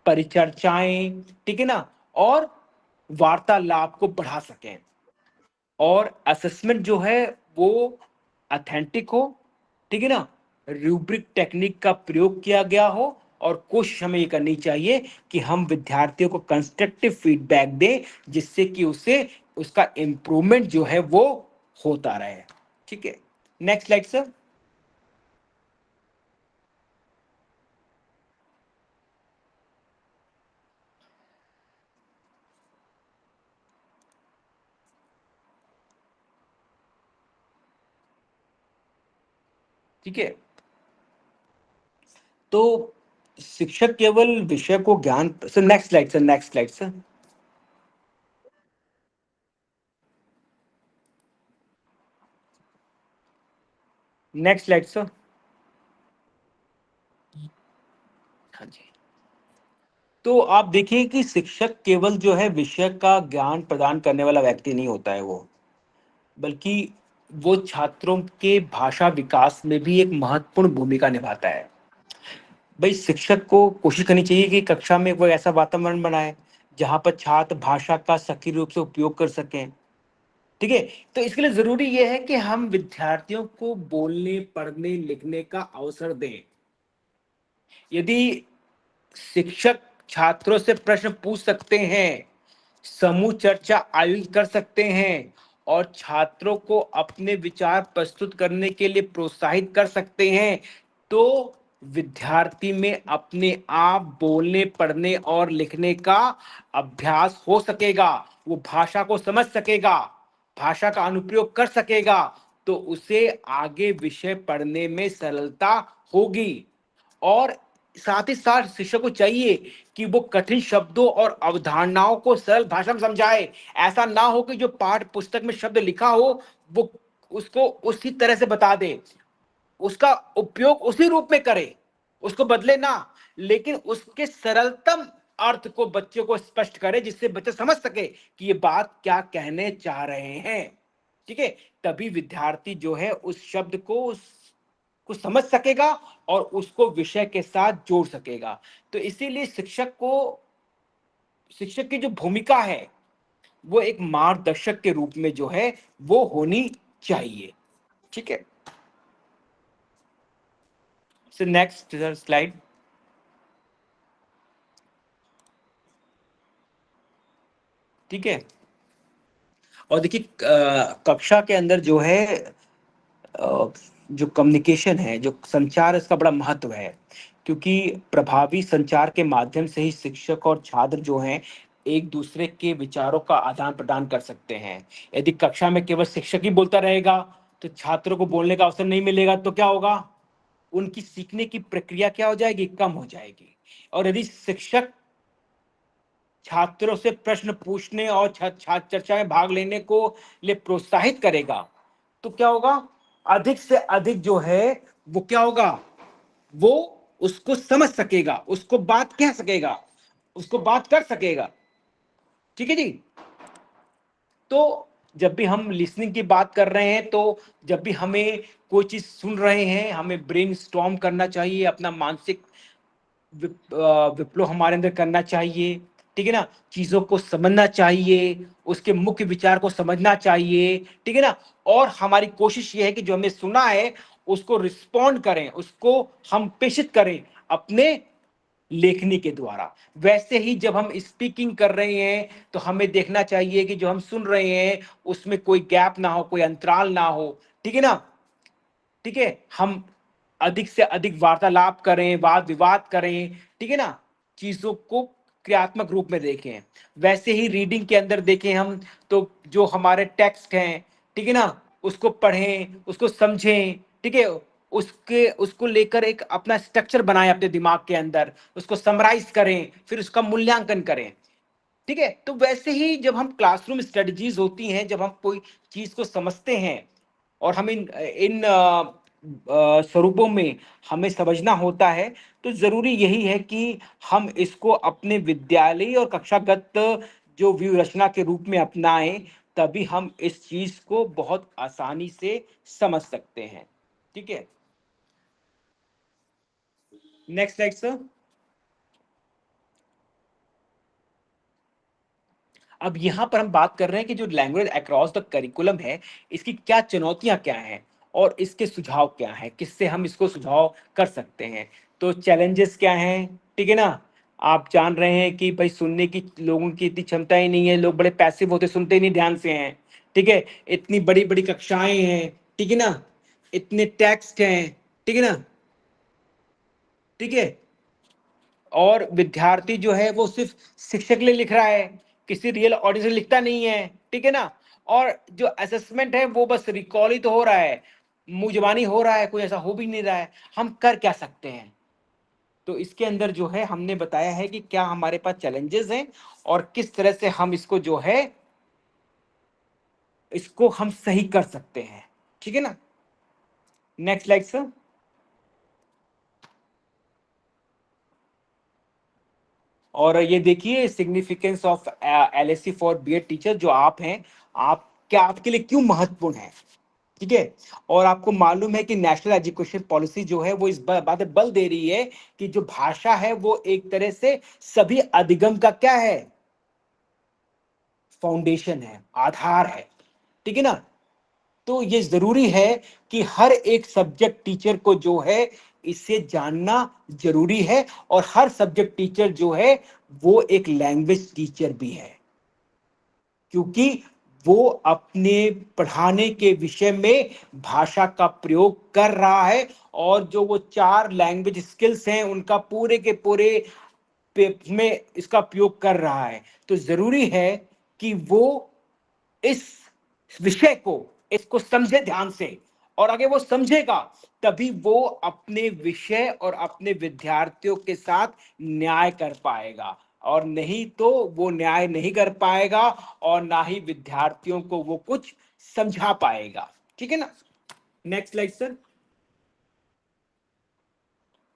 [SPEAKER 1] परिचर्चाएं, ठीक है ना, और वार्तालाप को बढ़ा सकें। और असेसमेंट जो है वो ऑथेंटिक हो, ठीक है ना, रूब्रिक टेक्निक का प्रयोग किया गया हो, और कोशिश हमें ये करनी चाहिए कि हम विद्यार्थियों को कंस्ट्रक्टिव फीडबैक दें, जिससे कि उसे उसका इम्प्रूवमेंट जो है वो होता रहे। ठीक है, नेक्स्ट स्लाइड सर। ठीक है, तो शिक्षक केवल विषय को ज्ञान, sir next slide sir, next slide sir. Next slide sir. हाँ जी। तो आप देखिए कि शिक्षक केवल जो है विषय का ज्ञान प्रदान करने वाला व्यक्ति नहीं होता है वो, बल्कि वो छात्रों के भाषा विकास में भी एक महत्वपूर्ण भूमिका निभाता है। भाई शिक्षक को कोशिश करनी चाहिए कि कक्षा में कोई ऐसा वातावरण बनाए जहाँ पर छात्र भाषा का सक्रिय रूप से उपयोग कर सकें। ठीक है। तो इसके लिए जरूरी यह है कि हम विद्यार्थियों को बोलने, पढ़ने, लिखने का अवसर दें। यदि शिक्षक छात्रों से प्रश्न पूछ सकते हैं, समूह चर्चा आयोजित कर सकते हैं और छात्रों को अपने विचार प्रस्तुत करने के लिए प्रोत्साहित कर सकते हैं। तो विद्यार्थी में अपने आप बोलने, पढ़ने और लिखने का अभ्यास हो सकेगा। वो भाषा को समझ सकेगा, भाषा का अनुप्रयोग कर सकेगा, तो उसे आगे विषय पढ़ने में सरलता होगी। और साथ ही साथ शिक्षक को चाहिए कि वो कठिन शब्दों और अवधारणाओं को सरल भाषा में समझाए। ऐसा ना हो कि जो पाठ्य पुस्तक में शब्द लिखा हो वो उसको उसी तरह से बता दे, उसका उपयोग उसी रूप में करे, उसको बदले ना, लेकिन उसके सरलतम अर्थ को बच्चे को स्पष्ट करे, जिससे बच्चा समझ सके कि ये बात क्या कहने चाह रहे हैं। ठीक है, तभी विद्यार्थी जो है उस शब्द को समझ सकेगा और उसको विषय के साथ जोड़ सकेगा। तो इसीलिए शिक्षक की जो भूमिका है वो एक मार्गदर्शक के रूप में जो है वो होनी चाहिए। ठीक है, सो नेक्स्ट स्लाइड। ठीक है, और देखिए कक्षा के अंदर जो है जो कम्युनिकेशन है, जो संचार, इसका बड़ा महत्व है, क्योंकि प्रभावी संचार के माध्यम से ही शिक्षक और छात्र जो हैं एक दूसरे के विचारों का आदान प्रदान कर सकते हैं। यदि कक्षा में केवल शिक्षक ही बोलता रहेगा तो छात्रों को बोलने का अवसर नहीं मिलेगा, तो क्या होगा, उनकी सीखने की प्रक्रिया क्या हो जाएगी, कम हो जाएगी। और यदि शिक्षक छात्रों से प्रश्न पूछने और छात्र चर्चा में भाग लेने को लिए प्रोत्साहित करेगा, तो क्या होगा, अधिक से अधिक जो है वो क्या होगा, वो उसको समझ सकेगा, उसको बात कह सकेगा, उसको बात कर सकेगा। ठीक है जी। तो जब भी हम लिसनिंग की बात कर रहे हैं, तो जब भी हमें कोई चीज सुन रहे हैं, हमें ब्रेन स्टॉर्म करना चाहिए, अपना मानसिक विप्लव हमारे अंदर करना चाहिए। ठीक है ना, चीजों को समझना चाहिए, उसके मुख्य विचार को समझना चाहिए। ठीक है ना, और हमारी कोशिश ये है कि जो हमने सुना है उसको रिस्पॉन्ड करें, उसको हम प्रेषित करें अपने लेखनी के द्वारा। वैसे ही जब हम स्पीकिंग कर रहे हैं तो हमें देखना चाहिए कि जो हम सुन रहे हैं उसमें कोई गैप ना हो, कोई अंतराल ना हो। ठीक है ना, ठीक है, हम अधिक से अधिक वार्तालाप करें, वाद विवाद करें। ठीक है ना, चीजों को क्रियात्मक रूप में देखें। वैसे ही रीडिंग के अंदर देखें हम, तो जो हमारे टेक्स्ट हैं, ठीक है ना, उसको पढ़ें, उसको समझें। ठीक है, उसको लेकर एक अपना स्ट्रक्चर बनाएं अपने दिमाग के अंदर, उसको समराइज करें, फिर उसका मूल्यांकन करें। ठीक है, तो वैसे ही जब हम क्लासरूम स्ट्रेटजीज होती हैं, जब हम कोई चीज को समझते हैं और हम इन इन स्वरूपों में हमें समझना होता है, तो जरूरी यही है कि हम इसको अपने विद्यालय और कक्षागत जो व्यू रचना के रूप में अपनाएं, तभी हम इस चीज को बहुत आसानी से समझ सकते हैं। ठीक है, नेक्स्ट स्लाइड सर। अब यहाँ पर हम बात कर रहे हैं कि जो लैंग्वेज अक्रॉस द करिकुलम है, इसकी क्या चुनौतियां क्या हैं और इसके सुझाव क्या हैं, किससे हम इसको सुझाव कर सकते हैं। तो चैलेंजेस क्या हैं, ठीक है ना, आप जान रहे हैं कि भाई सुनने की लोगों की इतनी क्षमता ही नहीं है, लोग बड़े पैसिव होते, सुनते ही नहीं ध्यान से हैं। ठीक है, इतनी बड़ी बड़ी कक्षाएं हैं, ठीक है ना, इतने टेक्स्ट हैं, ठीक है ना, ठीक है, और विद्यार्थी जो है वो सिर्फ शिक्षक के लिए लिख रहा है, किसी रियल ऑडियंस के लिए लिखता नहीं है। ठीक है ना, और जो असेसमेंट है वो बस रिकॉल ही तो हो रहा है, मुंह जबानी हो रहा है, कोई ऐसा हो भी नहीं रहा है। हम कर क्या सकते हैं, तो इसके अंदर जो है हमने बताया है कि क्या हमारे पास चैलेंजेस हैं और किस तरह से हम इसको जो है इसको हम सही कर सकते हैं। ठीक है ना, नेक्स्ट स्लाइड सर। और ये देखिए significance of LSC for BEd teacher, जो आप हैं, आप क्या आपके लिए क्यों महत्वपूर्ण है। ठीक है, और आपको मालूम है कि नेशनल एजुकेशन पॉलिसी जो है वो इस बात पे बल दे रही है कि जो भाषा है वो एक तरह से सभी अधिगम का क्या है, फाउंडेशन है, आधार है। ठीक है ना, तो ये जरूरी है कि हर एक सब्जेक्ट टीचर को जो है इसे जानना जरूरी है। और हर सब्जेक्ट टीचर जो है वो एक लैंग्वेज टीचर भी है, क्योंकि वो अपने पढ़ाने के विषय में भाषा का प्रयोग कर रहा है। और जो वो 4 लैंग्वेज स्किल्स हैं उनका पूरे के पूरे में इसका उपयोग कर रहा है। तो जरूरी है कि वो इस विषय को, इसको समझे ध्यान से, और अगर वो समझेगा तभी वो अपने विषय और अपने विद्यार्थियों के साथ न्याय कर पाएगा, और नहीं तो वो न्याय नहीं कर पाएगा और ना ही विद्यार्थियों को वो कुछ समझा पाएगा। ठीक है ना। Next slide sir.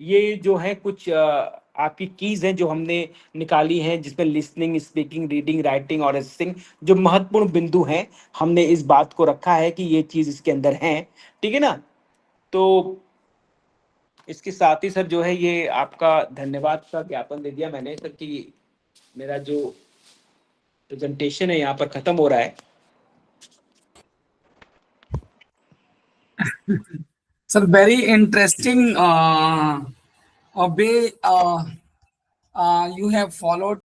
[SPEAKER 1] ये जो है कुछ आपकी कीज हैं जो हमने निकाली हैं, जिसमें लिसनिंग, स्पीकिंग, रीडिंग, राइटिंग और असेसिंग जो महत्वपूर्ण बिंदु हैं, हमने इस बात को रखा है कि ये चीज इसके अंदर है। ठीक है ना। तो इसके साथ ही सर जो है ये आपका धन्यवाद का ज्ञापन दे दिया मैंने सर कि मेरा जो प्रेजेंटेशन है यहाँ पर खत्म हो रहा है।
[SPEAKER 3] Sir very interesting way you have followed